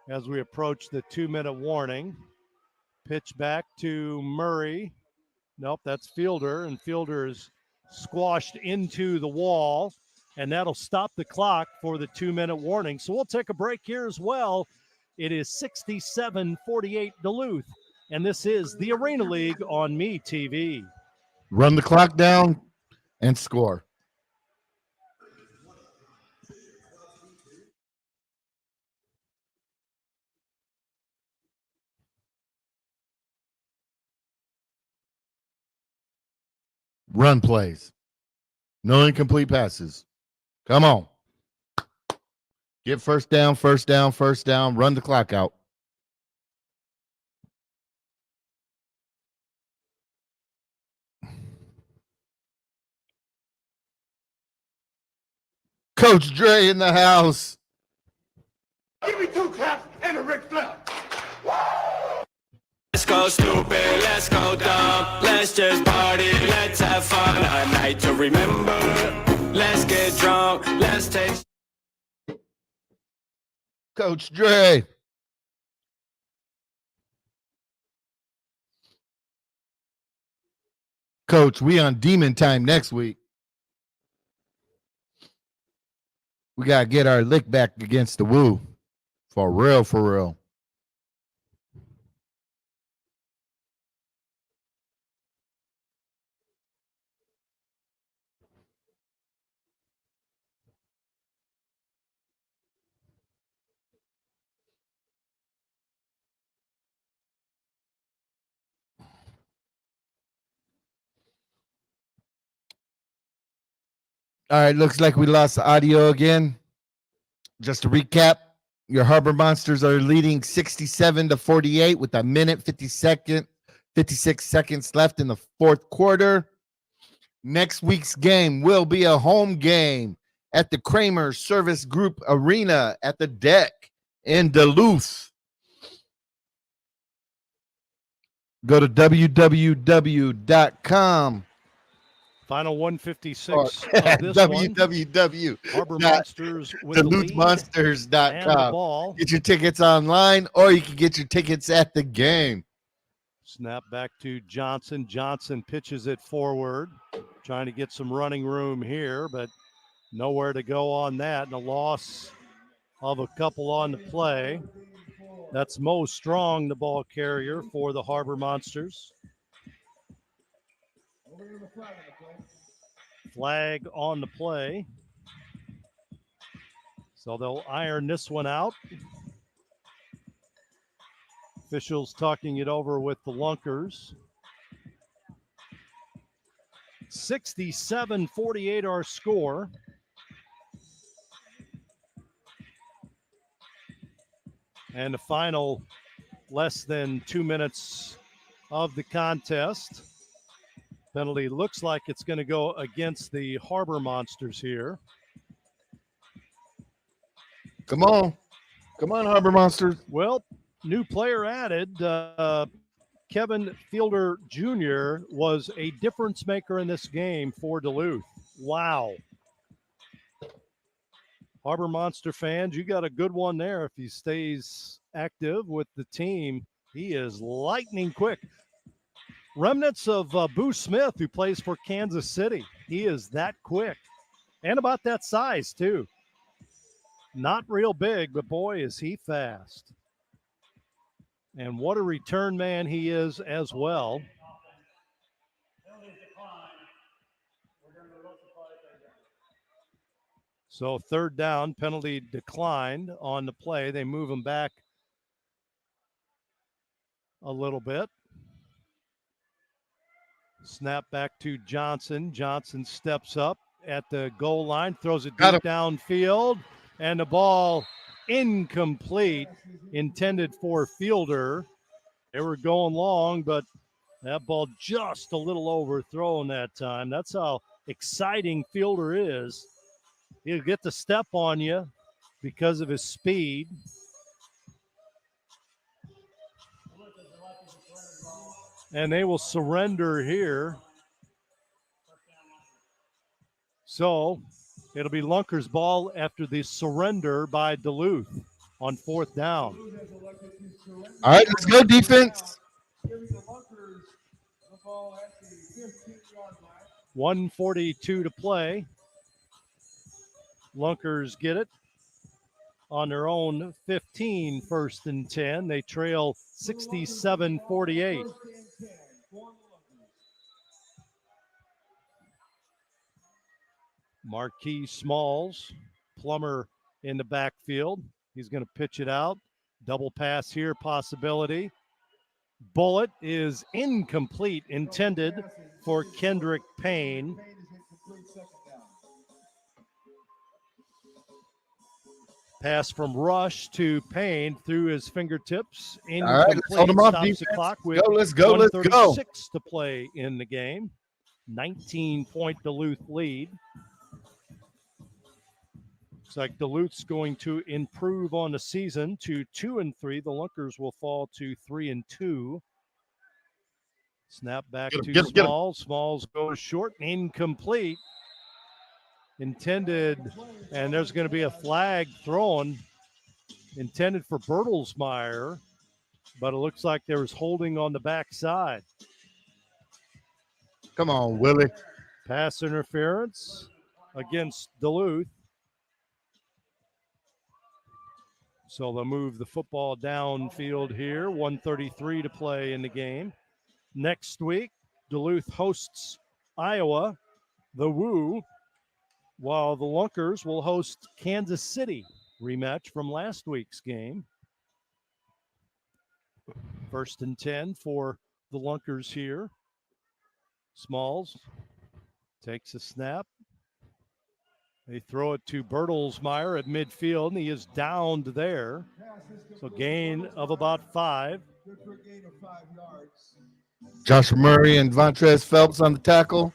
as we approach the 2-minute warning. Pitch back to Murray. Nope, that's Fielder, and Fielder is squashed into the wall, and that'll stop the clock for the 2-minute warning. So we'll take a break here as well. It is 67-48 Duluth, and this is the Arena League on Me TV. Run the clock down and score. Run plays. No incomplete passes. Come on. Get first down. Run the clock out. Coach Dre in the house. Give me 2 claps and a Ric Flair. Let's go stupid, let's go dumb. Let's just party, let's have fun. A night to remember. Let's get drunk, let's take. Coach Dre. Coach, we on demon time next week. We got to get our lick back against the Woo. For real, for real. All right, looks like we lost the audio again. Just to recap, your Harbor Monsters are leading 67-48 with 56 seconds left in the fourth quarter. Next week's game will be a home game at the Kramer Service Group Arena at the Deck in Duluth. Go to www.com. Final 156 of this one. www. Harbor Monsters with the lead and the DuluthMonsters.com. ball. Get your tickets online, or you can get your tickets at the game. Snap back to Johnson. Johnson pitches it forward, trying to get some running room here, but nowhere to go on that. And a loss of a couple on the play. That's Mo Strong, the ball carrier for the Harbor Monsters. Flag on the play. So they'll iron this one out. Officials talking it over with the Lunkers. 67-48 our score. And the final less than 2 minutes of the contest. Penalty looks like it's going to go against the Harbor Monsters here. Come on. Come on, Harbor Monsters. Well, new player added. Kevin Fielder Jr. was a difference maker in this game for Duluth. Wow. Harbor Monster fans, you got a good one there. If he stays active with the team, he is lightning quick. Remnants of Boo Smith, who plays for Kansas City. He is that quick and about that size, too. Not real big, but boy, is he fast. And what a return man he is as well. So third down, penalty declined on the play. They move him back a little bit. Snap back to Johnson. Johnson steps up at the goal line, throws it deep downfield, and the ball incomplete, intended for Fielder. They were going long, but That ball just a little overthrown that time. That's how exciting Fielder is. He'll get the step on you because of his speed. And they will surrender here. So it'll be Lunkers' ball after the surrender by Duluth on 4th down. All right, let's go defense. 1:42 to play. Lunkers get it on their own 15, 1st and 10. They trail 67-48. Marquis Smalls, Plummer in the backfield. He's going to pitch it out. Double pass here, possibility. Bullet is incomplete, intended for Kendrick Payne. Pass from Rush to Payne through his fingertips. All right, let's hold him off Stops the defense. clock with Let's go. 1:36 to play in the game. 19-point Duluth lead. Looks like Duluth's going to improve on the season to 2-3. The Lunkers will fall to 3-2. Snap back to Smalls. Smalls goes short, incomplete. Intended, and there's going to be a flag thrown intended for Bertelsmeyer, but it looks like there was holding on the backside. Come on, Willie. Pass interference against Duluth. So they'll move the football downfield here. 1:33 to play in the game. Next week, Duluth hosts Iowa, the Woo, while the Lunkers will host Kansas City, rematch from last week's game. 1st and 10 for the Lunkers here. Smalls takes a snap. They throw it to Bertelsmeyer at midfield, and he is downed there. So gain of about 5. Josh Murray and Vontrez Phelps on the tackle.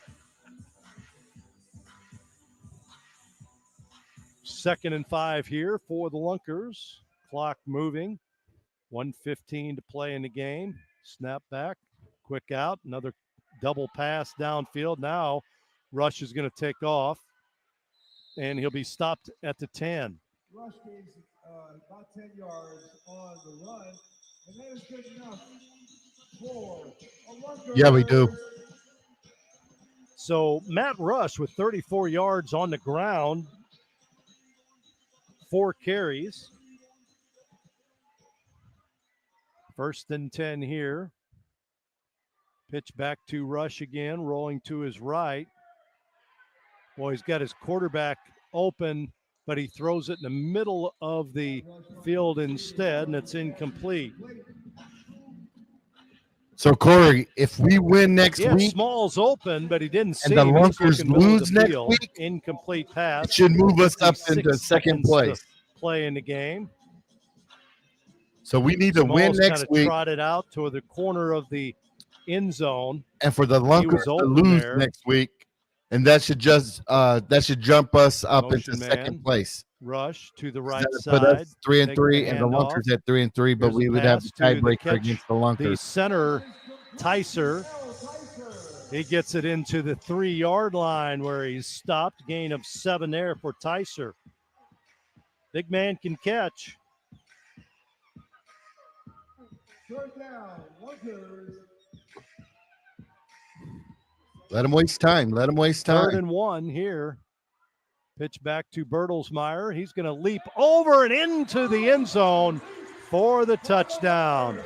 2nd and 5 here for the Lunkers. Clock moving. 1:15 to play in the game. Snap back. Quick out. Another double pass downfield. Now Rush is going to take off, and he'll be stopped at the 10. Rush gains about 10 yards on the run, and that is good enough for a Lunkers. Yeah, we do. So Matt Rush with 34 yards on the ground, 4 carries. 1st and 10 here. Pitch back to Rush again, rolling to his right. Well, he's got his quarterback open, but he throws it in the middle of the field instead, and it's incomplete. So, Corey, if we win next week, Smalls open, but he didn't see and the him. He's Lunkers looking middle of lose the next field. week, Incomplete pass. it should move us up 56 into second seconds place. to play in the game. So we need to win Smalls next kind of week, trotted out to the corner of the end zone. and for the Lunkers to open lose there. next week, and that should jump us up Motion into man. second place. Rush to the right That would put side. us 3-3, Take and the the Lunkers handoff. at 3-3, but Here's we a would have pass the to the tiebreaker catch. against the The Lunkers. center, Tyser, he gets it into the 3-yard line where he's stopped. Gain of 7 there for Tyser. Big man can catch. Third down, Lunkers. Let him waste time. 3rd and 1 here. Pitch back to Bertelsmeyer. He's going to leap over and into the end zone for the touchdown.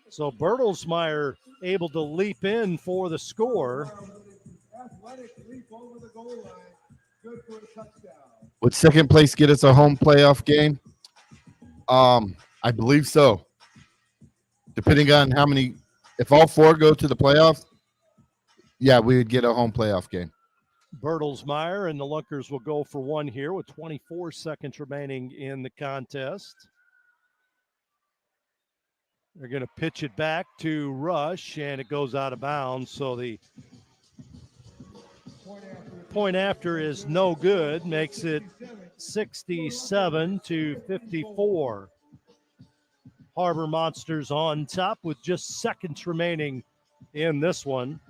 So Bertelsmeyer able to leap in for the score. Athletic leap over the goal line. Good for a touchdown. Would second place get us a home playoff game? I believe so. Depending on how many, if all 4 go to the playoffs, yeah, we would get a home playoff game. Bertelsmeyer and the Lunkers will go for 1 here with 24 seconds remaining in the contest. They're going to pitch it back to Rush, and it goes out of bounds. So the point after is no good, makes it 67-54. Harbor Monsters on top with just seconds remaining in this one.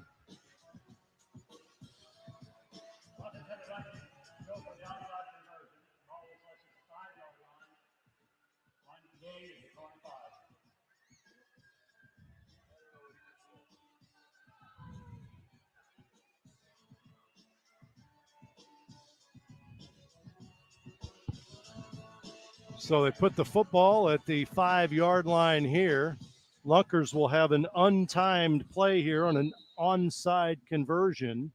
So they put the football at the 5-yard line here. Lunkers will have an untimed play here on an onside conversion.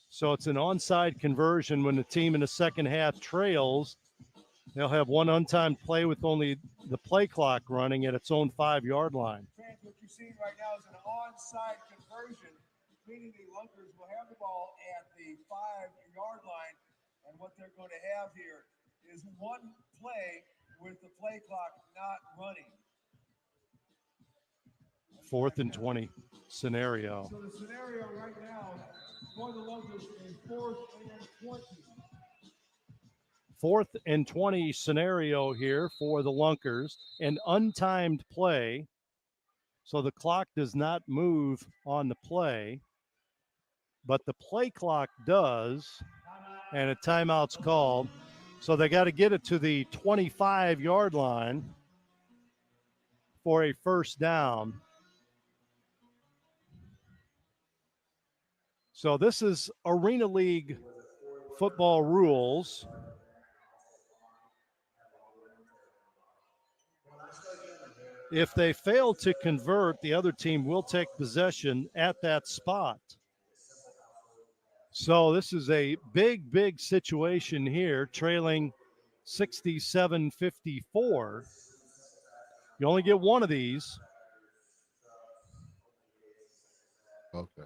So it's an onside conversion when the team in the second half trails. They'll have one untimed play with only the play clock running at its own 5-yard line. Fans, what you're seeing right now is an onside conversion, meaning the Lunkers will have the ball at the 5-yard line, and what they're going to have here is one play with the play clock not running. 4th and 20 scenario. So the scenario right now for the Lunkers is 4th and 20. 4th and 20 scenario here for the Lunkers. An untimed play. So the clock does not move on the play, but the play clock does, and a timeout's called. So they got to get it to the 25-yard line for a first down. So this is Arena League football rules. If they fail to convert, the other team will take possession at that spot. So this is a big, big situation here, trailing 67-54. You only get one of these. Okay.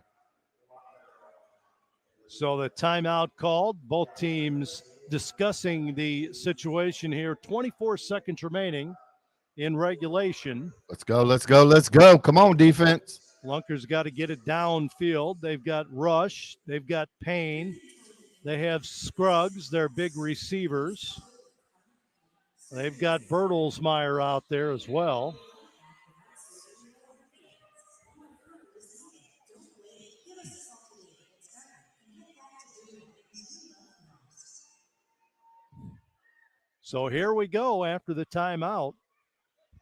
So the timeout called. Both teams discussing the situation here. 24 seconds remaining in regulation. Let's go. Let's go. Let's go. Come on, defense. Lunkers got to get it downfield. They've got Rush. They've got Payne. They have Scruggs, their big receivers. They've got Bertelsmeyer out there as well. So here we go after the timeout.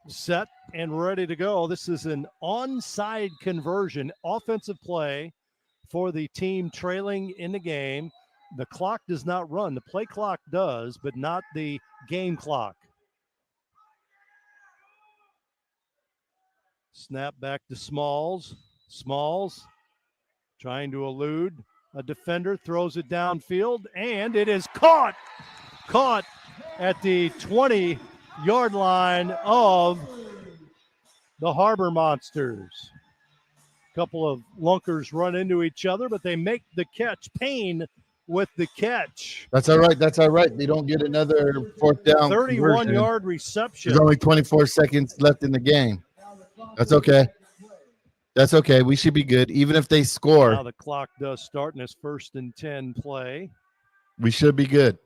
Set and ready to go. This is an onside conversion, offensive play for the team trailing in the game. The clock does not run. The play clock does, but not the game clock. Snap back to Smalls. Smalls trying to elude a defender, throws it downfield, and it is caught. Caught at the 20-yard line of the Harbor Monsters. A couple of Lunkers run into each other, but they make the catch. Payne with the catch. That's all right. That's all right. They don't get another fourth down. 31-yard reception. There's only 24 seconds left in the game. That's okay. That's okay. We should be good. Even if they score, Now the clock does start in this 1st and 10 play. we should be good.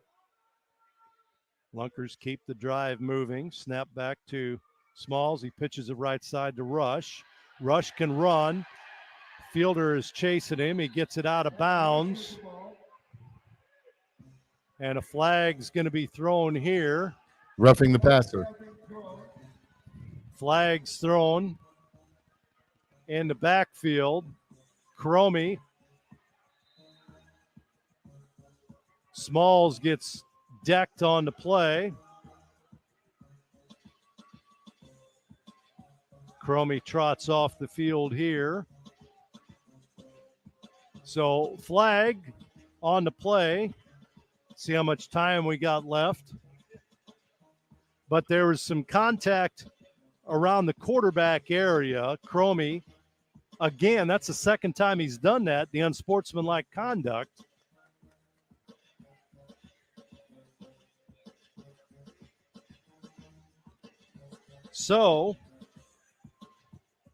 Lunkers keep the drive moving. Snap back to Smalls. He pitches it right side to Rush. Rush can run. Fielder is chasing him. He gets it out of bounds. And a flag's going to be thrown here. Roughing the passer. Flag's thrown in the backfield. Cromie. Smalls gets decked on the play. Cromie trots off the field here. So flag on the play. See how much time we got left. But there was some contact around the quarterback area. Cromie, again, that's the second time he's done that, the unsportsmanlike conduct. So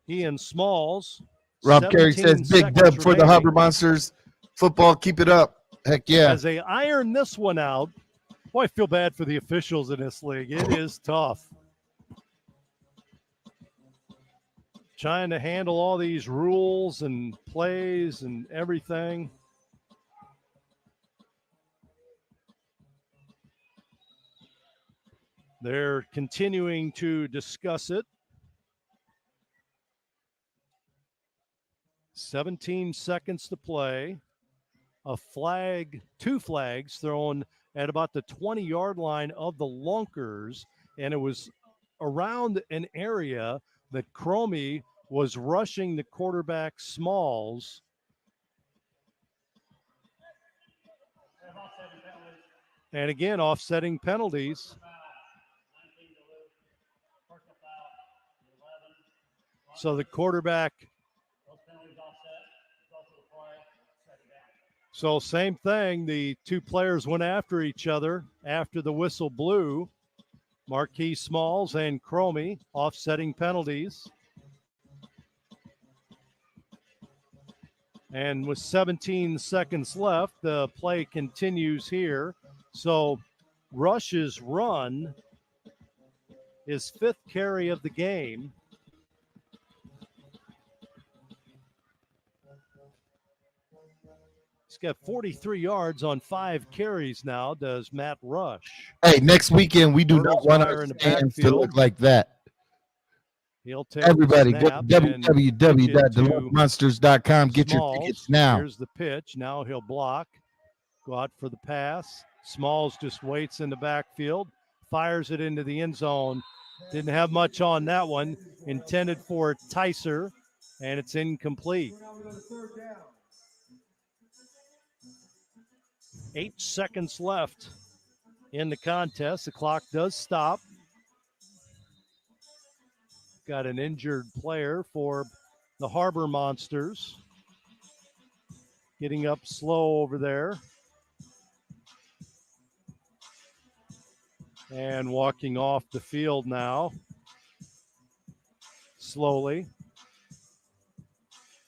he and Smalls. Rob Carey says, 17 big dub seconds for the remaining. Harbor Monsters. Football, keep it up. Heck yeah. As they iron this one out, boy, I feel bad for the officials in this league. It is tough. Trying to handle all these rules and plays and everything. They're continuing to discuss it. 17 seconds to play. A flag, 2 flags thrown at about the 20-yard line of the Lunkers, and it was around an area that Cromie was rushing the quarterback Smalls. And again, offsetting penalties. So the quarterback. So same thing. The 2 players went after each other after the whistle blew. Marquis Smalls and Cromie offsetting penalties. And with 17 seconds left, the play continues here. So Rush's run, his 5th carry of the game. He's got 43 yards on 5 carries now, does Matt Rush. Hey, next weekend, we do not want Bertelsmeyer our in the stands to backfield. look like that. He'll take Everybody, the go snap to and pitch it to www.themonsters.com. Get your Smalls. tickets now. Here's the pitch. Now he'll block. Go out for the pass. Smalls just waits in the backfield. Fires it into the end zone. Didn't have much on that one. Intended for Tyser, and it's incomplete. 8 seconds left in the contest. The clock does stop. Got an injured player for the Harbor Monsters. Getting up slow over there. And walking off the field now. Slowly.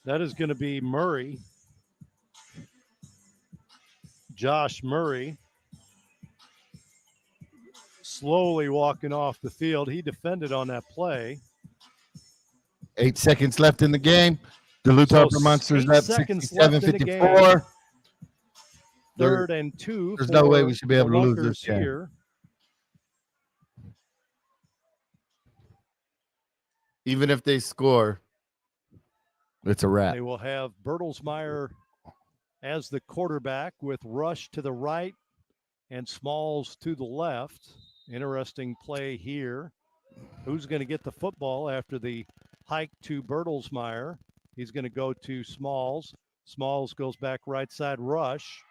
That is going to be Murray. Josh Murray. Slowly walking off the field. He defended on that play. 8 seconds left in the game. Duluth So Harbor Monsters 8 up seconds left in the 67-54. Third and 2. There's no way we for should be able the to lose Lunkers this game. here. Even if they score, it's a wrap. They will have Bertelsmeyer as the quarterback with Rush to the right and Smalls to the left. Interesting play here. Who's going to get the football after the hike to Bertelsmeyer? He's going to go to Smalls. Smalls goes back right side. Rush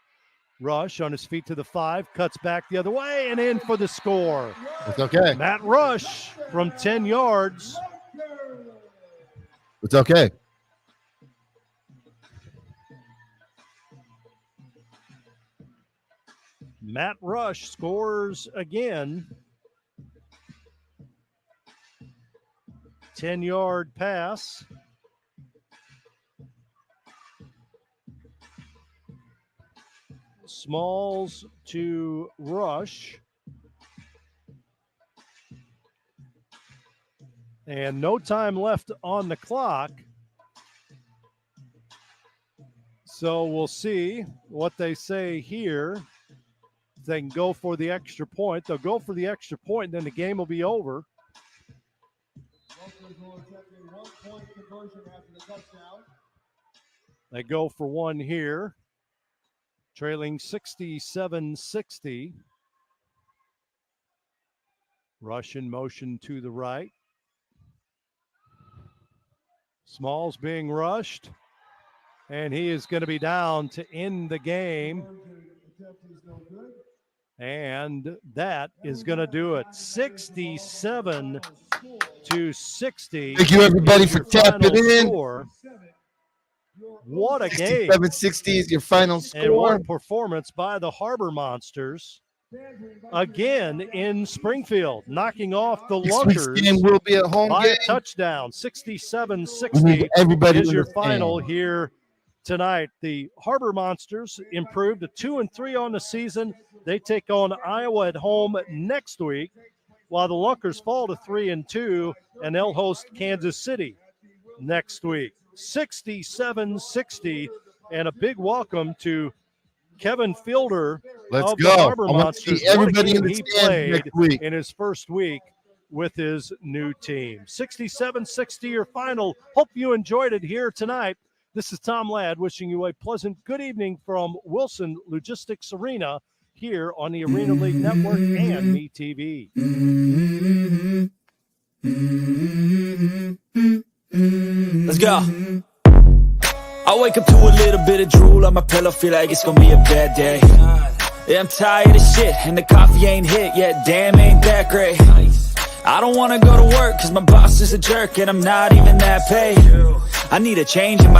on his feet to the 5, cuts back the other way and in for the score. It's okay. Matt Rush from 10 yards. It's okay. Matt Rush scores again. 10-yard pass. Smalls to Rush. And no time left on the clock. So we'll see what they say here. If they can go for the extra point, they'll go for the extra point, and then the game will be over. They go for one here, trailing 67-60. Rush in motion to the right. Smalls being rushed, and he is going to be down to end the game. And that is going to do it. 67-60. Thank you, everybody, for tapping in. Score. What a game. 67-60 is your final And what score. a performance by the Harbor Monsters. again in Springfield, knocking off the Next week's Lunkers game will be a home by game. a touchdown. We 67-60 need everybody is to your understand. final here tonight. The Harbor Monsters improved to 2-3 on the season. They take on Iowa at home next week, while the Lunkers fall to 3-2, and they'll host Kansas City next week. 67-60, and a big welcome to Kevin Fielder Let's of go. the Harbor I want to see Monsters. What a everybody in game the he stands played next week. in his first week with his new team. 67-60 your final. Hope you enjoyed it here tonight. This is Tom Ladd wishing you a pleasant good evening from Wilson Logistics Arena here on the Arena League Network and Me TV. Let's go. I wake up to a little bit of drool on my pillow, feel like it's gonna be a bad day. Yeah, I'm tired of shit, and the coffee ain't hit yet, damn, ain't that great. I don't wanna go to work, cause my boss is a jerk, and I'm not even that paid. I need a change in my